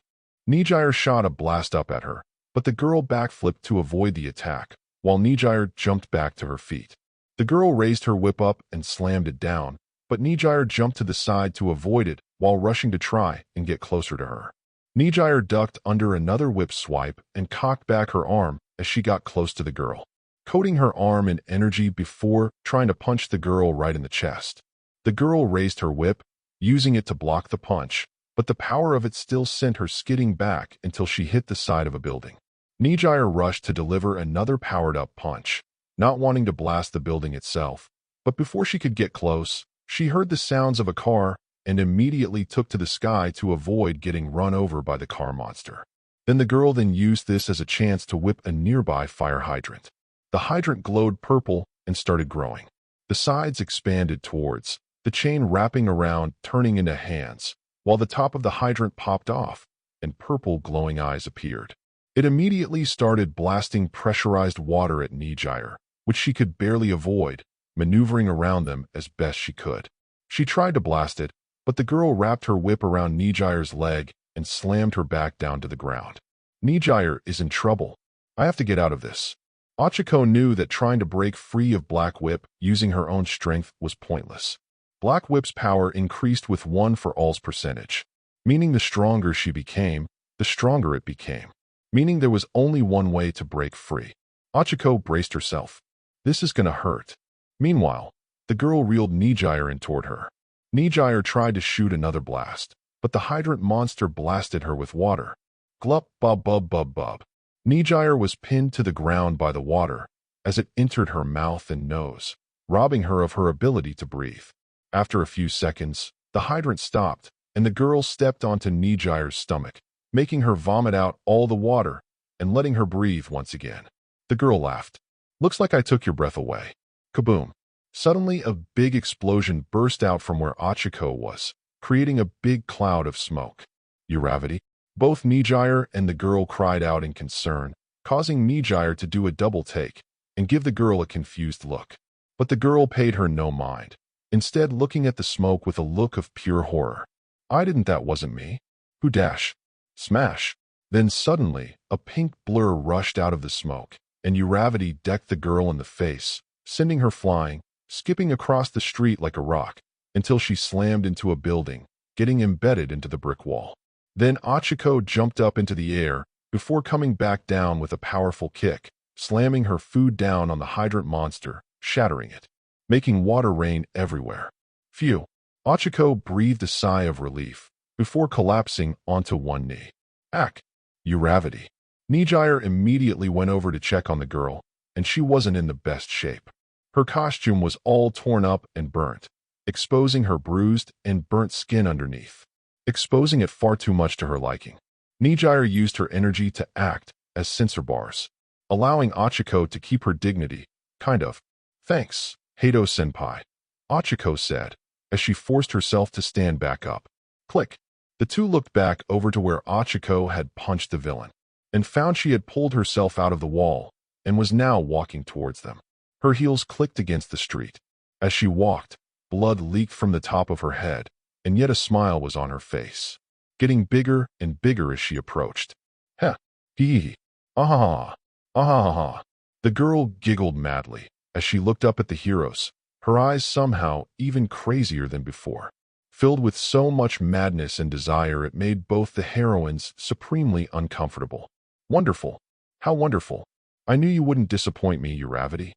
[SPEAKER 1] Nijire shot a blast up at her, but the girl backflipped to avoid the attack, while Nijire jumped back to her feet. The girl raised her whip up and slammed it down, but Nijire jumped to the side to avoid it while rushing to try and get closer to her. Nijire ducked under another whip swipe and cocked back her arm as she got close to the girl. coating her arm in energy before trying to punch the girl right in the chest. The girl raised her whip, using it to block the punch, but the power of it still sent her skidding back until she hit the side of a building. Nijire rushed to deliver another powered-up punch, not wanting to blast the building itself, but before she could get close, she heard the sounds of a car and immediately took to the sky to avoid getting run over by the car monster. The girl used this as a chance to whip a nearby fire hydrant. The hydrant glowed purple and started growing. The sides expanded towards, the chain wrapping around, turning into hands, while the top of the hydrant popped off, and purple glowing eyes appeared. It immediately started blasting pressurized water at Nijire, which she could barely avoid, maneuvering around them as best she could. She tried to blast it, but the girl wrapped her whip around Nijire's leg and slammed her back down to the ground. Nijire is in trouble. I have to get out of this. Ochako knew that trying to break free of Black Whip using her own strength was pointless. Black Whip's power increased with 1 for all's percentage, meaning the stronger she became, the stronger it became, meaning there was only one way to break free. Ochako braced herself. This is gonna hurt. Meanwhile, the girl reeled Nijire in toward her. Nijire tried to shoot another blast, but the hydrant monster blasted her with water. Glup, bub, bub, bub, bub. Nijire was pinned to the ground by the water as it entered her mouth and nose, robbing her of her ability to breathe. After a few seconds, the hydrant stopped, and the girl stepped onto Nijire's stomach, making her vomit out all the water and letting her breathe once again. The girl laughed. Looks like I took your breath away. Kaboom. Suddenly, a big explosion burst out from where Ochako was, creating a big cloud of smoke. Uravity. Both Nijire and the girl cried out in concern, causing Nijire to do a double take and give the girl a confused look. But the girl paid her no mind, instead looking at the smoke with a look of pure horror. That wasn't me. Who dash? Smash. Then suddenly, a pink blur rushed out of the smoke, and Uravity decked the girl in the face, sending her flying, skipping across the street like a rock, until she slammed into a building, getting embedded into the brick wall. Then Ochako jumped up into the air before coming back down with a powerful kick, slamming her food down on the hydrant monster, shattering it, making water rain everywhere. Phew. Ochako breathed a sigh of relief before collapsing onto one knee. Ack. Uravity. Nijire immediately went over to check on the girl, and she wasn't in the best shape. Her costume was all torn up and burnt, exposing her bruised and burnt skin underneath, exposing it far too much to her liking. Nijire used her energy to act as censor bars, allowing Ochako to keep her dignity, kind of. Thanks, Hato-senpai, Ochako said, as she forced herself to stand back up. Click. The two looked back over to where Ochako had punched the villain, and found she had pulled herself out of the wall and was now walking towards them. Her heels clicked against the street. As she walked, blood leaked from the top of her head, and yet a smile was on her face, getting bigger and bigger as she approached. Heh, hee, ah, ah. The girl giggled madly as she looked up at the heroes, her eyes somehow even crazier than before. Filled with so much madness and desire, it made both the heroines supremely uncomfortable. Wonderful. How wonderful. I knew you wouldn't disappoint me, Uravity.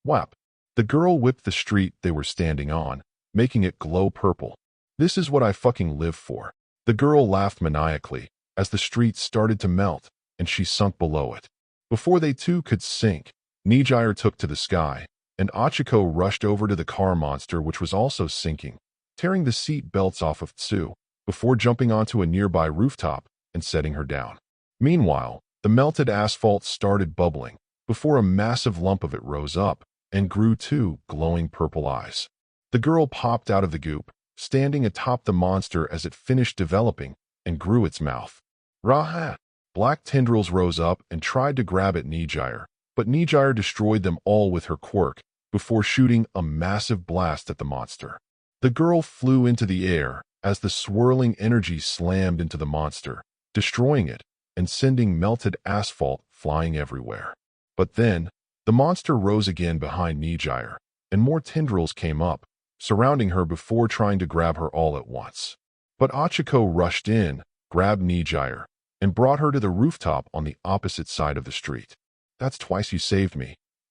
[SPEAKER 1] Whap. The girl whipped the street they were standing on, making it glow purple. This is what I fucking live for. The girl laughed maniacally as the street started to melt and she sunk below it. Before they too could sink, Nijire took to the sky, and Ochako rushed over to the car monster, which was also sinking, tearing the seat belts off of Tsu before jumping onto a nearby rooftop and setting her down. Meanwhile, the melted asphalt started bubbling before a massive lump of it rose up and grew two glowing purple eyes. The girl popped out of the goop, standing atop the monster as it finished developing and grew its mouth. Raha! Black tendrils rose up and tried to grab at Nijire, but Nijire destroyed them all with her quirk before shooting a massive blast at the monster. The girl flew into the air as the swirling energy slammed into the monster, destroying it and sending melted asphalt flying everywhere. But then, the monster rose again behind Nijire, and more tendrils came up, surrounding her before trying to grab her all at once. But Ochako rushed in, grabbed Nijire, and brought her to the rooftop on the opposite side of the street. That's twice you saved me.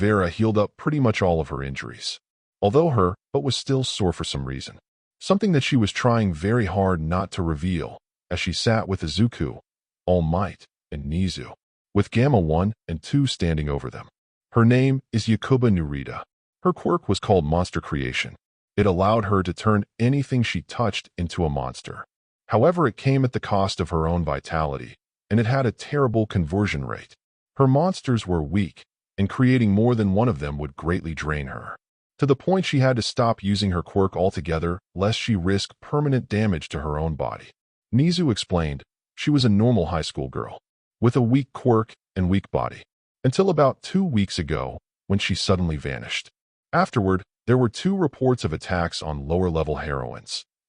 [SPEAKER 1] Vera healed up pretty much all of her injuries. Although her butt was still sore for some reason. Something that she was trying very hard not to reveal, as she sat with Izuku, All Might, and Nizu, with Gamma 1 and 2 standing over them. Her name is Yakuba Nurita. Her quirk was called Monster Creation. It allowed her to turn anything she touched into a monster. However, it came at the cost of her own vitality, and it had a terrible conversion rate. Her monsters were weak, and creating more than one of them would greatly drain her, to the point she had to stop using her quirk altogether lest she risk permanent damage to her own body. Nizu explained she was a normal high school girl, with a weak quirk and weak body, until about 2 weeks ago when she suddenly vanished. Afterward, there were 2 reports of attacks on lower-level heroines,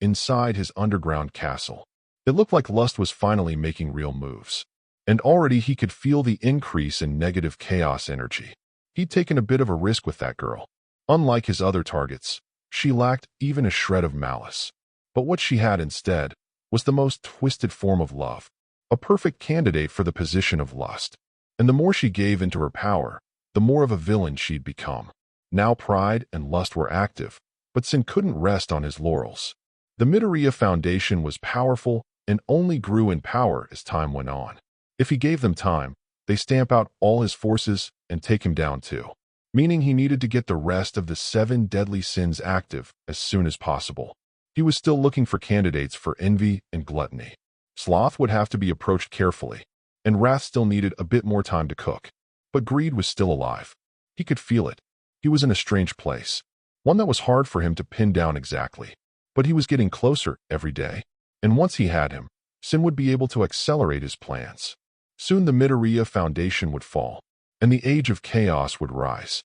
[SPEAKER 1] inside his underground castle. It looked like Lust was finally making real moves. And already he could feel the increase in negative chaos energy. He'd taken a bit of a risk with that girl. Unlike his other targets, She lacked even a shred of malice. But what she had instead was the most twisted form of love, a perfect candidate for the position of lust. And the more she gave into her power, the more of a villain she'd become. Now pride and lust were active, but Sin couldn't rest on his laurels. The Midoriya Foundation was powerful and only grew in power as time went on. If he gave them time, they stamp out all his forces and take him down too, meaning he needed to get the rest of the 7 deadly sins active as soon as possible. He was still looking for candidates for envy and gluttony. Sloth would have to be approached carefully, and wrath still needed a bit more time to cook. But greed was still alive. He could feel it. He was in a strange place, one that was hard for him to pin down exactly. But he was getting closer every day, and once he had him, Sin would be able to accelerate his plans. Soon the Midoriya Foundation would fall, and the Age of Chaos would rise.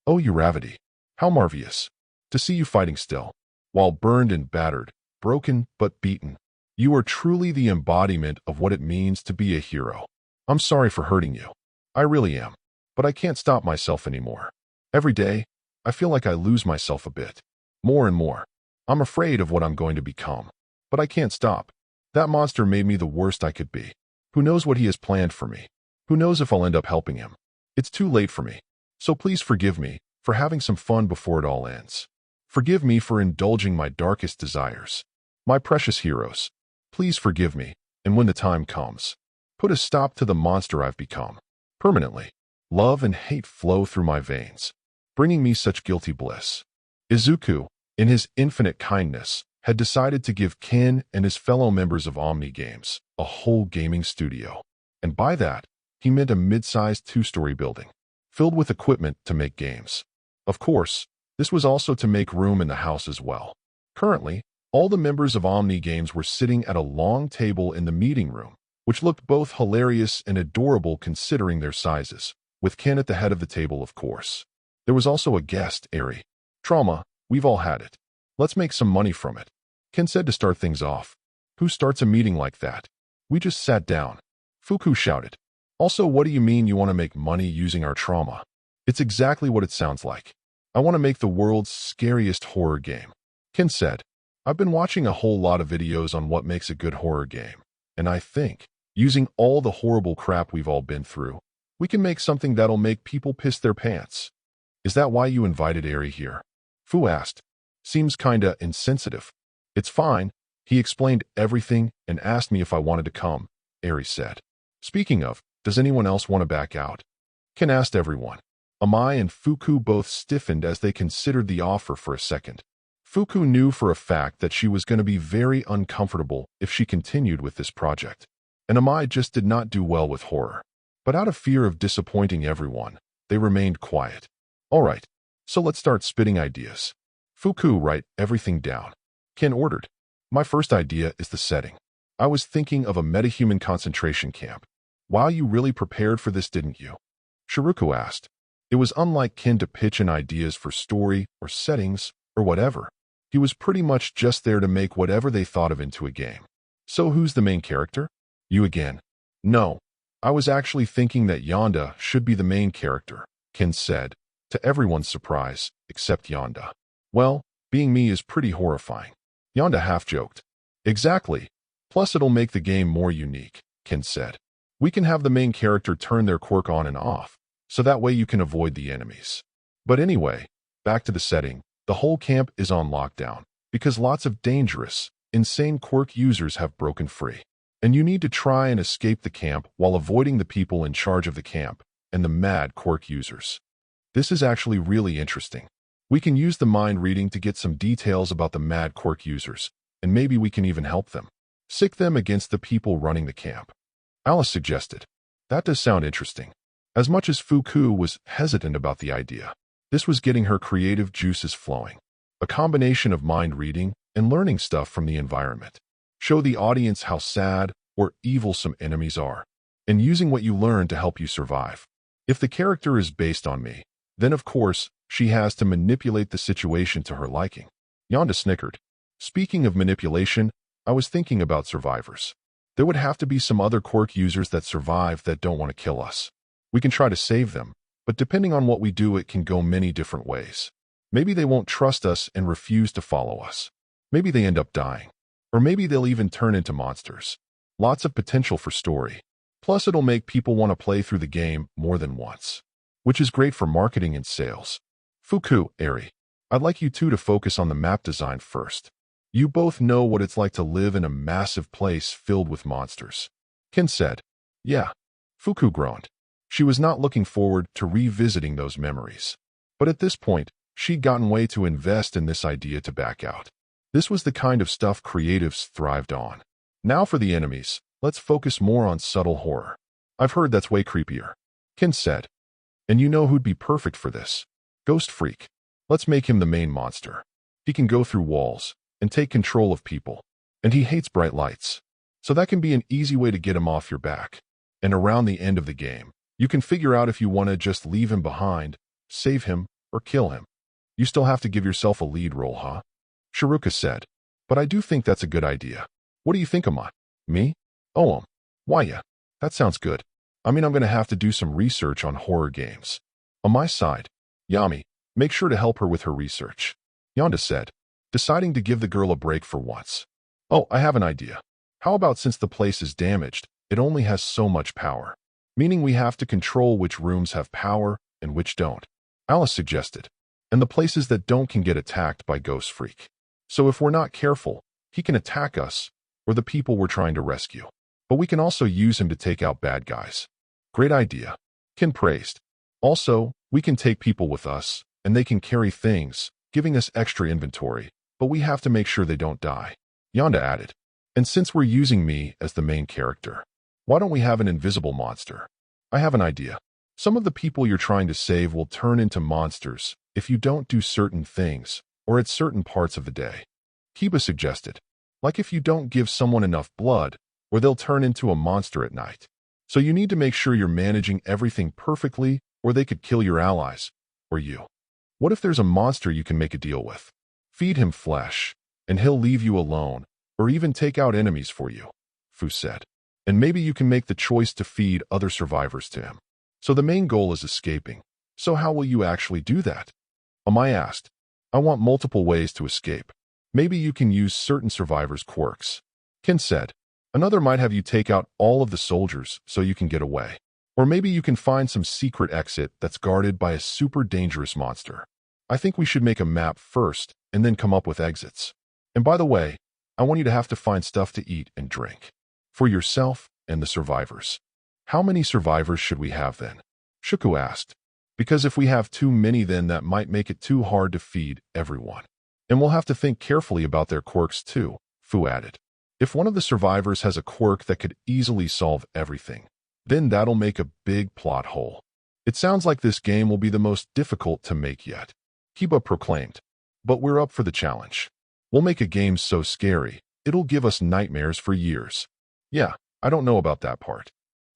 [SPEAKER 1] Oh, Uravity, how marvelous to see you fighting still. While burned and battered, broken but beaten, you are truly the embodiment of what it means to be a hero. I'm sorry for hurting you. I really am. But I can't stop myself anymore. Every day, I feel like I lose myself a bit. More and more. I'm afraid of what I'm going to become. But I can't stop. That monster made me the worst I could be. Who knows what he has planned for me? Who knows if I'll end up helping him? It's too late for me. So please forgive me for having some fun before it all ends. Forgive me for indulging my darkest desires. My precious heroes, please forgive me, and when the time comes, put a stop to the monster I've become. Permanently. Love and hate flow through my veins, bringing me such guilty bliss. Izuku, in his infinite kindness, had decided to give Ken and his fellow members of Omni Games a whole gaming studio. And by that, he meant a mid-sized 2-story building, filled with equipment to make games. Of course, this was also to make room in the house as well. Currently, all the members of Omni Games were sitting at a long table in the meeting room, which looked both hilarious and adorable considering their sizes, with Ken at the head of the table, of course. There was also a guest, Eri. Trauma, we've all had it. Let's make some money from it. Ken said to start things off. Who starts a meeting like that? We just sat down. Fuku shouted. Also, what do you mean you want to make money using our trauma? It's exactly what it sounds like. I want to make the world's scariest horror game. Ken said. I've been watching a whole lot of videos on what makes a good horror game, and I think, using all the horrible crap we've all been through, we can make something that'll make people piss their pants. Is that why you invited Eri here? Fu asked. Seems kinda insensitive. It's fine. He explained everything and asked me if I wanted to come, Eri said. Speaking of, does anyone else want to back out? Ken asked everyone. Amai and Fuku both stiffened as they considered the offer for a second. Fuku knew for a fact that she was going to be very uncomfortable if she continued with this project. And Amai just did not do well with horror. But out of fear of disappointing everyone, they remained quiet. All right, so let's start spitting ideas. Fuku, write everything down. Ken ordered. My first idea is the setting. I was thinking of a metahuman concentration camp. Wow, you really prepared for this, didn't you? Shiruku asked. It was unlike Ken to pitch in ideas for story or settings or whatever. He was pretty much just there to make whatever they thought of into a game. So who's the main character? You again. No. I was actually thinking that Yonda should be the main character, Ken said, to everyone's surprise, except Yonda. Well, being me is pretty horrifying. Yonda half-joked. Exactly. Plus it'll make the game more unique, Ken said. We can have the main character turn their quirk on and off, so that way you can avoid the enemies. But anyway, back to the setting. The whole camp is on lockdown, because lots of dangerous, insane quirk users have broken free. And you need to try and escape the camp while avoiding the people in charge of the camp and the mad quirk users. This is actually really interesting. We can use the mind reading to get some details about the mad quirk users, and maybe we can even help them. Sick them against the people running the camp. Alice suggested. That does sound interesting. As much as Fuku was hesitant about the idea, this was getting her creative juices flowing. A combination of mind reading and learning stuff from the environment. Show the audience how sad or evil some enemies are, and using what you learn to help you survive. If the character is based on me, then of course, she has to manipulate the situation to her liking. Yonda snickered. Speaking of manipulation, I was thinking about survivors. There would have to be some other quirk users that survive that don't want to kill us. We can try to save them, but depending on what we do, it can go many different ways. Maybe they won't trust us and refuse to follow us. Maybe they end up dying. Or maybe they'll even turn into monsters. Lots of potential for story. Plus, it'll make people want to play through the game more than once, which is great for marketing and sales. Fuku, Eri, I'd like you two to focus on the map design first. You both know what it's like to live in a massive place filled with monsters. Ken said. Yeah. Fuku groaned. She was not looking forward to revisiting those memories. But at this point, she'd gotten way too invested in this idea to back out. This was the kind of stuff creatives thrived on. Now for the enemies, let's focus more on subtle horror. I've heard that's way creepier. Ken said. And you know who'd be perfect for this? Ghost Freak. Let's make him the main monster. He can go through walls and take control of people. And he hates bright lights. So that can be an easy way to get him off your back. And around the end of the game, you can figure out if you want to just leave him behind, save him, or kill him. You still have to give yourself a lead role, huh? Shiruka said. But I do think that's a good idea. What do you think, Amon? Me? Oh, why yeah. That sounds good. I mean, I'm going to have to do some research on horror games. On my side, Yami, make sure to help her with her research. Yonda said, deciding to give the girl a break for once. Oh, I have an idea. How about since the place is damaged, it only has so much power? Meaning we have to control which rooms have power and which don't. Alice suggested. And the places that don't can get attacked by Ghost Freak. So if we're not careful, he can attack us or the people we're trying to rescue. But we can also use him to take out bad guys. Great idea. Ken praised. Also, we can take people with us, and they can carry things, giving us extra inventory, but we have to make sure they don't die. Yonda added. And since we're using me as the main character, why don't we have an invisible monster? I have an idea. Some of the people you're trying to save will turn into monsters if you don't do certain things or at certain parts of the day. Kiba suggested. Like if you don't give someone enough blood, or they'll turn into a monster at night. So you need to make sure you're managing everything perfectly, or they could kill your allies, or you. What if there's a monster you can make a deal with? Feed him flesh, and he'll leave you alone, or even take out enemies for you, Fu said. And maybe you can make the choice to feed other survivors to him. So the main goal is escaping. So how will you actually do that? Amai asked. I want multiple ways to escape. Maybe you can use certain survivors' quirks. Ken said. Another might have you take out all of the soldiers so you can get away. Or maybe you can find some secret exit that's guarded by a super dangerous monster. I think we should make a map first and then come up with exits. And by the way, I want you to have to find stuff to eat and drink. For yourself and the survivors. How many survivors should we have then? Shuku asked. Because if we have too many, then that might make it too hard to feed everyone. And we'll have to think carefully about their quirks too, Fu added. If one of the survivors has a quirk that could easily solve everything, then that'll make a big plot hole. It sounds like this game will be the most difficult to make yet, Kiba proclaimed. But we're up for the challenge. We'll make a game so scary, it'll give us nightmares for years. Yeah, I don't know about that part.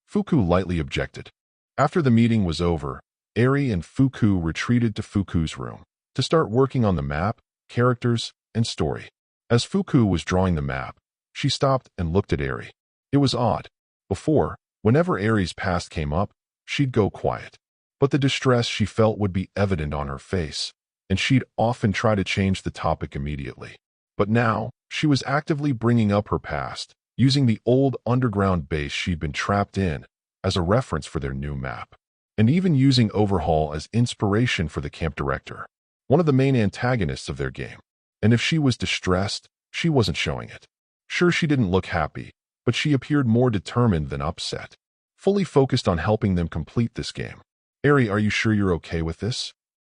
[SPEAKER 1] Fuku lightly objected. After the meeting was over, Eri and Fuku retreated to Fuku's room to start working on the map, characters, and story. As Fuku was drawing the map, she stopped and looked at Eri. It was odd. Before, whenever Eri's past came up, she'd go quiet. But the distress she felt would be evident on her face, and she'd often try to change the topic immediately. But now, she was actively bringing up her past, using the old underground base she'd been trapped in as a reference for their new map, and even using Overhaul as inspiration for the camp director, one of the main antagonists of their game. And if she was distressed, she wasn't showing it. Sure, she didn't look happy, but she appeared more determined than upset, fully focused on helping them complete this game. Eri, are you sure you're okay with this?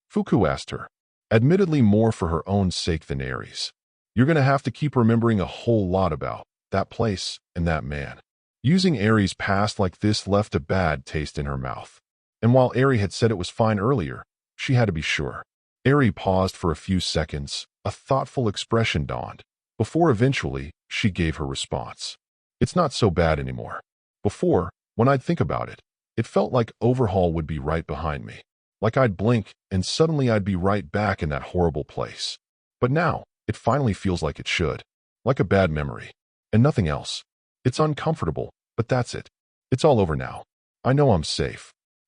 [SPEAKER 1] Fuku asked her, admittedly more for her own sake than Eri's. You're going to have to keep remembering a whole lot about that place and that man. Using Eri's past like this left a bad taste in her mouth. And while Eri had said it was fine earlier, she had to be sure. Eri paused for a few seconds, a thoughtful expression dawned, before eventually she gave her response. It's not so bad anymore. Before, when I'd think about it, it felt like Overhaul would be right behind me. Like I'd blink and suddenly I'd be right back in that horrible place. But now, it finally feels like it should. Like a bad memory. And nothing else. It's uncomfortable, but that's it. It's all over now. I know I'm safe.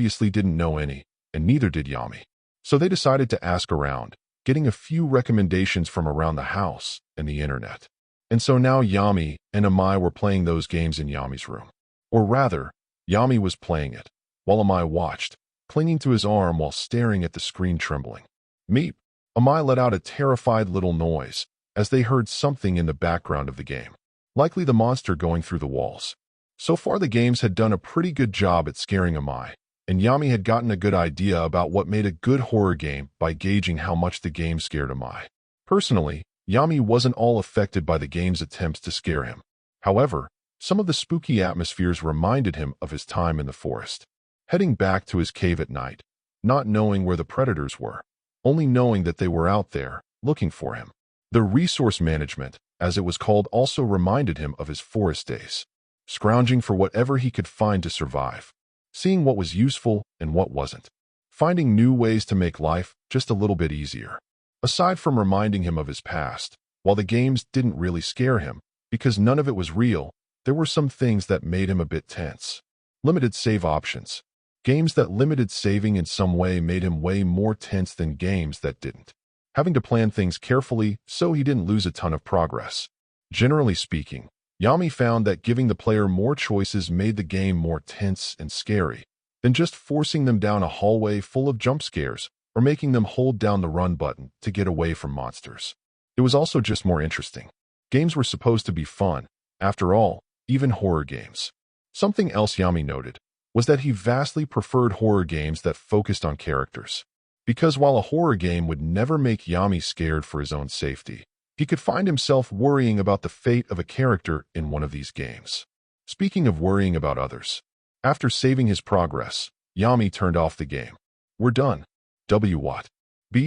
[SPEAKER 1] obviously didn't know any, and neither did Yami. So they decided to ask around, getting a few recommendations from around the house and the internet. And so now Yami and Amai were playing those games in Yami's room. Or rather, Yami was playing it, while Amai watched, clinging to his arm while staring at the screen trembling. Meep! Amai let out a terrified little noise as they heard something in the background of the game. Likely the monster going through the walls. So far the games had done a pretty good job at scaring Amai, and Yami had gotten a good idea about what made a good horror game by gauging how much the game scared Amai. Personally, Yami wasn't all affected by the game's attempts to scare him. However, some of the spooky atmospheres reminded him of his time in the forest. Heading back to his cave at night, not knowing where the predators were, only knowing that they were out there, looking for him. The resource management, as it was called, also reminded him of his forest days, scrounging for whatever he could find to survive, seeing what was useful and what wasn't, finding new ways to make life just a little bit easier. Aside from reminding him of his past, while the games didn't really scare him, because none of it was real, there were some things that made him a bit tense. Limited save options. Games that limited saving in some way made him way more tense than games that didn't. Having to plan things carefully so he didn't lose a ton of progress. Generally speaking, Yami found that giving the player more choices made the game more tense and scary than just forcing them down a hallway full of jump scares or making them hold down the run button to get away from monsters. It was also just more interesting. Games were supposed to be fun, after all, even horror games. Something else Yami noted was that he vastly preferred horror games that focused on characters. Because while a horror game would never make Yami scared for his own safety, he could find himself worrying about the fate of a character in one of these games. Speaking of worrying about others, after saving his progress, Yami turned off the game. We're done. What?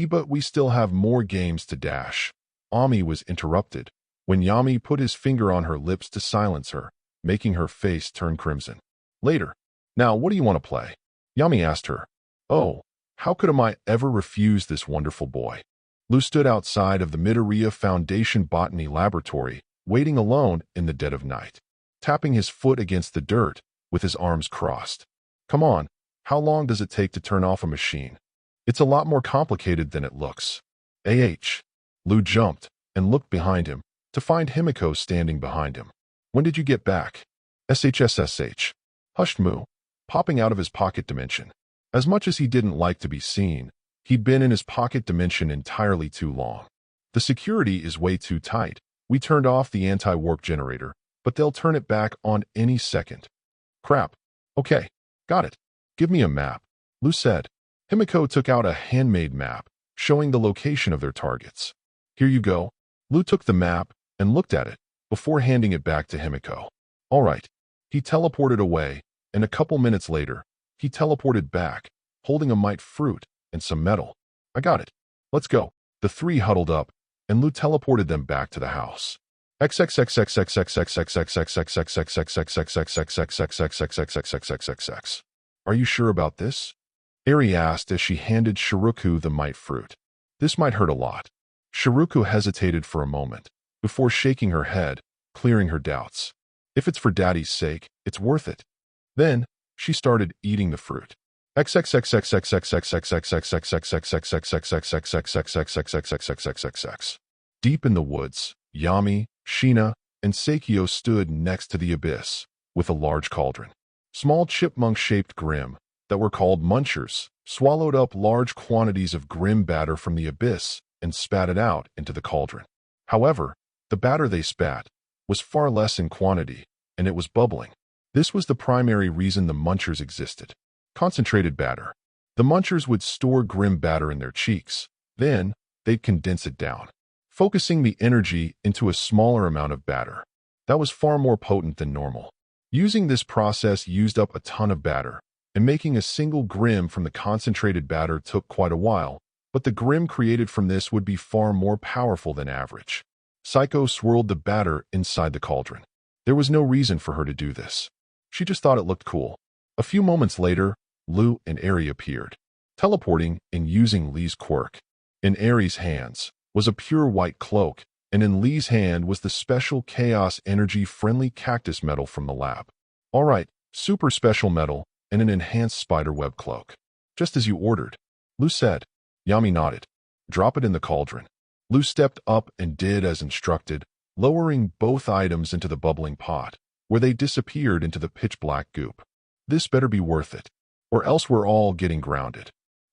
[SPEAKER 1] But we still have more games to dash. Ami was interrupted when Yami put his finger on her lips to silence her, making her face turn crimson. Later. Now, what do you want to play? Yami asked her. Oh, how could I ever refuse this wonderful boy? Lou stood outside of the Midoriya Foundation Botany Laboratory, waiting alone in the dead of night, tapping his foot against the dirt with his arms crossed. Come on, how long does it take to turn off a machine? It's a lot more complicated than it looks. Lou jumped and looked behind him to find Himiko standing behind him. When did you get back? SHSSH. Hushed Moo, popping out of his pocket dimension. As much as he didn't like to be seen, he'd been in his pocket dimension entirely too long. The security is way too tight. We turned off the anti-warp generator, but they'll turn it back on any second. Crap. Okay, got it. Give me a map, Lou said. Himiko took out a handmade map, showing the location of their targets. Here you go. Lu took the map and looked at it before handing it back to Himiko. All right. He teleported away, and a couple minutes later, he teleported back, holding a mite fruit and some metal. I got it. Let's go. The three huddled up, and Lu teleported them back to the house. Are you sure about this? Eri asked as she handed Shiruku the mite fruit. This might hurt a lot. Shiruku hesitated for a moment, before shaking her head, clearing her doubts. If it's for Daddy's sake, it's worth it. Then, she started eating the fruit. Deep in the woods, Yami, Sheena, and Seikyo stood next to the abyss, with a large cauldron. Small chipmunk-shaped Grim, that were called munchers, swallowed up large quantities of Grim batter from the abyss and spat it out into the cauldron. However, the batter they spat was far less in quantity, and it was bubbling. This was the primary reason the munchers existed. Concentrated batter. The munchers would store Grim batter in their cheeks. Then, they'd condense it down, focusing the energy into a smaller amount of batter. That was far more potent than normal. Using this process used up a ton of batter, and making a single Grim from the concentrated batter took quite a while, but the Grim created from this would be far more powerful than average. Psycho swirled the batter inside the cauldron. There was no reason for her to do this. She just thought it looked cool. A few moments later, Lu and Eri appeared, teleporting and using Lee's quirk. In Eri's hands was a pure white cloak, and in Lee's hand was the special chaos energy-friendly cactus metal from the lab. All right, super special metal and an enhanced spiderweb cloak. Just as you ordered, Lu said. Yami nodded. Drop it in the cauldron. Lu stepped up and did as instructed, lowering both items into the bubbling pot, where they disappeared into the pitch-black goop. This better be worth it, or else we're all getting grounded.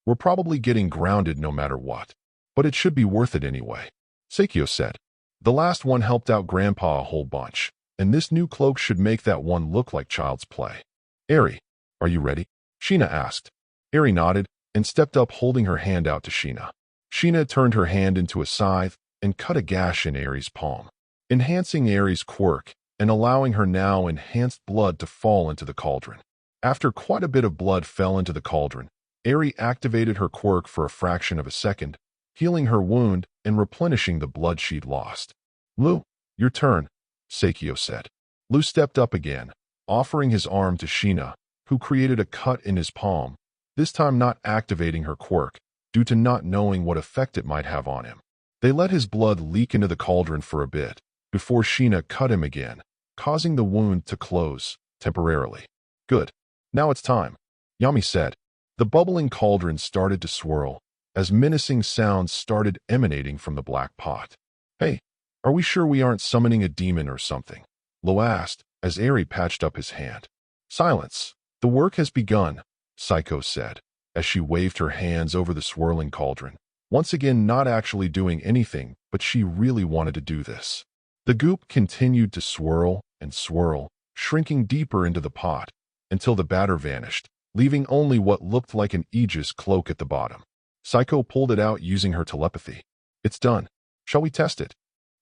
[SPEAKER 1] We're probably getting grounded no matter what, but it should be worth it anyway, Seikyo said. The last one helped out Grandpa a whole bunch, and this new cloak should make that one look like child's play. Eri, are you ready? Sheena asked. Eri nodded and stepped up, holding her hand out to Sheena. Sheena turned her hand into a scythe and cut a gash in Eri's palm, enhancing Eri's quirk and allowing her now enhanced blood to fall into the cauldron. After quite a bit of blood fell into the cauldron, Eri activated her quirk for a fraction of a second, healing her wound and replenishing the blood she'd lost. Lu, your turn, Seikyo said. Lu stepped up again, offering his arm to Sheena, who created a cut in his palm, this time not activating her quirk, due to not knowing what effect it might have on him. They let his blood leak into the cauldron for a bit, before Sheena cut him again, causing the wound to close, temporarily. Good. Now it's time, Yami said. The bubbling cauldron started to swirl, as menacing sounds started emanating from the black pot. Hey, are we sure we aren't summoning a demon or something? Lo asked, as Eri patched up his hand. Silence. The work has begun, Psycho said, as she waved her hands over the swirling cauldron, once again not actually doing anything, but she really wanted to do this. The goop continued to swirl and swirl, shrinking deeper into the pot, until the batter vanished, leaving only what looked like an Aegis cloak at the bottom. Psycho pulled it out using her telepathy. It's done. Shall we test it?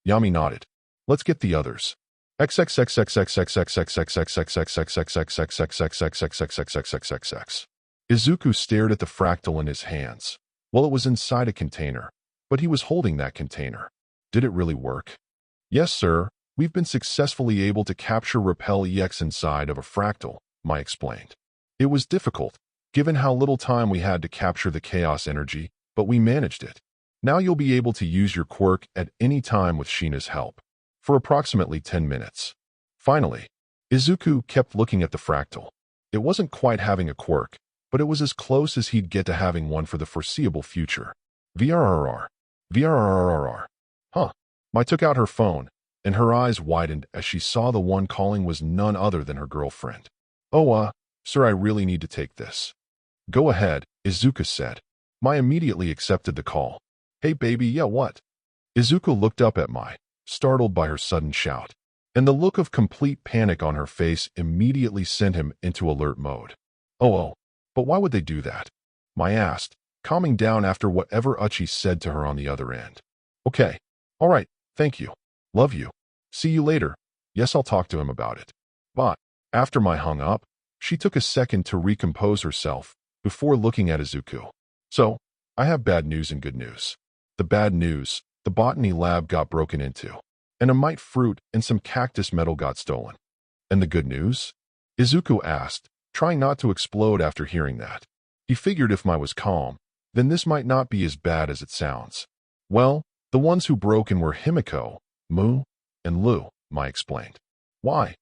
[SPEAKER 1] Yami nodded. Let's get the others. Izuku stared at the fractal in his hands. Well, it was inside a container, but he was holding that container. Did it really work? Yes, sir. We've been successfully able to capture Repel EX inside of a fractal, Mai explained. It was difficult, given how little time we had to capture the chaos energy, but we managed it. Now you'll be able to use your quirk at any time with Sheena's help, for approximately 10 minutes. Finally, Izuku kept looking at the fractal. It wasn't quite having a quirk, but it was as close as he'd get to having one for the foreseeable future. VRRR. VRRRR. Huh. Mai took out her phone, and her eyes widened as she saw the one calling was none other than her girlfriend. Oh, sir, I really need to take this. Go ahead, Izuku said. Mai immediately accepted the call. Hey baby, yeah, what? Izuku looked up at Mai, startled by her sudden shout, and the look of complete panic on her face immediately sent him into alert mode. Oh, but why would they do that? Mai asked, calming down after whatever Uchi said to her on the other end. Okay. All right. Thank you. Love you. See you later. Yes, I'll talk to him about it. But after Mai hung up, she took a second to recompose herself before looking at Izuku. So, I have bad news and good news. The bad news, the botany lab got broken into, and a mite fruit and some cactus metal got stolen. And the good news? Izuku asked, trying not to explode after hearing that. He figured if Mai was calm, then this might not be as bad as it sounds. Well, the ones who broke in were Himiko, Mu, and Lu, Mai explained. Why?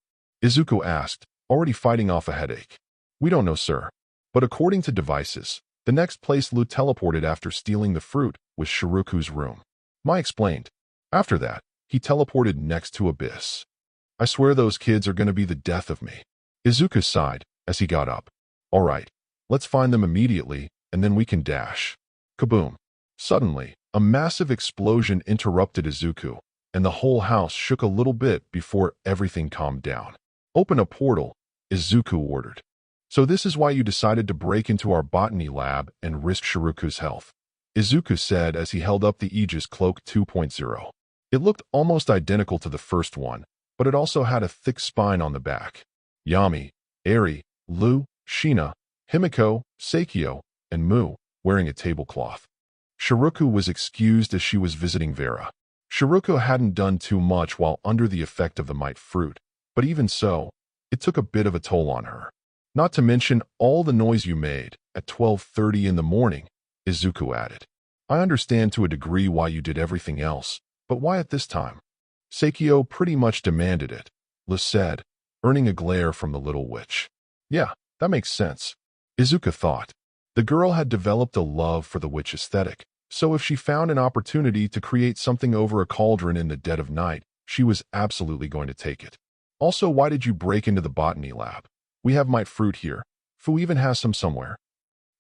[SPEAKER 1] Izuku asked, already fighting off a headache. We don't know, sir. But according to devices, the next place Lu teleported after stealing the fruit was Shiruku's room. Mai explained. After that, he teleported next to Abyss. I swear those kids are going to be the death of me. Izuku sighed as he got up. All right, let's find them immediately, and then we can dash. Kaboom. Suddenly, a massive explosion interrupted Izuku, and the whole house shook a little bit before everything calmed down. Open a portal, Izuku ordered. So this is why you decided to break into our botany lab and risk Shiruku's health, Izuku said as he held up the Aegis Cloak 2.0. It looked almost identical to the first one, but it also had a thick spine on the back. Yami, Eri, Lu, Shina, Himiko, Seikyo, and Mu, wearing a tablecloth. Shiruku was excused as she was visiting Vera. Shiruku hadn't done too much while under the effect of the mite fruit, but even so, it took a bit of a toll on her. Not to mention all the noise you made at 12:30 in the morning, Izuku added. I understand to a degree why you did everything else, but why at this time? Seikyo pretty much demanded it, Lu said, earning a glare from the little witch. Yeah, that makes sense, Izuku thought. The girl had developed a love for the witch aesthetic, so if she found an opportunity to create something over a cauldron in the dead of night, she was absolutely going to take it. Also, why did you break into the botany lab? We have mite fruit here. Fu even has some somewhere.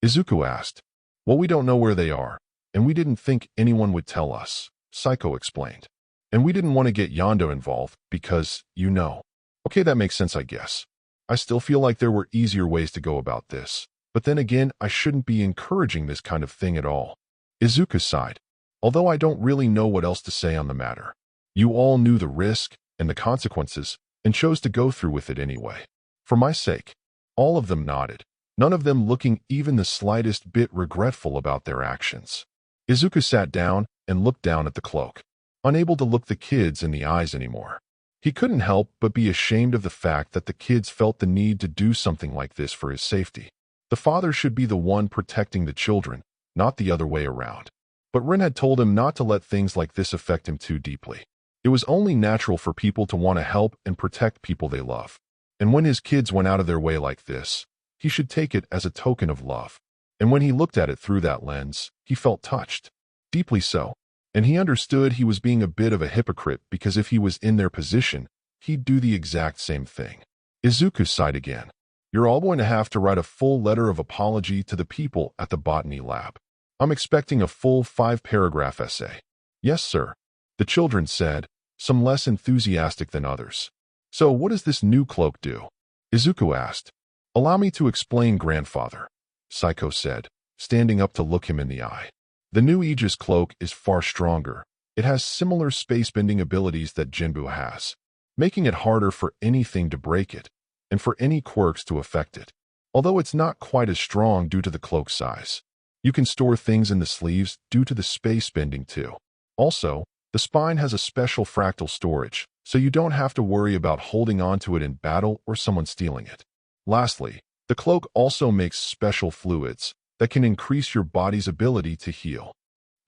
[SPEAKER 1] Izuku asked. Well, we don't know where they are, and we didn't think anyone would tell us, Psycho explained. And we didn't want to get Yondo involved because, you know. Okay, that makes sense, I guess. I still feel like there were easier ways to go about this, but then again, I shouldn't be encouraging this kind of thing at all. Izuku sighed. Although I don't really know what else to say on the matter. You all knew the risk and the consequences and chose to go through with it anyway. For my sake. All of them nodded, none of them looking even the slightest bit regretful about their actions. Izuku sat down and looked down at the cloak, unable to look the kids in the eyes anymore. He couldn't help but be ashamed of the fact that the kids felt the need to do something like this for his safety. The father should be the one protecting the children, not the other way around. But Rin had told him not to let things like this affect him too deeply. It was only natural for people to want to help and protect people they love. And when his kids went out of their way like this, he should take it as a token of love. And when he looked at it through that lens, he felt touched. Deeply so. And he understood he was being a bit of a hypocrite because if he was in their position, he'd do the exact same thing. Izuku sighed again. You're all going to have to write a full letter of apology to the people at the botany lab. I'm expecting a full 5-paragraph essay. Yes, sir, the children said, some less enthusiastic than others. So what does this new cloak do? Izuku asked. Allow me to explain, grandfather, Psycho said, standing up to look him in the eye. The new Aegis cloak is far stronger. It has similar space-bending abilities that Jinbu has, making it harder for anything to break it, and for any quirks to affect it. Although it's not quite as strong due to the cloak size. You can store things in the sleeves due to the space bending too. Also, the spine has a special fractal storage, so you don't have to worry about holding onto it in battle or someone stealing it. Lastly, the cloak also makes special fluids that can increase your body's ability to heal.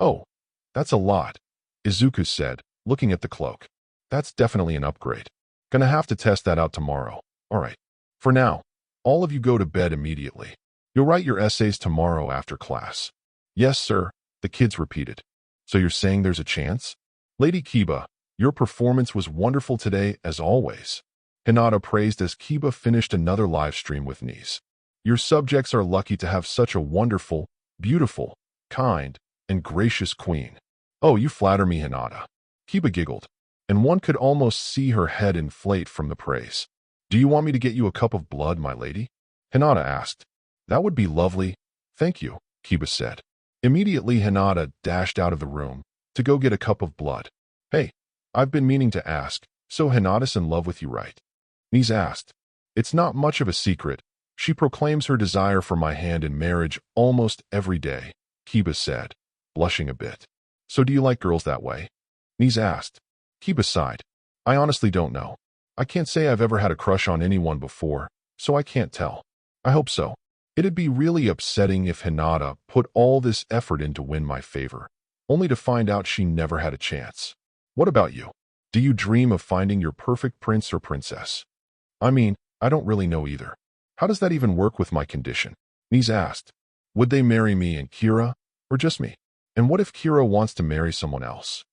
[SPEAKER 1] Oh, that's a lot, Izuku said, looking at the cloak. That's definitely an upgrade. Gonna have to test that out tomorrow. Alright. For now, all of you go to bed immediately. You'll write your essays tomorrow after class. Yes, sir, the kids repeated. So you're saying there's a chance? Lady Kiba, your performance was wonderful today as always. Hinata praised as Kiba finished another live stream with Nice. Your subjects are lucky to have such a wonderful, beautiful, kind, and gracious queen. Oh, you flatter me, Hinata. Kiba giggled, and one could almost see her head inflate from the praise. Do you want me to get you a cup of blood, my lady? Hinata asked. That would be lovely. Thank you, Kiba said. Immediately, Hinata dashed out of the room to go get a cup of blood. Hey, I've been meaning to ask, so Hinata's in love with you, right? Nice asked. It's not much of a secret. She proclaims her desire for my hand in marriage almost every day, Kiba said, blushing a bit. So do you like girls that way? Nice asked. Kiba sighed. I honestly don't know. I can't say I've ever had a crush on anyone before, so I can't tell. I hope so. It'd be really upsetting if Hinata put all this effort in to win my favor, only to find out she never had a chance. What about you? Do you dream of finding your perfect prince or princess? I mean, I don't really know either. How does that even work with my condition? Nice asked. Would they marry me and Kira, or just me? And what if Kira wants to marry someone else?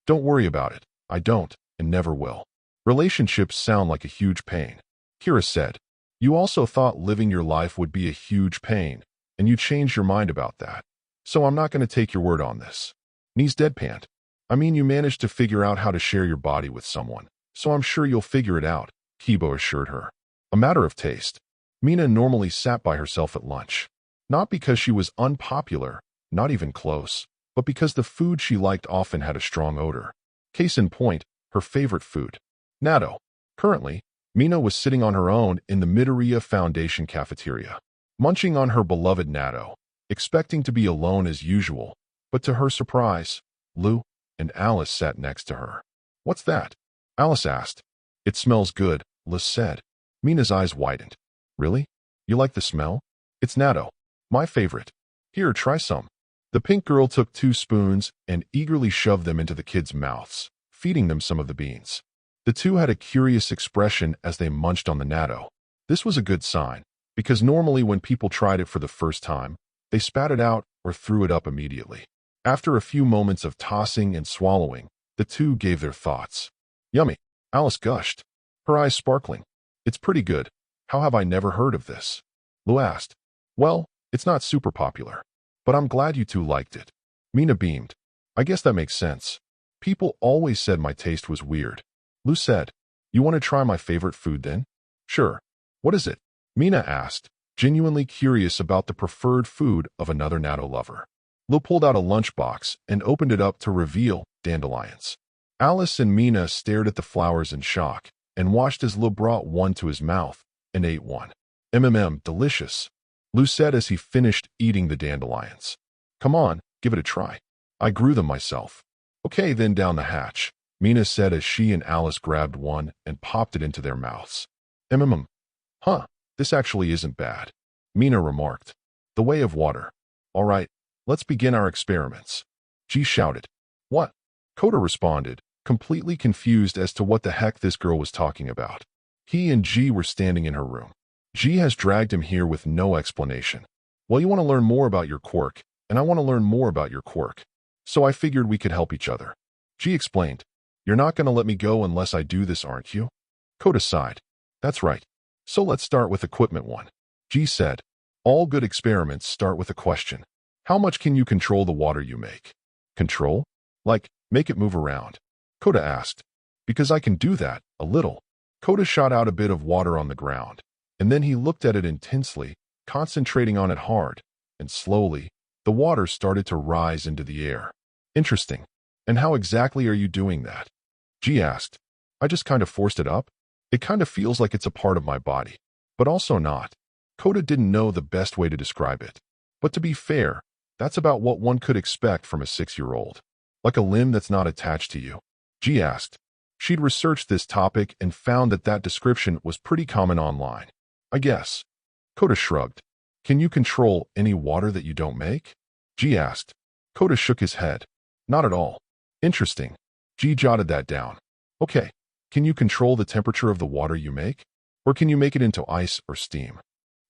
[SPEAKER 1] Don't worry about it. I don't, and never will. Relationships sound like a huge pain. Kira said. You also thought living your life would be a huge pain, and you changed your mind about that. So I'm not going to take your word on this. Nice deadpanned. I mean, you managed to figure out how to share your body with someone, so I'm sure you'll figure it out, Kiba assured her. A matter of taste. Mina normally sat by herself at lunch. Not because she was unpopular, not even close, but because the food she liked often had a strong odor. Case in point, her favorite food. Natto. Currently, Mina was sitting on her own in the Midoriya Foundation cafeteria, munching on her beloved natto, expecting to be alone as usual, but to her surprise, Lou and Alice sat next to her. What's that? Alice asked. It smells good, Liz said. Mina's eyes widened. Really? You like the smell? It's natto. My favorite. Here, try some. The pink girl took 2 spoons and eagerly shoved them into the kids' mouths, feeding them some of the beans. The two had a curious expression as they munched on the natto. This was a good sign, because normally when people tried it for the first time, they spat it out or threw it up immediately. After a few moments of tossing and swallowing, the two gave their thoughts. Yummy, Alice gushed, her eyes sparkling. It's pretty good. How have I never heard of this? Lou asked. Well, it's not super popular, but I'm glad you two liked it. Mina beamed. I guess that makes sense. People always said my taste was weird. Lou said, You want to try my favorite food then? Sure. What is it? Mina asked, genuinely curious about the preferred food of another natto lover. Lou pulled out a lunchbox and opened it up to reveal dandelions. Alice and Mina stared at the flowers in shock and watched as Lou brought one to his mouth and ate one. Delicious, Lou said as he finished eating the dandelions. Come on, give it a try. I grew them myself. Okay, then down the hatch, Mina said as she and Alice grabbed one and popped it into their mouths. Huh, this actually isn't bad, Mina remarked. The way of water. All right, let's begin our experiments. G shouted. What? Kota responded, completely confused as to what the heck this girl was talking about. He and G were standing in her room. G has dragged him here with no explanation. Well, you want to learn more about your quirk, and I want to learn more about your quirk. So I figured we could help each other. G explained. You're not going to let me go unless I do this, aren't you? Kota sighed. That's right. So let's start with equipment 1. G said. All good experiments start with a question. How much can you control the water you make? Control? Like, make it move around? Kota asked. Because I can do that, a little. Kota shot out a bit of water on the ground, and then he looked at it intensely, concentrating on it hard, and slowly, the water started to rise into the air. Interesting. And how exactly are you doing that? G asked. I just kind of forced it up. It kind of feels like it's a part of my body, but also not. Kota didn't know the best way to describe it. But to be fair, that's about what one could expect from a 6-year-old. Like a limb that's not attached to you. G asked. She'd researched this topic and found that description was pretty common online. I guess. Kota shrugged. Can you control any water that you don't make? G asked. Kota shook his head. Not at all. Interesting. G jotted that down. Okay. Can you control the temperature of the water you make? Or can you make it into ice or steam?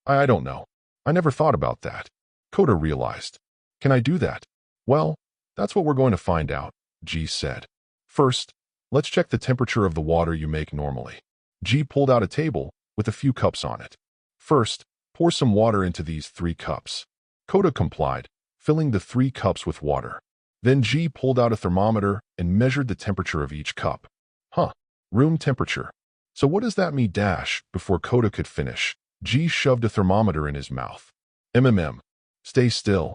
[SPEAKER 1] I don't know. I never thought about that. Kota realized. Can I do that? Well, that's what we're going to find out, G said. First, let's check the temperature of the water you make normally. G pulled out a table with a few cups on it. First, pour some water into these 3 cups. Kota complied, filling the 3 cups with water. Then G pulled out a thermometer and measured the temperature of each cup. Huh, room temperature. So what does that mean? Before Kota could finish, G shoved a thermometer in his mouth. Stay still,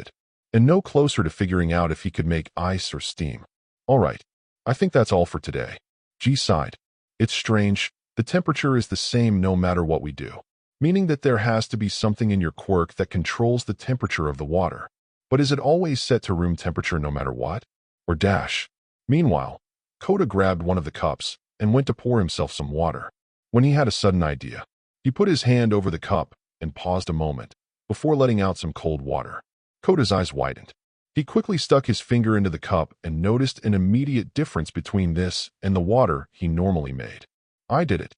[SPEAKER 1] interested, and no closer to figuring out if he could make ice or steam. All right, I think that's all for today. G sighed. It's strange. The temperature is the same no matter what we do, meaning that there has to be something in your quirk that controls the temperature of the water. But is it always set to room temperature no matter what? Or dash? Meanwhile, Koda grabbed one of the cups and went to pour himself some water. When he had a sudden idea, he put his hand over the cup and paused a moment before letting out some cold water. Koda's eyes widened. He quickly stuck his finger into the cup and noticed an immediate difference between this and the water he normally made. I did it.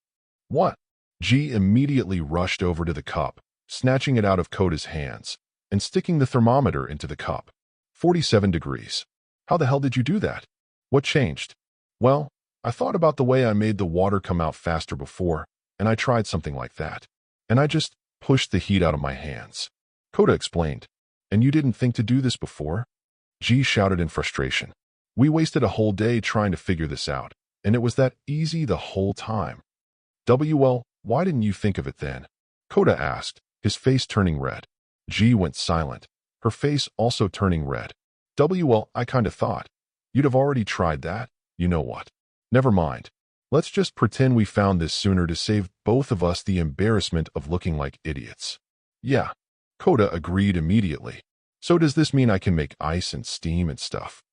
[SPEAKER 1] What? G immediately rushed over to the cup, snatching it out of Koda's hands and sticking the thermometer into the cup. 47 degrees. How the hell did you do that? What changed? Well, I thought about the way I made the water come out faster before, and I tried something like that. And I just pushed the heat out of my hands. Koda explained. And you didn't think to do this before? G shouted in frustration. We wasted a whole day trying to figure this out, and it was that easy the whole time. Well, why didn't you think of it then? Koda asked, his face turning red. G went silent, her face also turning red. Well, I kind of thought. You'd have already tried that. You know what? Never mind. Let's just pretend we found this sooner to save both of us the embarrassment of looking like idiots. Yeah. Koda agreed immediately. So does this mean I can make ice and steam and stuff?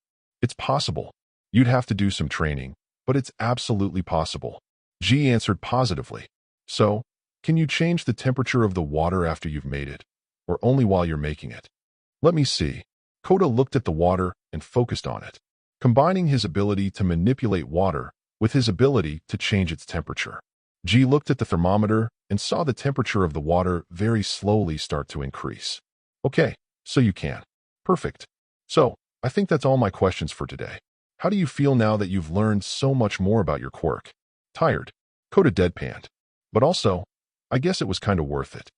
[SPEAKER 1] It's possible. You'd have to do some training, but it's absolutely possible. G answered positively. So, can you change the temperature of the water after you've made it? Or only while you're making it? Let me see. Koda looked at the water and focused on it, combining his ability to manipulate water with his ability to change its temperature. G looked at the thermometer and saw the temperature of the water very slowly start to increase. Okay, so you can. Perfect. So, I think that's all my questions for today. How do you feel now that you've learned so much more about your quirk? Tired. Koda deadpanned. But also, I guess it was kind of worth it.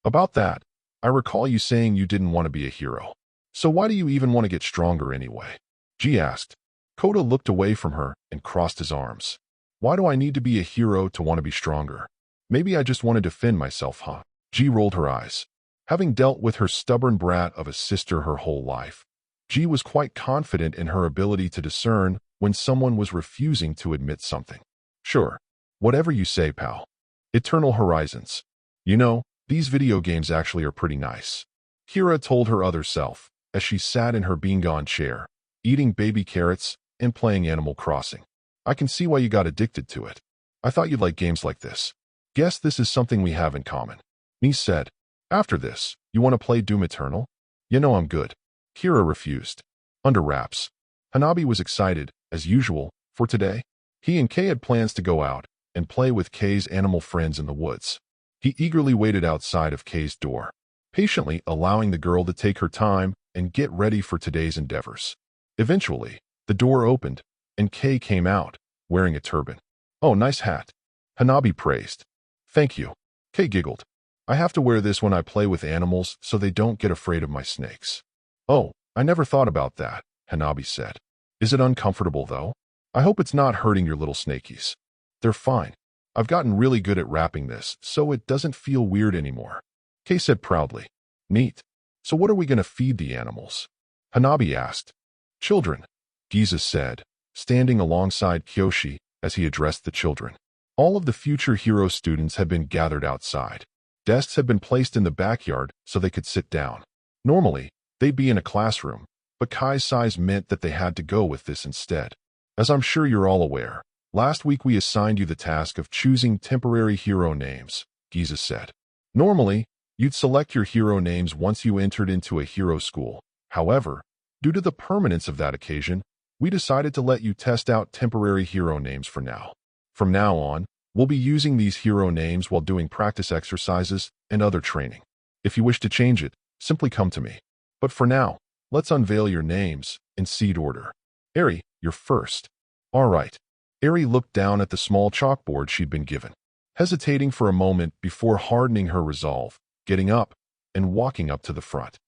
[SPEAKER 1] About that, I recall you saying you didn't want to be a hero. So why do you even want to get stronger anyway? G asked. Koda looked away from her and crossed his arms. Why do I need to be a hero to want to be stronger? Maybe I just want to defend myself, huh? G rolled her eyes. Having dealt with her stubborn brat of a sister her whole life, G was quite confident in her ability to discern when someone was refusing to admit something. Sure. Whatever you say, pal. Eternal Horizons. You know, these video games actually are pretty nice. Kira told her other self, as she sat in her bean-gone chair, eating baby carrots and playing Animal Crossing. I can see why you got addicted to it. I thought you'd like games like this. Guess this is something we have in common. Niece said, after this, you want to play Doom Eternal? You know I'm good. Kira refused. Under wraps. Hanabi was excited, as usual, for today. He and Kei had plans to go out and play with Kei's animal friends in the woods. He eagerly waited outside of Kei's door, patiently allowing the girl to take her time and get ready for today's endeavors. Eventually, the door opened, and Kei came out, wearing a turban. Oh, nice hat. Hanabi praised. Thank you. Kei giggled. I have to wear this when I play with animals so they don't get afraid of my snakes. Oh, I never thought about that, Hanabi said. Is it uncomfortable, though? I hope it's not hurting your little snakies. They're fine. I've gotten really good at wrapping this, so it doesn't feel weird anymore. Kei said proudly. Neat. So what are we going to feed the animals? Hanabi asked. Children, Giza said, standing alongside Kyoshi as he addressed the children. All of the future hero students had been gathered outside. Desks had been placed in the backyard so they could sit down. Normally, they'd be in a classroom, but Kai's size meant that they had to go with this instead. As I'm sure you're all aware, last week we assigned you the task of choosing temporary hero names, Giza said. Normally, you'd select your hero names once you entered into a hero school. However, due to the permanence of that occasion, we decided to let you test out temporary hero names for now. From now on, we'll be using these hero names while doing practice exercises and other training. If you wish to change it, simply come to me. But for now, let's unveil your names in seed order. Eri, you're first. All right. Eri looked down at the small chalkboard she'd been given, hesitating for a moment before hardening her resolve, getting up, and walking up to the front.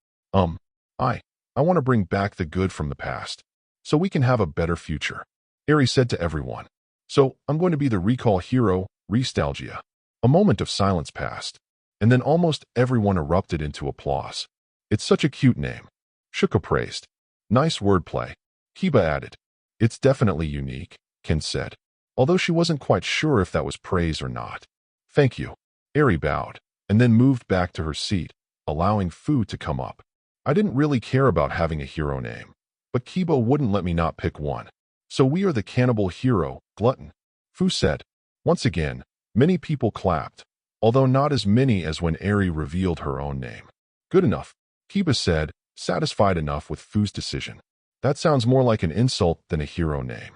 [SPEAKER 1] I want to bring back the good from the past, so we can have a better future, Eri said to everyone. So, I'm going to be the recall hero, Restalgia. A moment of silence passed, and then almost everyone erupted into applause. It's such a cute name. Shuko praised. Nice wordplay. Kiba added. It's definitely unique, Ken said, although she wasn't quite sure if that was praise or not. Thank you. Eri bowed, and then moved back to her seat, allowing Fu to come up. I didn't really care about having a hero name, but Kiba wouldn't let me not pick one. So we are the cannibal hero, Glutton, Fu said. Once again, many people clapped, although not as many as when Eri revealed her own name. Good enough, Kiba said, satisfied enough with Fu's decision. That sounds more like an insult than a hero name,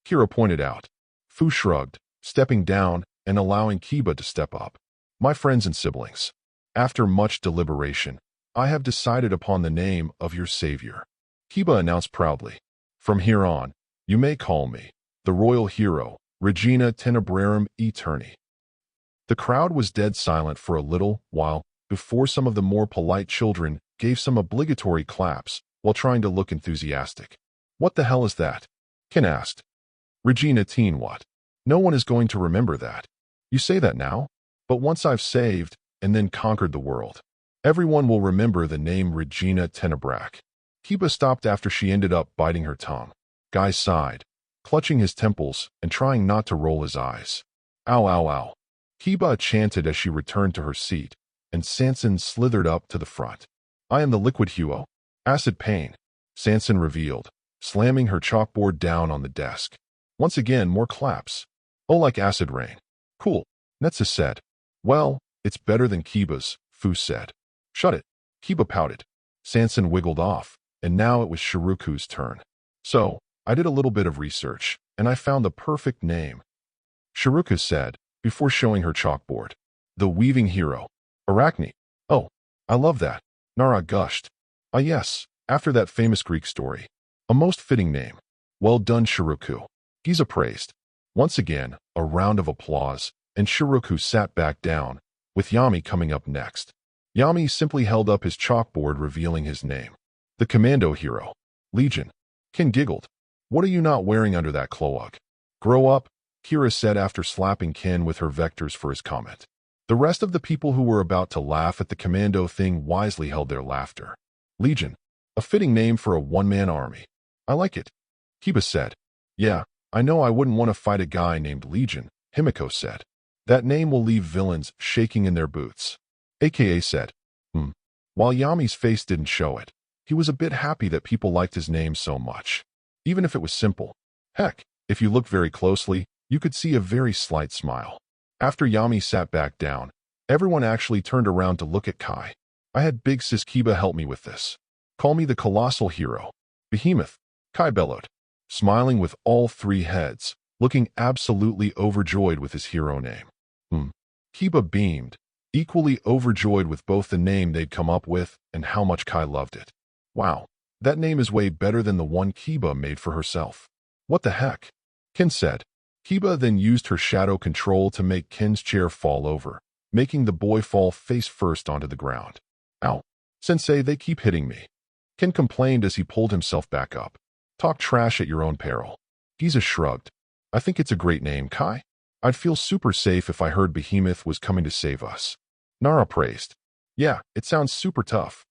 [SPEAKER 1] Kira pointed out. Fu shrugged, stepping down and allowing Kiba to step up. My friends and siblings, after much deliberation, I have decided upon the name of your savior, Kiba announced proudly. From here on, you may call me the royal hero, Regina Tenebrarum Eterni. The crowd was dead silent for a little while before some of the more polite children gave some obligatory claps while trying to look enthusiastic. What the hell is that? Ken asked. Regina Teen what? No one is going to remember that. You say that now? But once I've saved and then conquered the world, everyone will remember the name Regina Tenebrak. Kiba stopped after she ended up biting her tongue. Guy sighed, clutching his temples and trying not to roll his eyes. Ow, ow, ow. Kiba chanted as she returned to her seat, and Sanson slithered up to the front. I am the liquid hero. Acid pain, Sanson revealed, slamming her chalkboard down on the desk. Once again, more claps. Oh, like acid rain. Cool, Netsa said. Well, it's better than Kiba's, Fu said. Shut it. Kiba pouted. Sanson wiggled off, and now it was Shiruku's turn. So, I did a little bit of research, and I found the perfect name, Shiruku said, before showing her chalkboard. The weaving hero. Arachne. Oh, I love that. Nara gushed. Ah yes, after that famous Greek story. A most fitting name. Well done, Shiruku. Giza praised. Once again, a round of applause, and Shiruku sat back down, with Yami coming up next. Yami simply held up his chalkboard revealing his name. The commando hero. Legion. Ken giggled. What are you not wearing under that cloak? Grow up, Kira said after slapping Ken with her vectors for his comment. The rest of the people who were about to laugh at the commando thing wisely held their laughter. Legion. A fitting name for a one-man army. I like it. Kiba said. Yeah, I know I wouldn't want to fight a guy named Legion, Himiko said. That name will leave villains shaking in their boots. AKA said. While Yami's face didn't show it, he was a bit happy that people liked his name so much. Even if it was simple. Heck, if you look very closely, you could see a very slight smile. After Yami sat back down, everyone actually turned around to look at Kai. I had big sis Kiba help me with this. Call me the colossal hero. Behemoth, Kai bellowed, smiling with all three heads, looking absolutely overjoyed with his hero name. Kiba beamed, equally overjoyed with both the name they'd come up with and how much Kai loved it. Wow, that name is way better than the one Kiba made for herself. What the heck? Kin said. Kiba then used her shadow control to make Kin's chair fall over, making the boy fall face first onto the ground. Ow. Sensei, they keep hitting me. Kin complained as he pulled himself back up. Talk trash at your own peril. Giza shrugged. I think it's a great name, Kai. I'd feel super safe if I heard Behemoth was coming to save us. Nara praised. Yeah, it sounds super tough.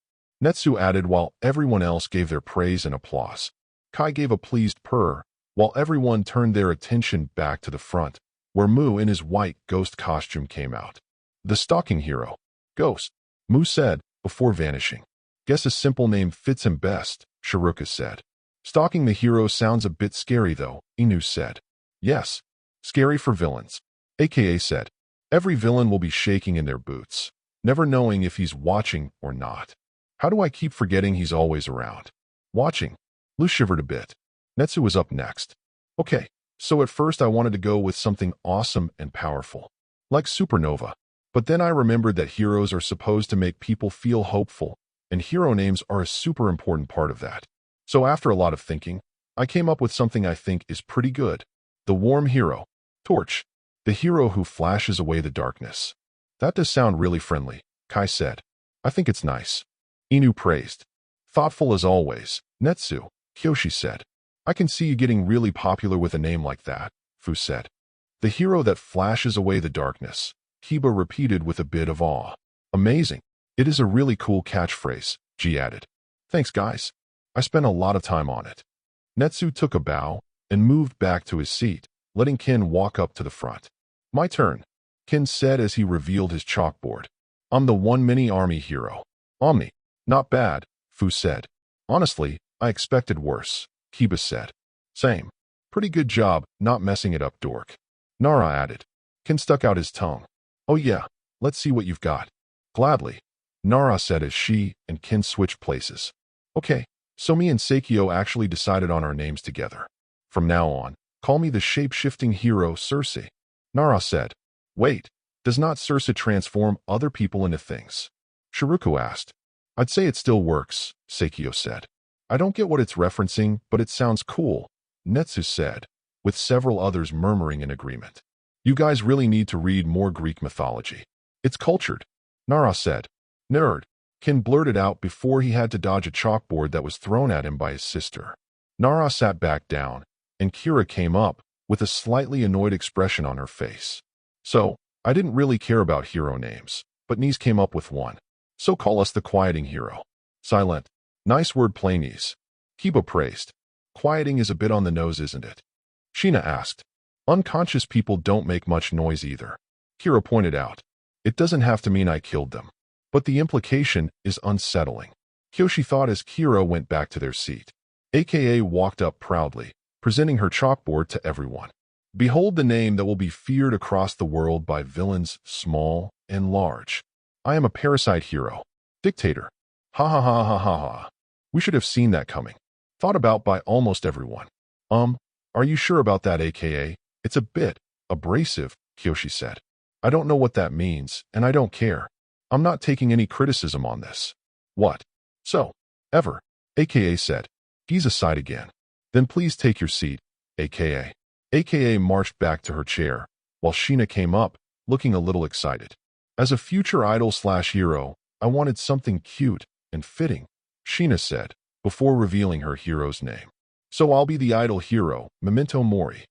[SPEAKER 1] Netsu added while everyone else gave their praise and applause. Kai gave a pleased purr, while everyone turned their attention back to the front, where Mu in his white ghost costume came out. The stalking hero. Ghost, Mu said, before vanishing. Guess a simple name fits him best, Shiruka said. Stalking the hero sounds a bit scary though, Inu said. Yes, scary for villains. AKA said. Every villain will be shaking in their boots, never knowing if he's watching or not. How do I keep forgetting he's always around? Watching. Lu shivered a bit. Netsu was up next. Okay, so at first I wanted to go with something awesome and powerful, like Supernova. But then I remembered that heroes are supposed to make people feel hopeful, and hero names are a super important part of that. So after a lot of thinking, I came up with something I think is pretty good. The warm hero. Torch. The hero who flashes away the darkness. That does sound really friendly, Kai said. I think it's nice. Inu praised. Thoughtful as always, Netsu, Kyoshi said. I can see you getting really popular with a name like that, Fu said. The hero that flashes away the darkness, Kiba repeated with a bit of awe. Amazing. It is a really cool catchphrase, Ji added. Thanks, guys. I spent a lot of time on it. Netsu took a bow and moved back to his seat, letting Kin walk up to the front. My turn, Kin said as he revealed his chalkboard. I'm the one mini-army hero. Omni. Not bad, Fu said. Honestly, I expected worse, Kiba said. Same. Pretty good job not messing it up, dork. Nara added. Kin stuck out his tongue. Oh yeah, let's see what you've got. Gladly, Nara said as she and Kin switched places. Okay, so me and Seikyo actually decided on our names together. From now on, call me the shape-shifting hero Circe. Nara said. Wait, does not Circe transform other people into things? Shiruku asked. I'd say it still works, Seikyo said. I don't get what it's referencing, but it sounds cool, Netsu said, with several others murmuring in agreement. You guys really need to read more Greek mythology. It's cultured, Nara said. Nerd, Kin blurted out before he had to dodge a chalkboard that was thrown at him by his sister. Nara sat back down, and Kira came up, with a slightly annoyed expression on her face. So, I didn't really care about hero names, but Nice came up with one. So call us the quieting hero. Silent. Nice word, Nice. Kiba praised. Quieting is a bit on the nose, isn't it? Sheena asked. Unconscious people don't make much noise either. Kira pointed out. It doesn't have to mean I killed them. But the implication is unsettling. Kyoshi thought as Kira went back to their seat. AKA walked up proudly, presenting her chalkboard to everyone. Behold the name that will be feared across the world by villains small and large. I am a parasite hero. Dictator. Ha ha ha ha ha ha. We should have seen that coming. Thought about by almost everyone. Are you sure about that, AKA? It's a bit abrasive, Kyoshi said. I don't know what that means, and I don't care. I'm not taking any criticism on this. What? So, ever, AKA said. Giza sighed again. Then please take your seat, AKA. AKA marched back to her chair, while Sheena came up, looking a little excited. As a future idol/hero, I wanted something cute and fitting, Sheena said, before revealing her hero's name. So I'll be the idol hero, Memento Mori.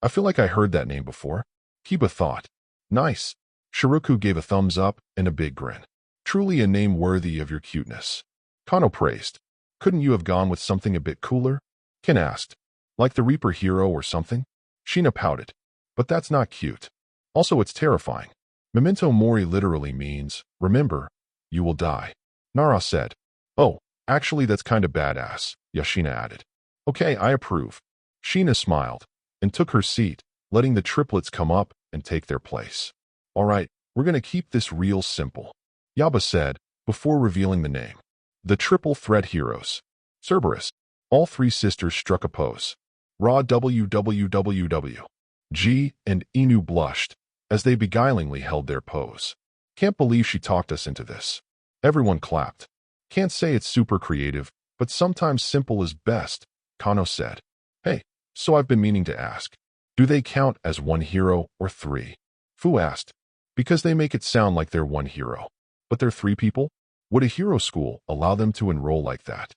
[SPEAKER 1] I feel like I heard that name before. Kiba thought. Nice. Shiruku gave a thumbs up and a big grin. Truly a name worthy of your cuteness. Kano praised. Couldn't you have gone with something a bit cooler? Ken asked. Like the Reaper hero or something? Sheena pouted. But that's not cute. Also, it's terrifying. Memento mori literally means, remember, you will die. Nara said. Oh, actually that's kinda badass, Yashina added. Okay, I approve. Sheena smiled and took her seat, letting the triplets come up and take their place. All right, we're gonna keep this real simple, Yaba said before revealing the name. The triple threat heroes. Cerberus. All three sisters struck a pose. Ra www. G and Inu blushed as they beguilingly held their pose. Can't believe she talked us into this. Everyone clapped. Can't say it's super creative, but sometimes simple is best, Kano said. Hey, so I've been meaning to ask. Do they count as one hero or three? Fu asked. Because they make it sound like they're one hero. But they're three people? Would a hero school allow them to enroll like that?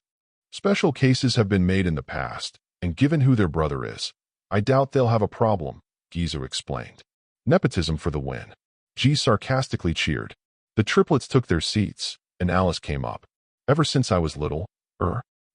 [SPEAKER 1] Special cases have been made in the past, and given who their brother is, I doubt they'll have a problem, Giza explained. Nepotism for the win. G sarcastically cheered. The triplets took their seats, and Alice came up. Ever since I was little,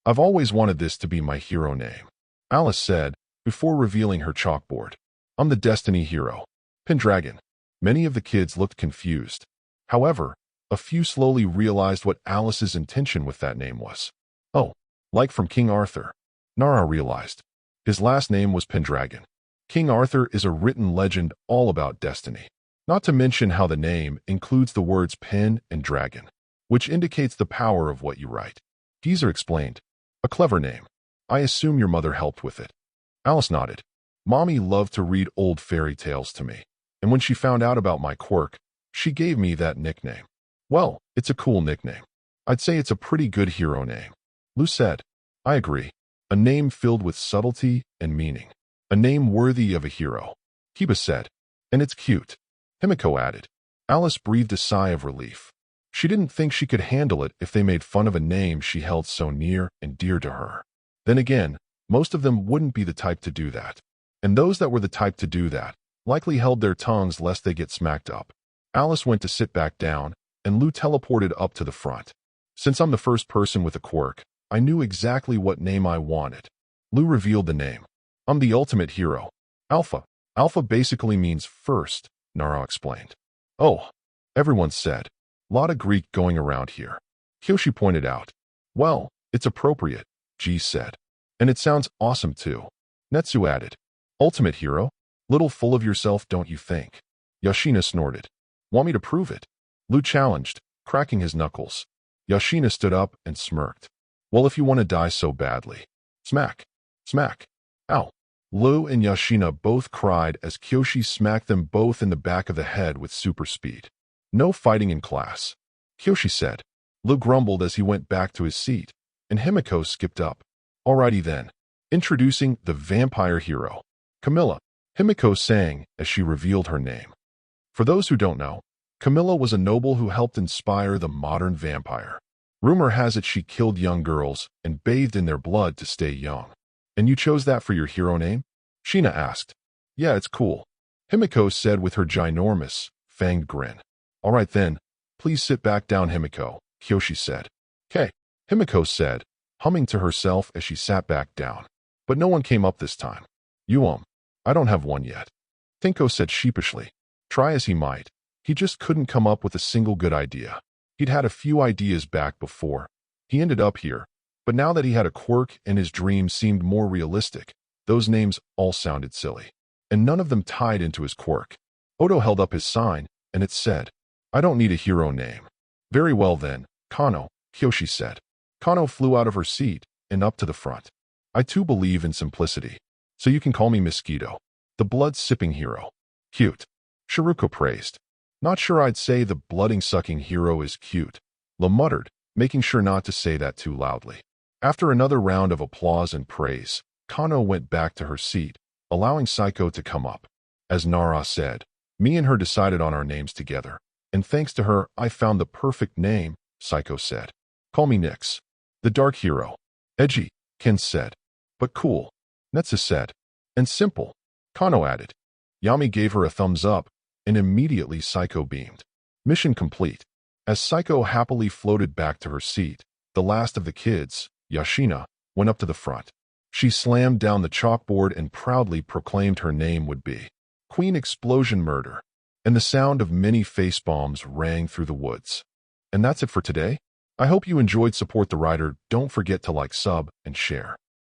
[SPEAKER 1] I've always wanted this to be my hero name, Alice said, before revealing her chalkboard. I'm the Destiny hero. Pendragon. Many of the kids looked confused. However, a few slowly realized what Alice's intention with that name was. Oh, like from King Arthur. Nara realized. His last name was Pendragon. King Arthur is a written legend all about destiny. Not to mention how the name includes the words pen and dragon, which indicates the power of what you write. Geezer explained. A clever name. I assume your mother helped with it. Alice nodded. Mommy loved to read old fairy tales to me, and when she found out about my quirk, she gave me that nickname. Well, it's a cool nickname. I'd say it's a pretty good hero name. Lou said. I agree. A name filled with subtlety and meaning. A name worthy of a hero. Kiba said. And it's cute. Himiko added. Alice breathed a sigh of relief. She didn't think she could handle it if they made fun of a name she held so near and dear to her. Then again, most of them wouldn't be the type to do that. And those that were the type to do that likely held their tongues lest they get smacked up. Alice went to sit back down, and Lou teleported up to the front. Since I'm the first person with a quirk, I knew exactly what name I wanted. Lou revealed the name. I'm the ultimate hero. Alpha. Alpha basically means first, Nara explained. Oh, everyone said. Lot of Greek going around here. Kyoshi pointed out. Well, it's appropriate, G said. And it sounds awesome too. Netsu added. Ultimate hero? Little full of yourself, don't you think? Yashina snorted. Want me to prove it? Lou challenged, cracking his knuckles. Yashina stood up and smirked. Well, if you want to die so badly. Smack. Smack. Ow. Lou and Yashina both cried as Kyoshi smacked them both in the back of the head with super speed. No fighting in class, Kyoshi said. Lou grumbled as he went back to his seat, and Himiko skipped up. Alrighty then. Introducing the vampire hero. Camilla, Himiko sang as she revealed her name. For those who don't know, Camilla was a noble who helped inspire the modern vampire. Rumor has it she killed young girls and bathed in their blood to stay young. And you chose that for your hero name? Sheena asked. Yeah, it's cool, Himiko said with her ginormous, fanged grin. All right then, please sit back down, Himiko, Kyoshi said. Okay, Himiko said, humming to herself as she sat back down. But no one came up this time. I don't have one yet. Tinko said sheepishly. Try as he might, he just couldn't come up with a single good idea. He'd had a few ideas back before. He ended up here, but now that he had a quirk and his dreams seemed more realistic, those names all sounded silly. And none of them tied into his quirk. Odo held up his sign, and it said, I don't need a hero name. Very well then, Kano, Kyoshi said. Kano flew out of her seat and up to the front. I too believe in simplicity. So you can call me Mosquito, the blood-sipping hero. Cute. Shiruko praised. Not sure I'd say the blooding-sucking hero is cute, La muttered, making sure not to say that too loudly. After another round of applause and praise, Kano went back to her seat, allowing Saiko to come up. As Nara said, me and her decided on our names together, and thanks to her I found the perfect name, Saiko said. Call me Nyx. The dark hero. Edgy, Ken said. But cool, Netsu said. And simple, Kano added. Yami gave her a thumbs up, and immediately Saiko beamed. Mission complete. As Saiko happily floated back to her seat, the last of the kids, Yashina, went up to the front. She slammed down the chalkboard and proudly proclaimed her name would be Queen Explosion Murder, and the sound of many face bombs rang through the woods. And that's it for today. I hope you enjoyed. Support the writer. Don't forget to like, sub, and share.